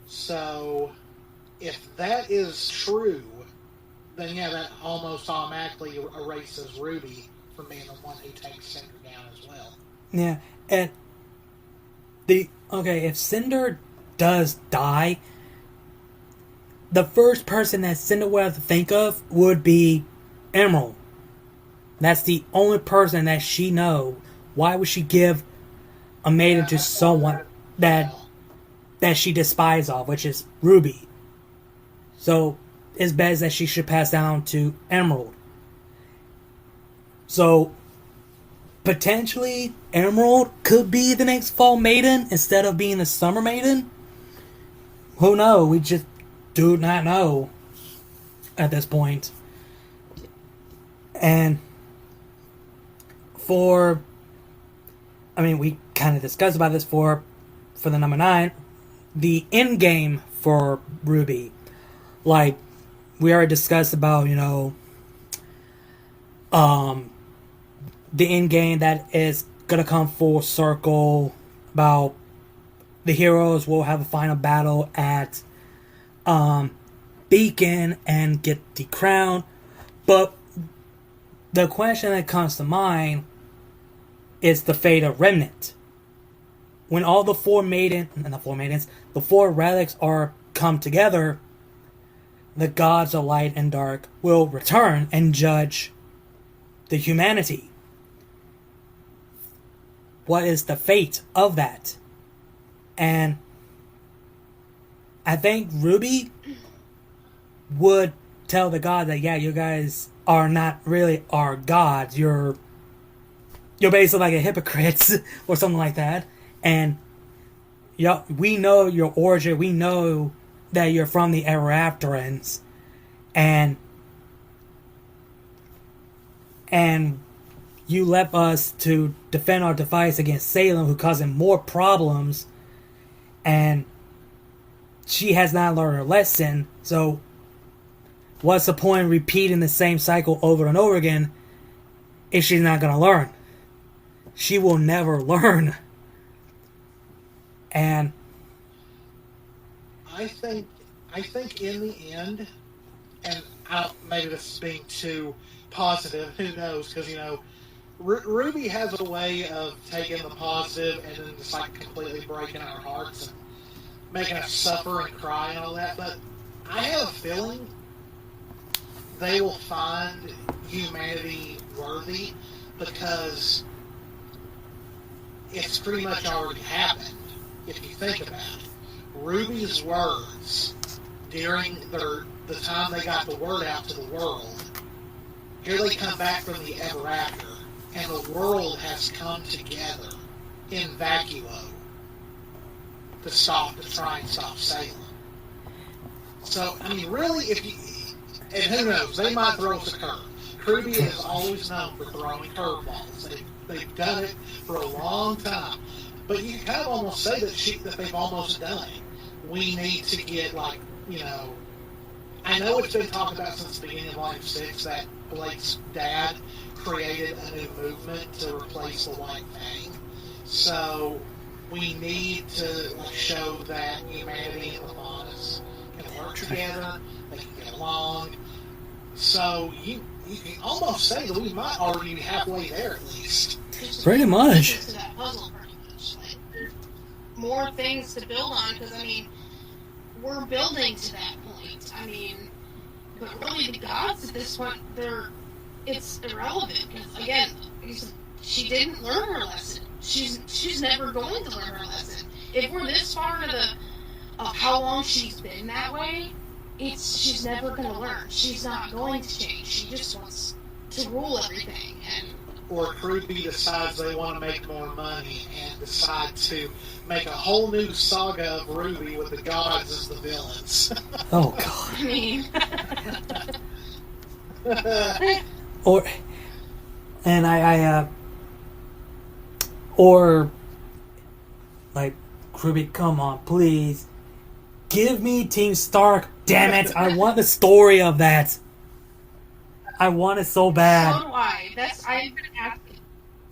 So, if that is true, then yeah, that almost automatically erases RWBY from being the one who takes Cinder down as well. Yeah, and if Cinder does die, the first person that Cinder would have to think of would be Emerald. That's the only person that she knows. Why would she give a maiden to someone that she despises of, which is RWBY? So it's best that she should pass down to Emerald. So potentially Emerald could be the next Fall Maiden instead of being the Summer Maiden. Who knows? We just do not know at this point. And we kind of discussed about this for the number 9, the end game for RWBY. Like, we already discussed about, the end game that is gonna come full circle, about the heroes will have a final battle at Beacon and get the crown. But the question that comes to mind is the fate of Remnant. When all the four relics are come together, the gods of light and dark will return and judge the humanity. What is the fate of that? And I think RWBY would tell the god that, yeah, you guys are not really our gods. You're basically like a hypocrite or something like that. And we know your origin. We know that you're from the Ever-Afterans. And you left us to defend our device against Salem, who causing more problems. And she has not learned her lesson. So what's the point in repeating the same cycle over and over again if she's not going to learn? She will never learn. And I think in the end, and maybe this is being too positive, who knows, because, RWBY has a way of taking the positive and then just like completely breaking our hearts and making us suffer and cry and all that. But I have a feeling they will find humanity worthy because it's pretty much already happened, if you think about it. Ruby's words during the time they got the word out to the world, here they come back from the ever after, and the world has come together in vacuo to try and stop Salem. So, I mean, really, and who knows, they might throw us a curve. RWBY is always known for throwing curveballs. They've done it for a long time. But you can kind of almost say that they've almost done it. We need to get, like, you know, I know it's been talked about since the beginning of Volume 6 that Blake's dad created a new movement to replace the White Fang. So we need to show that humanity and the Monus can work together, they can get along. So you can almost say that we might already be halfway there at least. Pretty much. To that puzzle, pretty much. Like, there's more things to build on because, I mean, we're building to that point. I mean, but really the gods at this point, it's irrelevant because, again, she didn't learn her lesson. She's never going to learn her lesson. If we're this far into of how long she's been that way, she's never going to learn. She's not going to change. She just wants to rule everything. Or RWBY decides they want to make more money and decide to make a whole new saga of RWBY with the gods as the villains. Oh, God. I mean... Or, like, RWBY, come on, please. Give me Team Stark, damn it. I want the story of that. I want it so bad. So do I.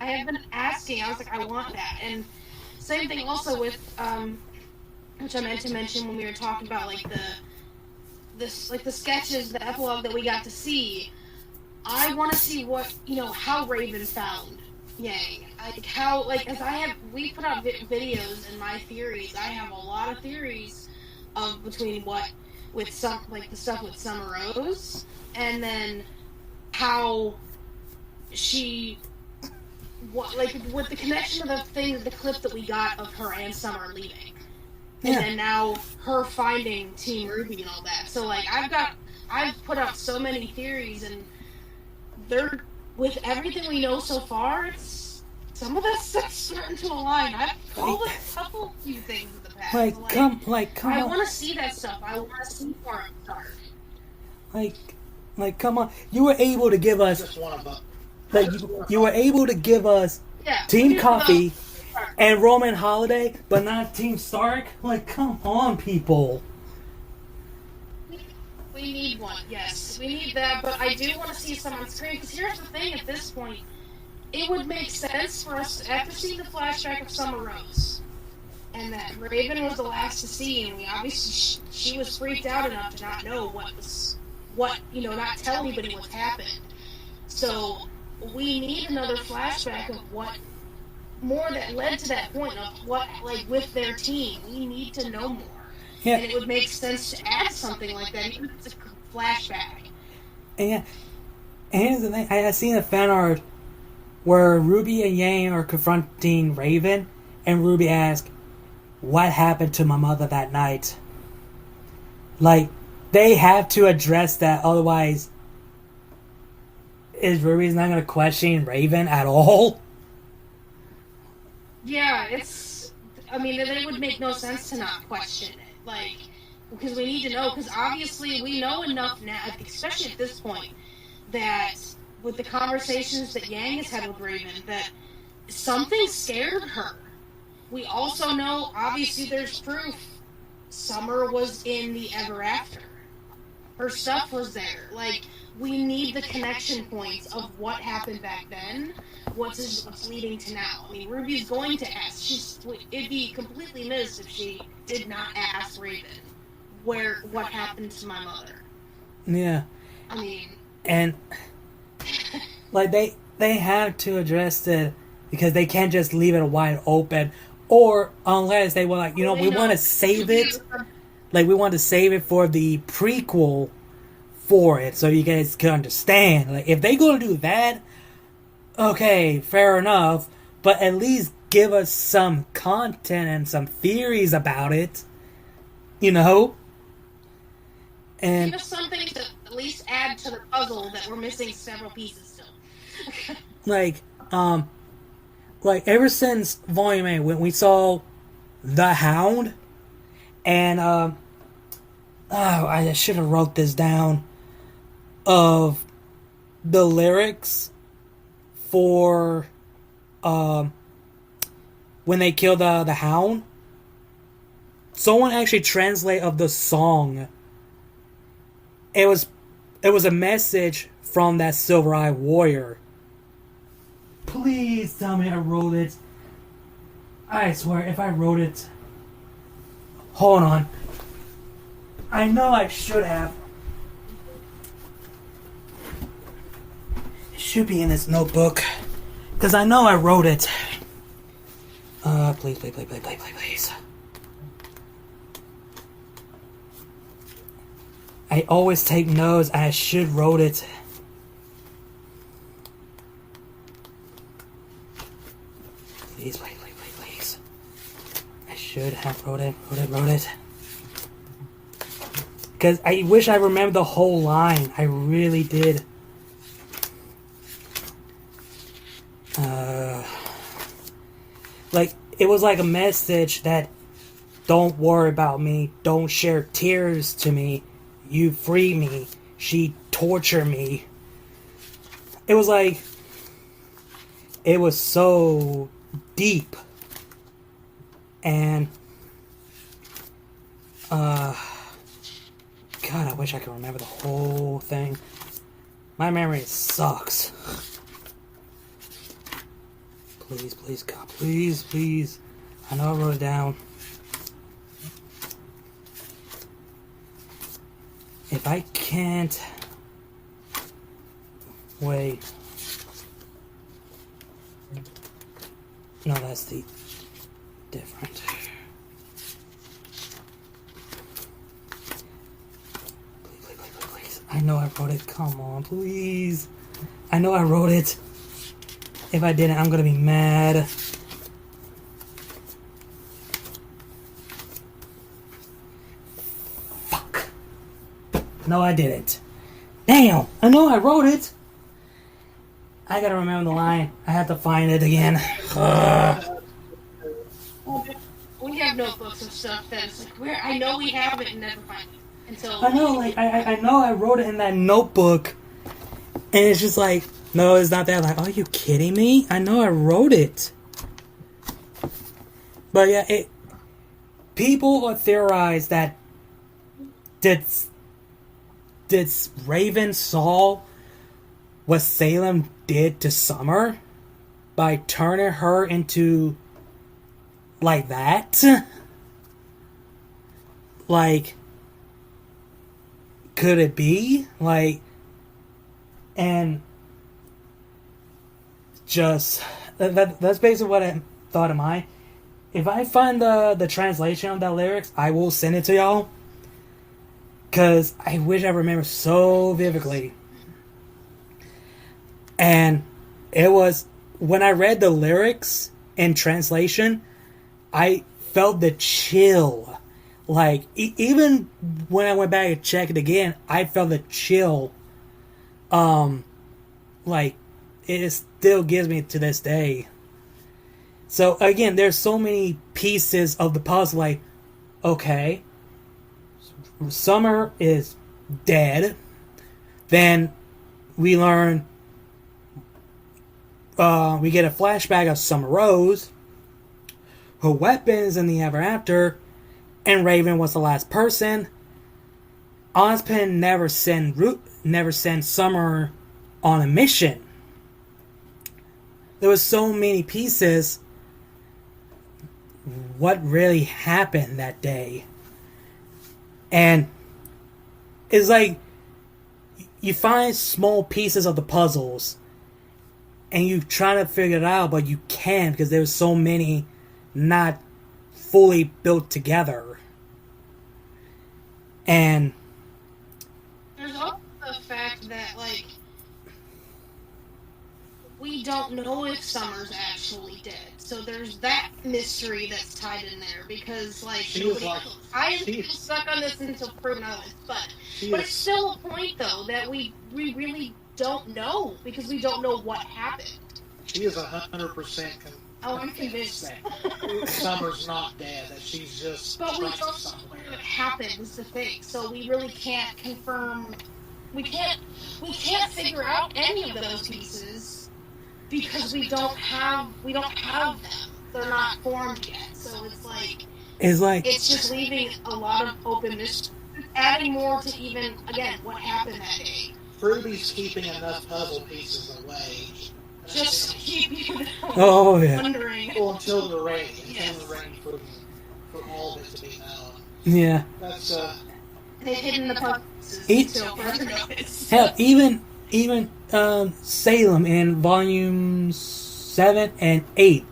I have been asking. I was like, I want that. And same thing also with, which I meant to mention when we were talking about, like, the sketches, the epilogue that we got to see. I want to see what, how Raven found Yang. Like, how, like, we put out videos and my theories. I have a lot of theories of between the stuff with Summer Rose, and then how she, with the connection of the clip that we got of her and Summer leaving. And then now her finding Team RWBY and all that. So, like, I've put out so many theories, and with everything we know so far, some of that stuff's starting to align. I've told a couple few things in the past. Come I on. want to see that stuff. I want to see more Stark. Like, come on. You were able to give us... Just one of them. Like, you were able to give us Team Coffee and Roman Holiday, but not Team Stark? Like, come on, people. We need one, yes. We need that, but I do want to see some on screen, because here's the thing at this point. It would make sense for us, after seeing the flashback of Summer Rose, and that Raven was the last to see, and we obviously, she was freaked out enough to not know not tell anybody what happened. So, we need another flashback of more that led to that point of with their team. We need to know more. Yeah. And it would make sense to add something like that, even if it's a flashback. And here's the thing, I have seen a fan art where RWBY and Yang are confronting Raven, and RWBY asks, what happened to my mother that night? Like, they have to address that, otherwise RWBY's not going to question Raven at all? Yeah, it would make no sense to not question it. Like, because we need to know, because obviously we know enough now, especially at this point, that with the conversations that Yang has had with Raven, that something scared her. We also know, obviously there's proof, Summer was in the Ever After. Her stuff was there. Like, we need the connection points of what happened back then, what's leading to now. I mean, RWBY's going to ask. It'd be completely missed if she did not ask Raven what happened to my mother. Yeah. I mean... And, like, they have to address it, because they can't just leave it wide open, or unless they were like, we want to save it, like, we want to save it for the prequel for it so you guys can understand. Like, if they gonna do that, okay, fair enough, but at least give us some content and some theories about it, you know? And give us something to at least add to the puzzle that we're missing several pieces still. like ever since Volume 8, when we saw the Hound, and oh, I should have wrote this down, of the lyrics for when they killed the Hound. Someone actually translate of the song. It was a message from that Silver Eye Warrior. Please tell me I wrote it. I swear, if I wrote it... Hold on. I know I should have. It should be in this notebook. Because I know I wrote it. Please. I always take notes. I should wrote it. Please. I should have wrote it. Because I wish I remembered the whole line. I really did. Like, it was like a message that, don't worry about me. Don't share tears to me. You free me. She torture me. It was like... It was so deep. And... God, I wish I could remember the whole thing. My memory sucks. Please, God. Please. I know I wrote it down. If I can't... Wait. No, that's the... different. Please. I know I wrote it. Come on, please. I know I wrote it. If I didn't, I'm gonna be mad. Fuck. No, I didn't. Damn! I know I wrote it! I gotta remember the line. I have to find it again. We have notebooks and stuff that's like, where I know we have it and never find it. Until I know, like, I know I wrote it in that notebook. And it's just like, no, it's not that. Like, are you kidding me? I know I wrote it. But yeah, people theorize that did Raven saw what Salem did to Summer by turning her into like that? Like, could it be? Like, and just that's basically what I thought of mine. If I find the translation of that lyrics, I will send it to y'all. Cause I wish I remember so vividly. And it was when I read the lyrics in translation, I felt the chill. Like even when I went back and checked it again, I felt the chill. Like it still gives me to this day. So again, there's so many pieces of the puzzle. Like, okay, Summer is dead. Then we learn. We get a flashback of Summer Rose. Her weapons in the Ever After, and Raven was the last person. Ozpin never sent Summer on a mission. There was so many pieces. What really happened that day? And it's like you find small pieces of the puzzles and you try to figure it out, but you can't because there's so many not fully built together. And there's also fact that, like, we don't know if Summer's actually dead. So there's that mystery that's tied in there, because, like, I am stuck on this until proven otherwise, but it's still a point, though, that we really don't know, because we don't know what happened. She is 100% Oh, I'm convinced that Summer's not dead, that she's just but we don't know somewhere. what happened is the thing, so we really can't confirm. We can't figure out any of those pieces because we don't have them. They're not formed yet, so it's just leaving a lot of open mystery, adding more to even what happened that day. RWBY's keeping enough puzzle pieces away. Just to keep you wondering. Well, until the rain, for all of it to be known. Yeah. That's they've hidden the puzzles until further notice. Hell, even Salem in volumes 7 and 8,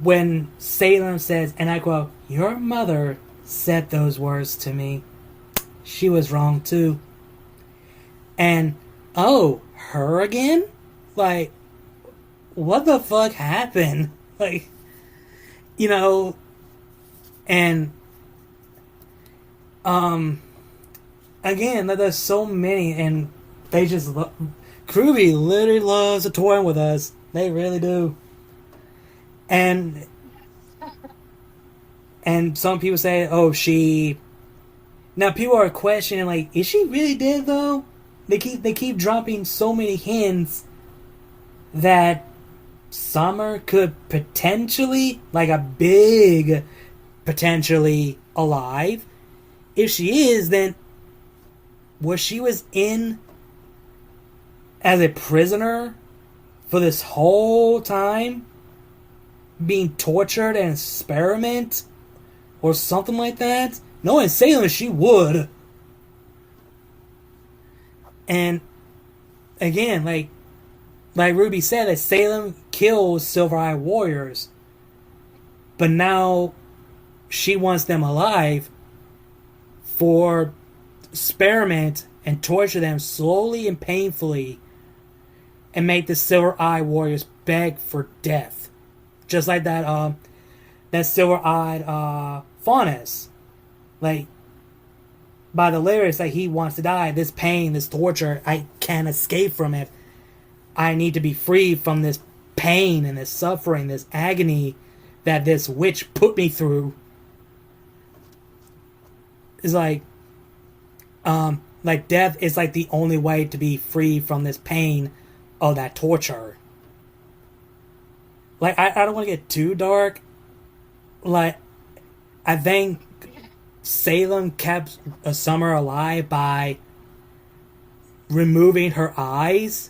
when Salem says, and I quote, "Your mother said those words to me. She was wrong too." And her again? Like, what the fuck happened? Like, and again, there's so many, and they just RWBY literally loves to toy with us. They really do. And some people say, she. Now people are questioning, like, is she really dead though? They keep dropping so many hints that Summer could potentially, like a big potentially, alive. If she is, then she was in as a prisoner for this whole time, being tortured and experiment or something like that? No, in Salem she would. And again, like RWBY said, that Salem kills Silver Eye warriors, but now she wants them alive for experiment and torture them slowly and painfully and make the Silver Eye warriors beg for death, just like that silver-eyed Faunus, like, by the lyrics, that he wants to die. This pain, this torture, I can't escape from it. I need to be free from this pain and this suffering, this agony that this witch put me through. It's like death is like the only way to be free from this pain of that torture. Like, I don't want to get too dark. Like, I think Salem kept Summer alive by removing her eyes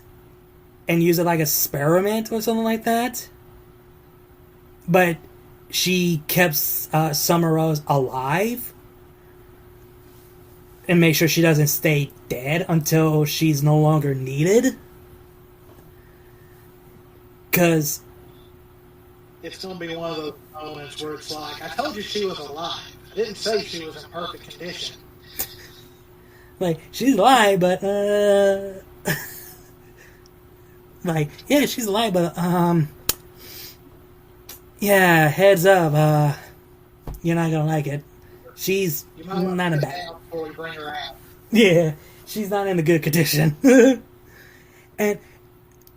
and use it like experiment or something like that. But she kept Summer Rose alive and make sure she doesn't stay dead until she's no longer needed. Because it's going to be one of those moments where it's like, I told you she was alive. I didn't say she was in perfect condition. Like, she's alive, but, like, yeah, she's alive, but, yeah, heads up, you're not gonna like it. She's not in bad. Before we bring her out. Yeah, she's not in a good condition. And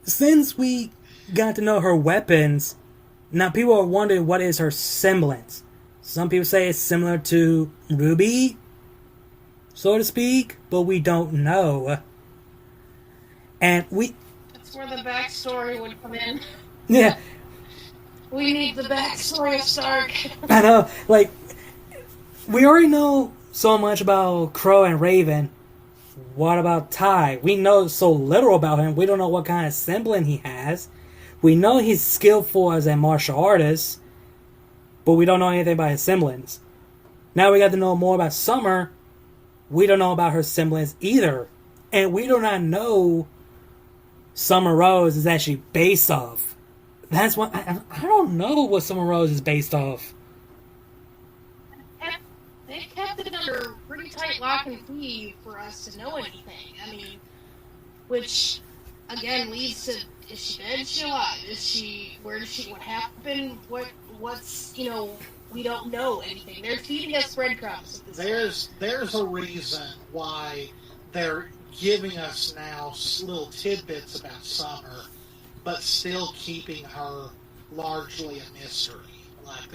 since we got to know her weapons, now people are wondering what is her semblance. Some people say it's similar to RWBY, so to speak, but we don't know. And that's where the backstory would come in. Yeah. We need the backstory of Stark. I know, like, we already know so much about Crow and Raven. What about Ty? We know so little about him. We don't know what kind of semblance he has. We know he's skillful as a martial artist, but we don't know anything about his semblance. Now we got to know more about Summer. We don't know about her semblance either. And we do not know Summer Rose is actually based off. That's what I don't know what Summer Rose is based off. They kept it under pretty tight lock and key for us to know anything. I mean, which again leads to, is she dead? Is she alive? What happened? What's, we don't know anything. They're feeding us breadcrumbs at this point. There's a reason why they're giving us now little tidbits about Summer, but still keeping her largely a mystery. Like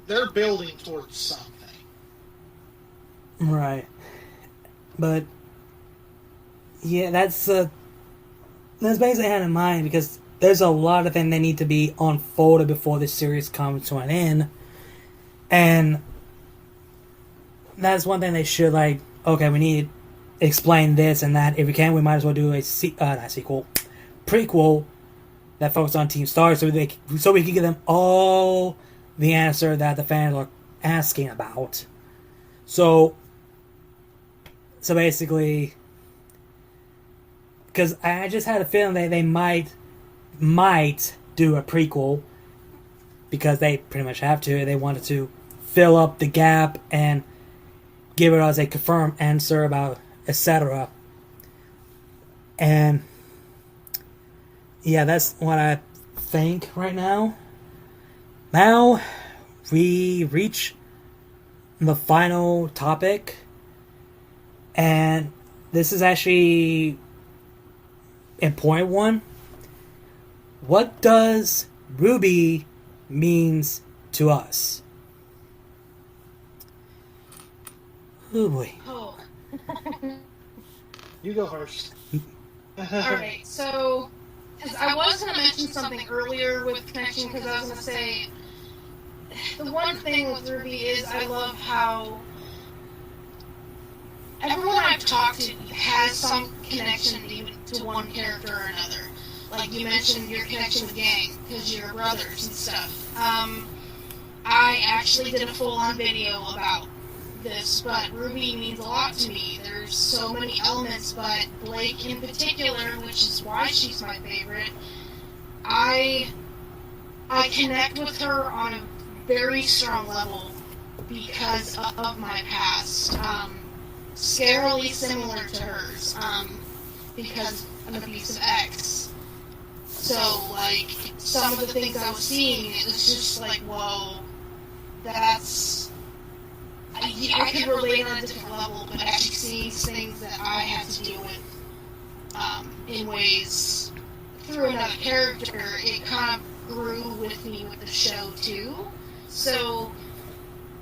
they're building towards something. Right. But yeah, that's basically had in mind, because there's a lot of things that need to be unfolded before this series comes to an end. And that's one thing they should, okay, we need to explain this and that. If we can, we might as well do a prequel that focuses on Team Star, so we can give them all the answer that the fans are asking about. So basically, because I just had a feeling they might do a prequel, because they pretty much have to. They wanted to fill up the gap and give it as a confirmed answer about etc. And yeah, that's what I think right now. Now we reach the final topic, and this is actually important one. What does RWBY means to us? Oh boy. Oh. You go first. Alright, so, because I was going to mention something earlier with connection, because I was going to say, the one thing with RWBY is I love how everyone I've talked to has some connection even to one character or another. Like you mentioned your connection with Gang, because you're brothers and stuff. I actually did a full-on video about this, but RWBY means a lot to me. There's so many elements, but Blake in particular, which is why she's my favorite, I connect with her on a very strong level because of my past. Scarily similar to hers, because of an abusive ex. So, some of the things I was seeing, it was just like, whoa, that's... I could relate on a different level, but actually seeing things that I had to deal with in ways through another character, it kind of grew with me with the show, too. So,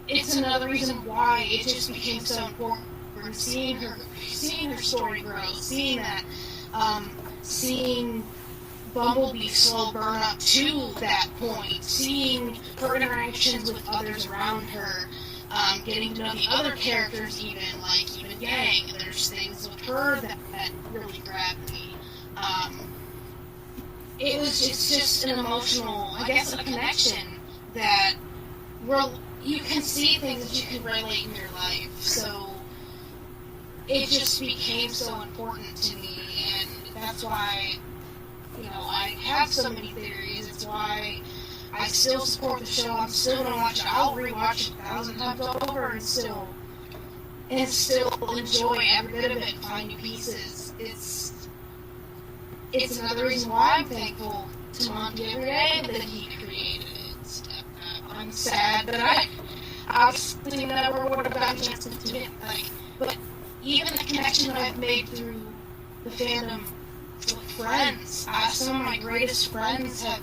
it's another reason why it just became so important. Seeing her story grow, seeing that, seeing Bumblebee slow burn up to that point, seeing her interactions with others around her, getting to know the other characters even Gang. There's things with her that really grabbed me. It's just an emotional, I guess, a connection that you can see things that you can relate in your life. So it just became so important to me, and that's why, I have so many theories. It's why I still support the show. I'm still going to watch it. I'll rewatch it 1,000 times over and still enjoy every bit of it and find new pieces. It's another reason why I'm thankful to Monty every day that he created it. I'm sad that I obviously never would have gotten a chance to do it. But even the connection that I've made through the fandom with friends, some of my greatest friends have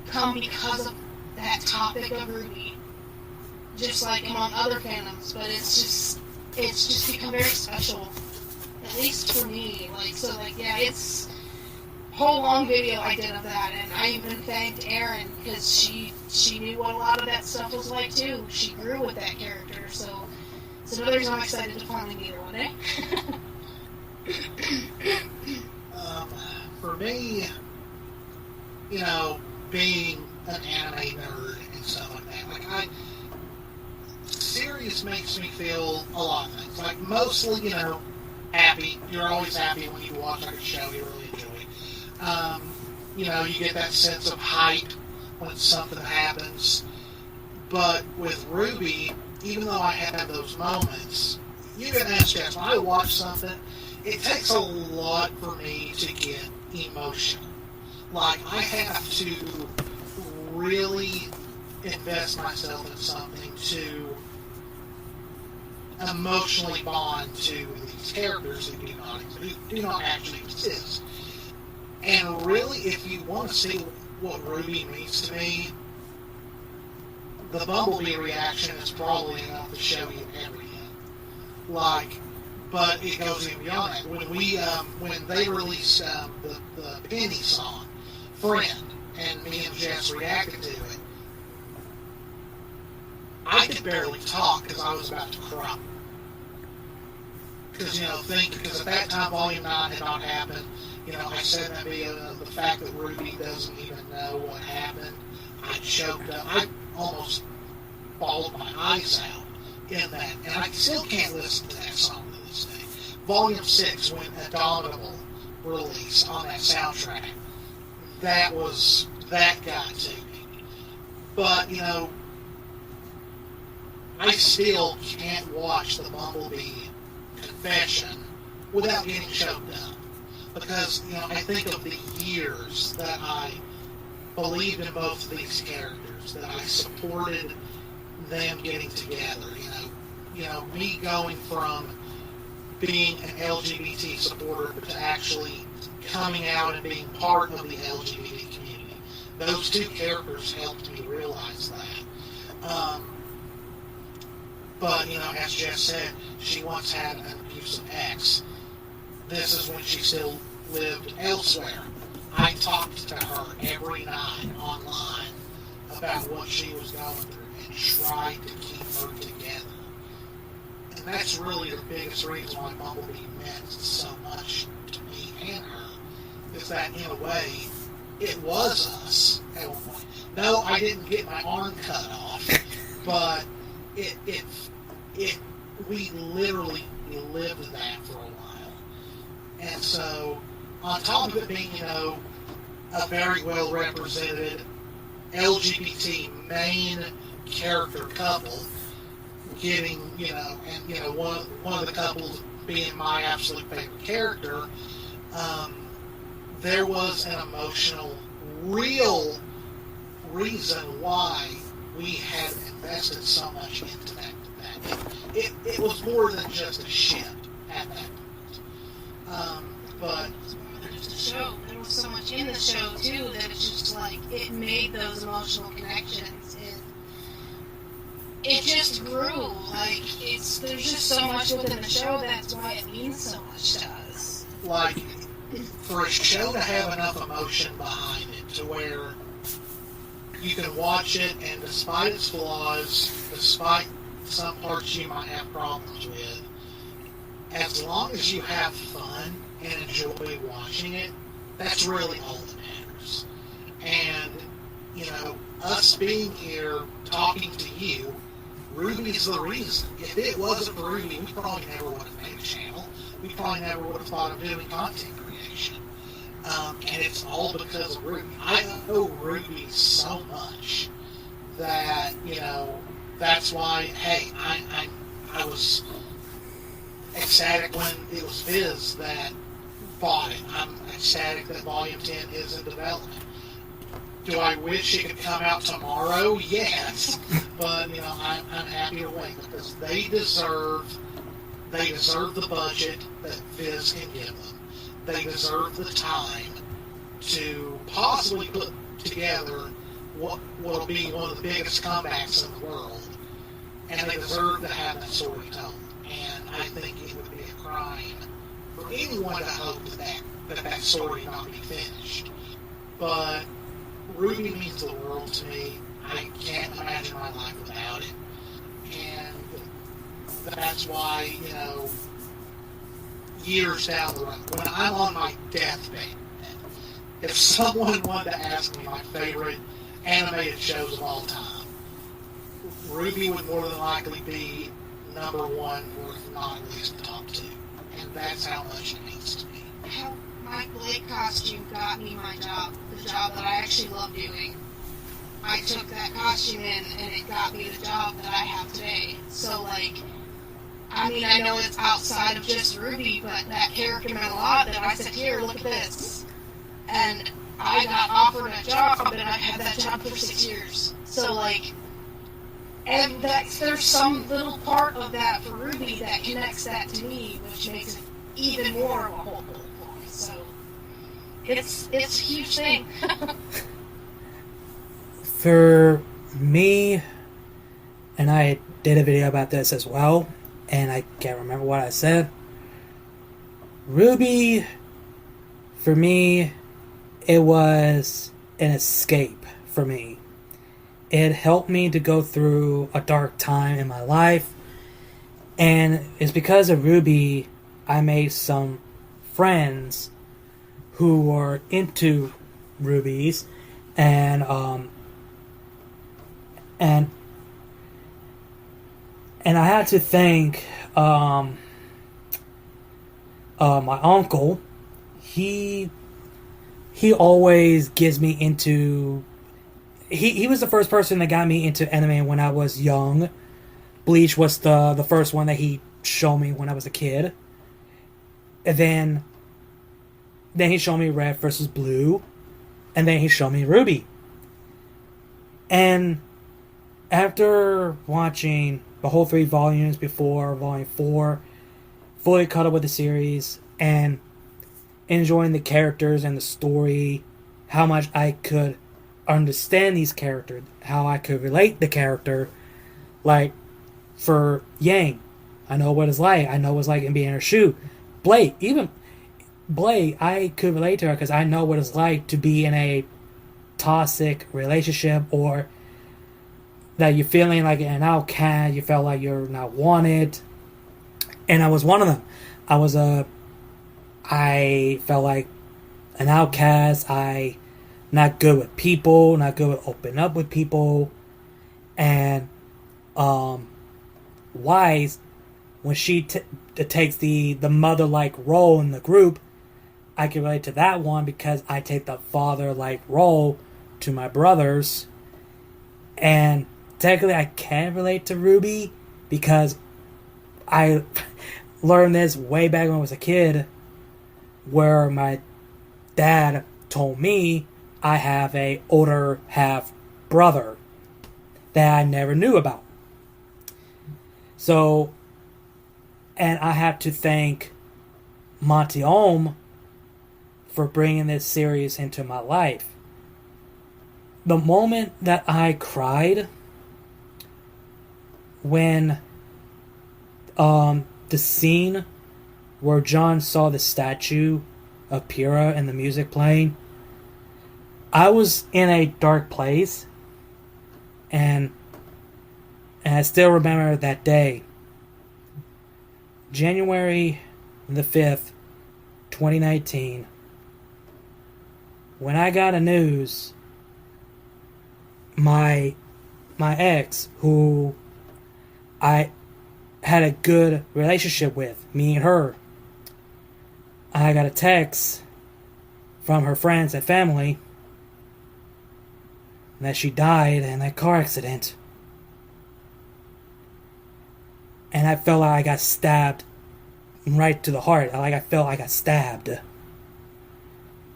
come because of that topic of RWBY. Just like among other fandoms, but it's just become very special, at least for me. It's a whole long video I did of that, and I even thanked Erin because she knew what a lot of that stuff was like too. She grew with that character, so it's another reason I'm excited to finally meet her one day. For me, being an anime nerd and stuff like that, series makes me feel a lot of things. Mostly, happy. You're always happy when you watch a show you really enjoy. You get that sense of hype when something happens. But with RWBY, even though I have those moments, you can ask Jess, when I watch something, it takes a lot for me to get emotional. Like, I have to really invest myself in something to emotionally bond to these characters who do not actually exist. And really, if you want to see what RWBY means to me, the Bumblebee reaction is probably enough to show you everything. Like, but it goes even beyond that. When they released the Penny song, Friend, and me and Jess reacted to it, I could barely talk because I was about to cry. Because, because at that time Volume 9 had not happened. I said that the fact that RWBY doesn't even know what happened. I choked up. I almost bawled my eyes out in that. And I still can't listen to that song to this day. Volume 6, when Indomitable released on that soundtrack, that got to me. But, I still can't watch the Bumblebee Confession without getting choked up. Because, I think of the years that I believed in both of these characters, that I supported them getting together. Me going from being an LGBT supporter to actually coming out and being part of the LGBT community. Those two characters helped me realize that. But, as Jess said, she once had an abusive ex. This is when she still lived elsewhere. I talked to her every night online about what she was going through and tried to keep her together. And that's really the biggest reason why Bumblebee meant so much to me and her, is that in a way, it was us at one point. No, I didn't get my arm cut off, but we literally lived that for a while. And so, on top of it being, a very well represented LGBT main character couple, getting, and one of the couples being my absolute favorite character, there was an emotional, real reason why we had invested so much into that. It was more than just a ship at that point. But just a show. There was so much in the show too that it's just like it made those emotional connections. It just grew. Like there's just so much within the show. That's why it means so much to us. Like, for a show to have enough emotion behind it to where you can watch it, and despite its flaws, despite some parts you might have problems with, as long as you have fun and enjoy watching it, that's really all that matters. And, us being here talking to you, RWBY's the reason. If it wasn't for RWBY, we probably never would have made a channel. We probably never would have thought of doing content creation. And it's all because of RWBY. I owe RWBY so much that, that's why, hey, I was ecstatic when it was Viz that bought it. I'm ecstatic that Volume 10 is in development. Do I wish it could come out tomorrow? Yes. But, I'm happy to wait because they deserve the budget that Viz can give them. They deserve the time to possibly put together what will be one of the biggest comebacks in the world. And they deserve to have that story told. And I think it would be a crime for anyone to hope that story not be finished. But RWBY means the world to me. I can't imagine my life without it. And that's why, years down the road, when I'm on my deathbed, if someone wanted to ask me my favorite animated shows of all time, RWBY would more than likely be number one, or if not, at least the top two. And that's how much it means to me. How Mike Blake costume got me my job, the job that I actually love doing. I took that costume in, and it got me the job that I have today. So, I mean, I know it's outside of just Ruby, but that character meant a lot. That I said, here, look at this. And I got offered a job, and I've had that job for 6 years. So, like, and there's some little part of that for Ruby that connects that to me, which makes it even more of a whole for me. So, it's a huge thing. For me, and I did a video about this as well, and I can't remember what I said. RWBY, for me, it was an escape for me. It helped me to go through a dark time in my life, and it's because of RWBY I made some friends who were into rubies, and I had to thank my uncle. He always gets me into. He was the first person that got me into anime when I was young. Bleach was the first one that he showed me when I was a kid. And then he showed me Red versus Blue. And then he showed me RWBY. And after watching the whole 3 volumes before Volume 4, fully caught up with the series, and enjoying the characters and the story, how much I could understand these characters, how I could relate the character. Like, for Yang, I know what it's like. I know what it's like in being in her shoe. Blade, I could relate to her because I know what it's like to be in a toxic relationship, or that you're feeling like an outcast, you felt like you're not wanted. And I was one of them. I felt like an outcast. Not good with people, not good with open up with people. And Wise, when she takes the mother-like role in the group, I can relate to that one because I take the father-like role to my brothers. And technically I can relate to RWBY because I learned this way back when I was a kid, where my dad told me I have a older half brother that I never knew about. So, and I have to thank Monty Ohm for bringing this series into my life. The moment that I cried when the scene where John saw the statue of Pyrrha and the music playing, I was in a dark place, and I still remember that day, January the 5th, 2019, when I got a news, my ex, who I had a good relationship with, me and her, I got a text from her friends and family that she died in a car accident. And I felt like I got stabbed right to the heart. Like I felt I got stabbed.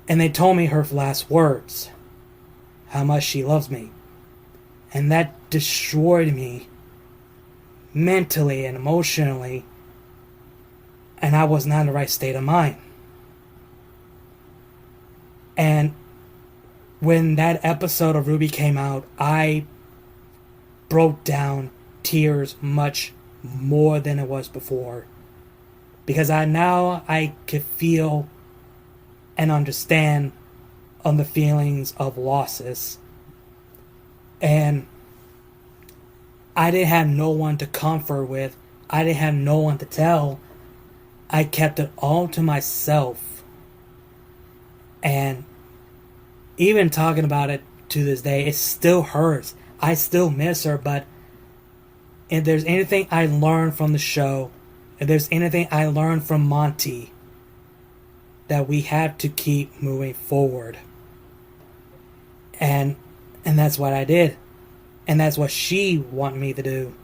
And they told me her last words, how much she loves me. And that destroyed me mentally and emotionally. And I was not in the right state of mind. And when that episode of RWBY came out, I broke down tears much more than it was before. Because I could feel and understand on the feelings of losses. And I didn't have no one to comfort with. I didn't have no one to tell. I kept it all to myself. And even talking about it to this day, it still hurts. I still miss her, but if there's anything I learned from the show, if there's anything I learned from Monty, that we have to keep moving forward. And that's what I did. And that's what she wanted me to do.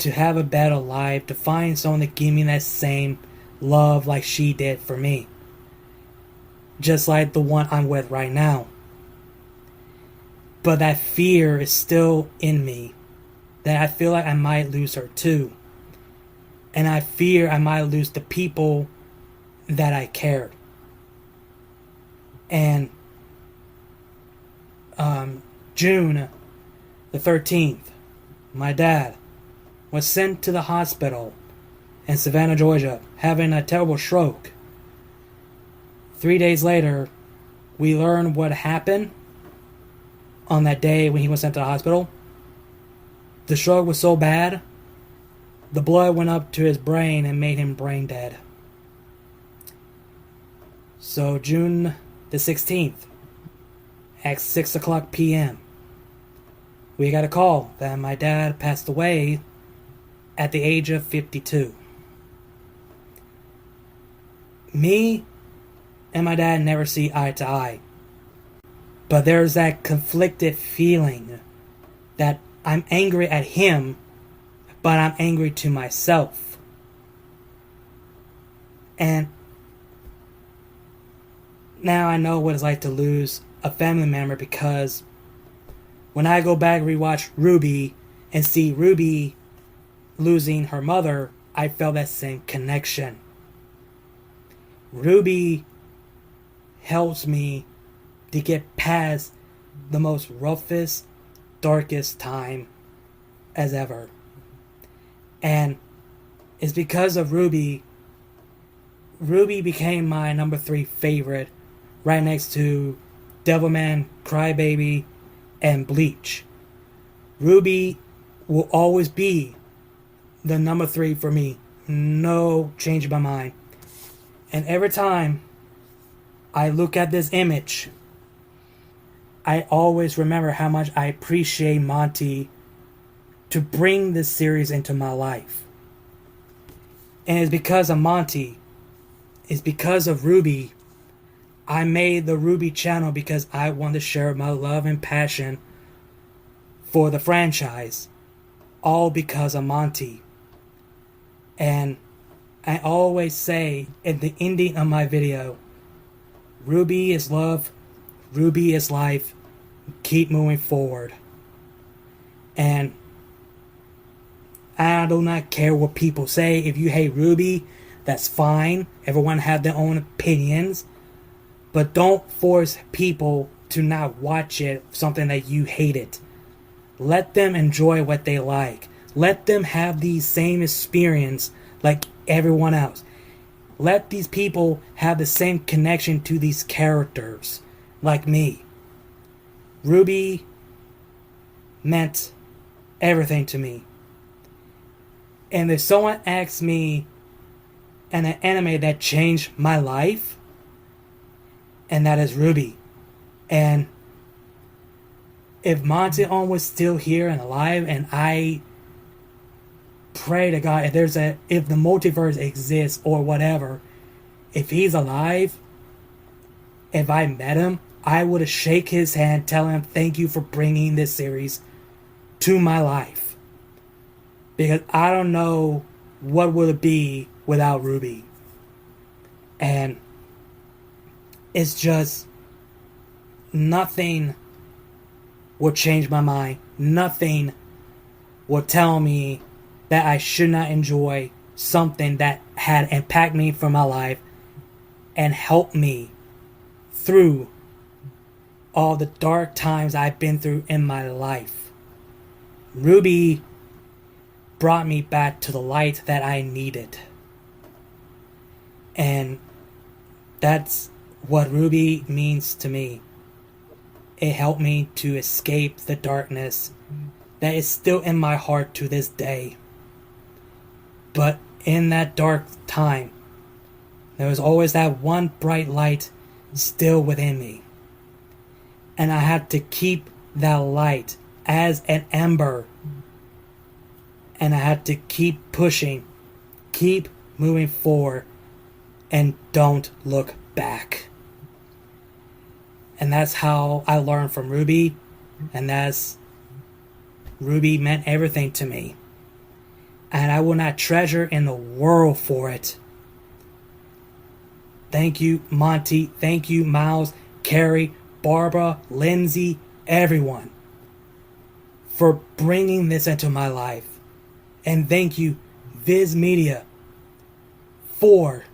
to have a better life, to find someone to give me that same love like she did for me. Just like the one I'm with right now. But that fear is still in me, that I feel like I might lose her too. And I fear I might lose the people that I cared. And June the 13th, my dad was sent to the hospital in Savannah, Georgia, having a terrible stroke. 3 days later, we learned what happened on that day when he was sent to the hospital. The stroke was so bad, the blood went up to his brain and made him brain dead. So June the 16th, at 6 o'clock p.m., we got a call that my dad passed away at the age of 52. Me and my dad never see eye to eye. But there's that conflicted feeling that I'm angry at him, but I'm angry to myself. And now I know what it's like to lose a family member, because when I go back and rewatch RWBY and see Ruby losing her mother, I felt that same connection. RWBY helps me to get past the most roughest, darkest time as ever. And it's because of RWBY. RWBY became my number 3 favorite, right next to Devilman, Crybaby, and Bleach. RWBY will always be the number 3 for me. No change in my mind. And every time I look at this image, I always remember how much I appreciate Monty to bring this series into my life. And it's because of Monty, it's because of RWBY, I made the RWBY channel, because I want to share my love and passion for the franchise, all because of Monty. And I always say at the ending of my video, RWBY is love, RWBY is life, keep moving forward. And I do not care what people say. If you hate RWBY, that's fine. Everyone have their own opinions. But don't force people to not watch it, something that you hated. Let them enjoy what they like. Let them have the same experience like everyone else. Let these people have the same connection to these characters like me. RWBY meant everything to me. And if someone asks me an anime that changed my life, and that is RWBY. And if Monty On was still here and alive, and I pray to God, if the multiverse exists or whatever, if he's alive, if I met him, I would have shake his hand, tell him thank you for bringing this series to my life. Because I don't know what would it be without RWBY. And it's just nothing will change my mind. Nothing will tell me that I should not enjoy something that had impacted me for my life and helped me through all the dark times I've been through in my life. RWBY brought me back to the light that I needed. And that's what RWBY means to me. It helped me to escape the darkness that is still in my heart to this day. But in that dark time, there was always that one bright light still within me. And I had to keep that light as an ember. And I had to keep pushing, keep moving forward, and don't look back. And that's how I learned from RWBY, and RWBY meant everything to me. and I will not treasure in the world for it. Thank you, Monty. Thank you, Miles, Carrie, Barbara, Lindsay, everyone, for bringing this into my life. And thank you, Viz Media, for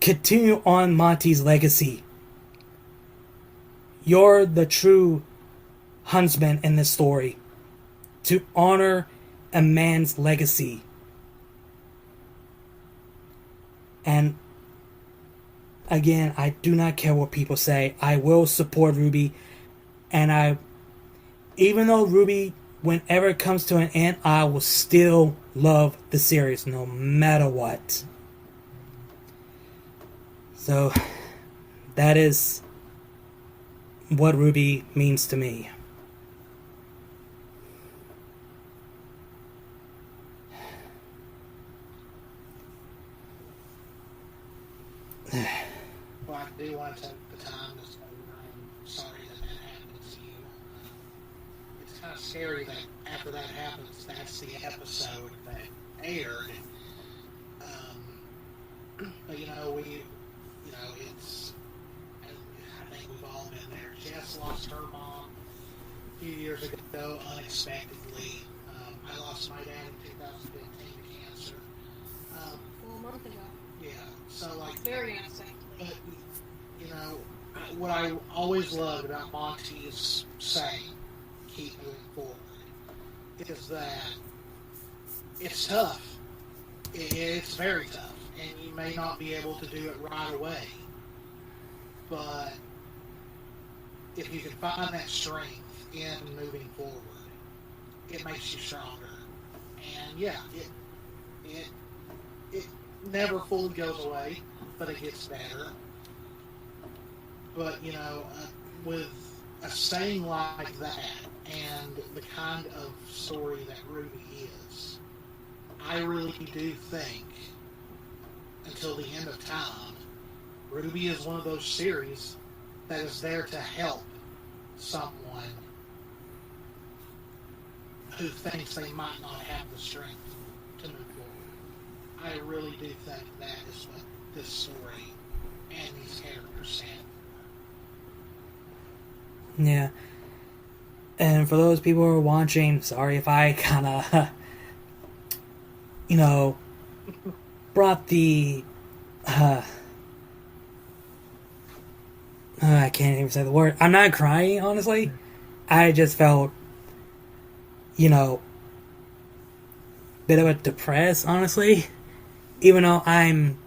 continue on Monty's legacy. You're the true huntsman in this story, to honor a man's legacy. And again, I do not care what people say. I will support RWBY, and even though RWBY, whenever it comes to an end, I will still love the series no matter what. So that is what RWBY means to me. Well, I do want to take the time to say I'm sorry that happened to you. It's kind of scary that after that happens, that's the episode that aired. But it's, I think we've all been there. Jess lost her mom a few years ago unexpectedly. I lost my dad in 2015 to cancer. A month ago. Yeah, so Very unexpectedly. But, what I always loved about Monty's saying, keep moving forward, is that it's tough. It's very tough. And you may not be able to do it right away. But if you can find that strength in moving forward, it makes you stronger. And yeah, it never fully goes away, but it gets better. But, with a saying like that and the kind of story that RWBY is, I really do think, until the end of time, RWBY is one of those series that is there to help someone who thinks they might not have the strength to move forward. I really do think that is what this story and these characters stand for. Yeah. And for those people who are watching, sorry if I kind of, brought the, I can't even say the word. I'm not crying, honestly. I just felt, bit of a depressed, honestly. Even though I'm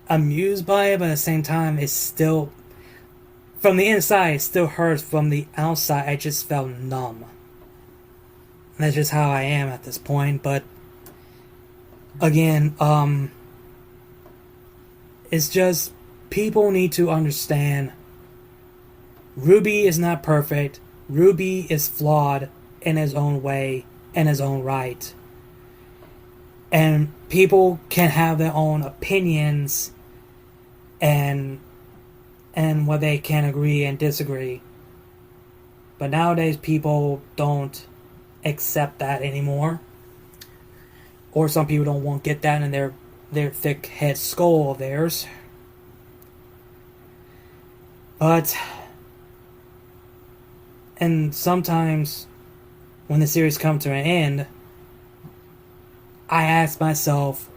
amused by it, but at the same time, it's still, from the inside, it still hurts. From the outside, I just felt numb. And that's just how I am at this point. But again, it's just, people need to understand RWBY is not perfect. RWBY is flawed in his own way, in his own right. And people can have their own opinions and where they can agree and disagree. But nowadays people don't accept that anymore. Or some people don't want to get that in their thick head skull of theirs. But, and sometimes when the series comes to an end, I ask myself,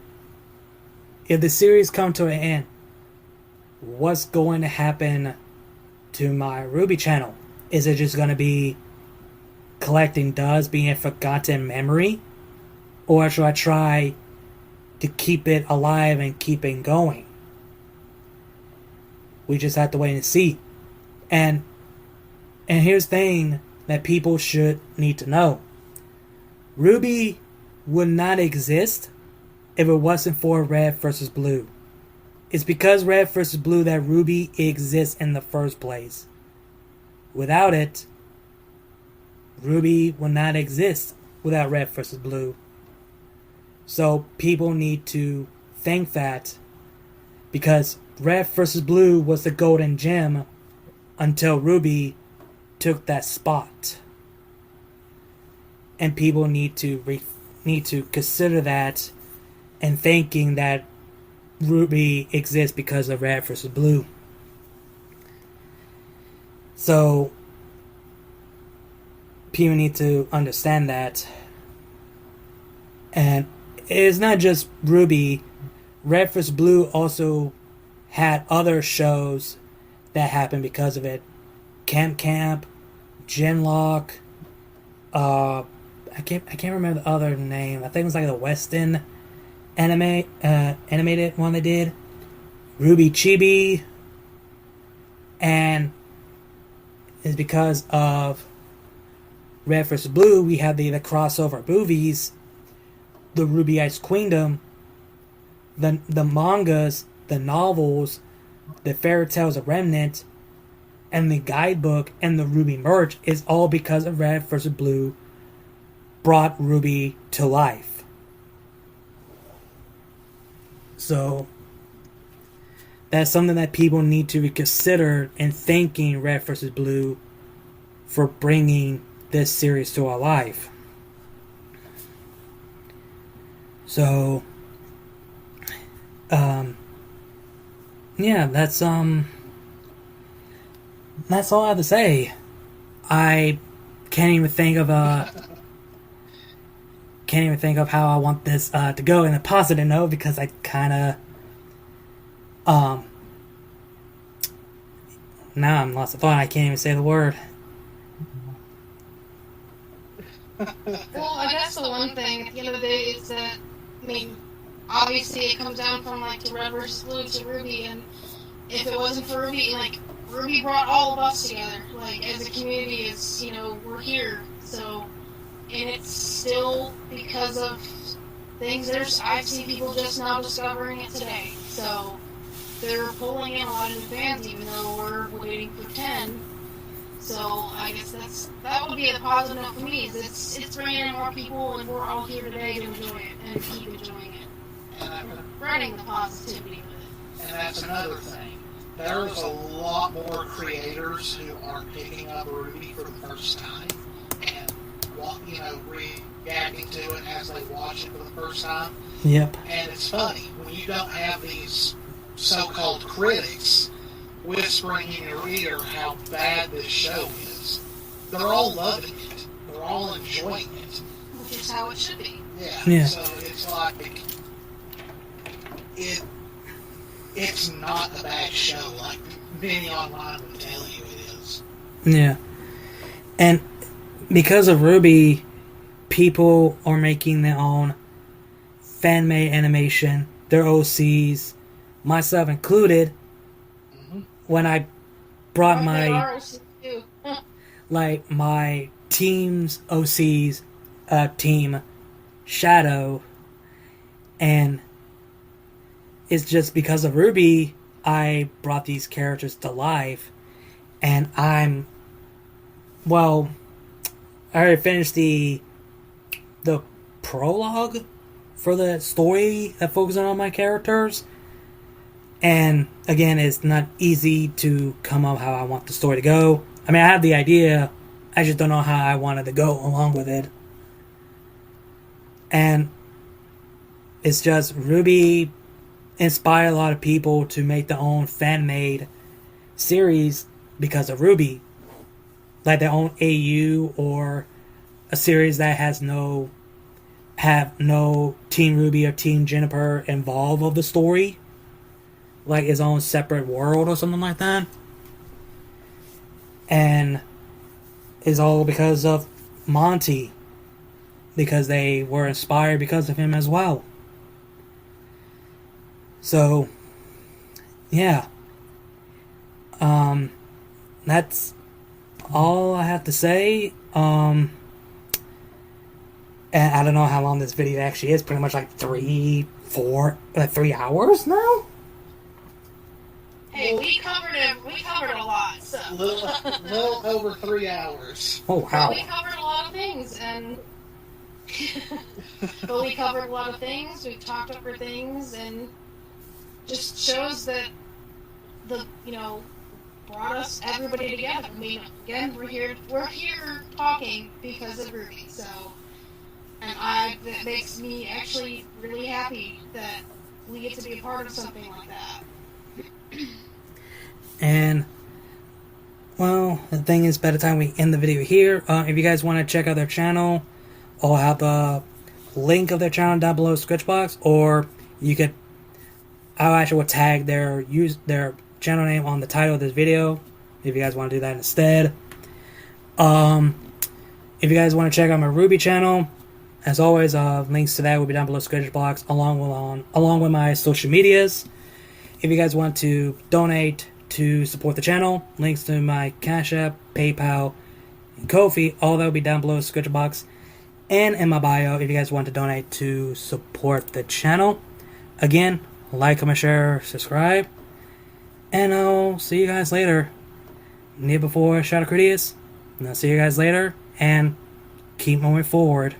if the series comes to an end, what's going to happen to my RWBY channel? Is it just going to be collecting dust, being a forgotten memory? Or should I try to keep it alive and keep it going? We just have to wait and see. And here's the thing that people should need to know. RWBY would not exist if it wasn't for Red vs. Blue. It's because Red vs. Blue that RWBY exists in the first place. Without it, RWBY would not exist without Red vs. Blue. So people need to think that, because Red vs. Blue was the golden gem until RWBY took that spot. and people need to consider that, and thinking that RWBY exists because of Red versus Blue. So people need to understand that. And it's not just RWBY. Red vs. Blue also had other shows that happened because of it. Camp, Genlock, I can't remember the other name. I think it was like the Western animated one they did. RWBY Chibi. And it's because of Red vs. Blue, we have the crossover movies, the RWBY Ice Queendom, the mangas, the novels, the Fairy Tales of Remnant, and the guidebook and the RWBY merch is all because of Red vs. Blue brought RWBY to life. So that's something that people need to reconsider in thanking Red vs. Blue for bringing this series to our life. So, yeah, that's all I have to say. I can't even think of how I want this to go in a positive note, because I kind of now I'm lost of thought. I can't even say the word. Well, I guess the one thing at the end of the day is that, I mean, obviously it comes down from like to Red versus Blue to RWBY, and if it wasn't for RWBY, like RWBY brought all of us together, like as a community, as you know, we're here. So, and it's still because of things. I've seen people just now discovering it today. So they're pulling in a lot of new fans, even though we're waiting for 10. So I guess that would be a positive for me. Is it's bringing in more people, and we're all here today to enjoy it and keep enjoying it, and spreading the positivity with it. And that's another thing. There's a lot more creators who are picking up RWBY for the first time and reacting to it as they watch it for the first time. Yep. And it's funny when you don't have these so-called critics whispering in your ear how bad this show is. They're all loving it. They're all enjoying it. Which is how it should be. Yeah. So it's like it's not a bad show like many online would tell you it is. Yeah. And because of RWBY, people are making their own fan-made animation, their OCs, myself included. When I brought my team's OCs, Team Shadow, and it's just because of RWBY I brought these characters to life, and I already finished the prologue for the story that focuses on my characters. And again, it's not easy to come up how I want the story to go. I mean, I have the idea, I just don't know how I wanted to go along with it. And it's just RWBY inspired a lot of people to make their own fan-made series because of RWBY. Like their own AU, or a series that have no Team RWBY or Team Juniper involved of the story. Like his own separate world or something like that. And it's all because of Monty. Because they were inspired because of him as well. So, yeah. That's all I have to say. And I don't know how long this video actually is. Pretty much like 3 hours now? Hey, we covered a lot, so. Little over 3 hours. Oh, wow. We covered a lot of things, and but we covered a lot of things. We talked over things, and just shows that brought us everybody together. I mean, again, we're here talking because of RWBY. So And that makes me actually really happy that we get to be a part of something like that. And, well, the thing is, by the time we end the video here, if you guys want to check out their channel, I'll have the link of their channel down below the description box, or you could, I actually will tag their channel name on the title of this video, if you guys want to do that instead. If you guys want to check out my RWBY channel, as always, links to that will be down below the description box, along with my social medias. If you guys want to donate to support the channel, links to my Cash App, PayPal, and Ko-fi, all that will be down below the description box and in my bio if you guys want to donate to support the channel. Again, like, comment, share, subscribe, and I'll see you guys later. Near before Shadow Critius, and I'll see you guys later, and keep moving forward.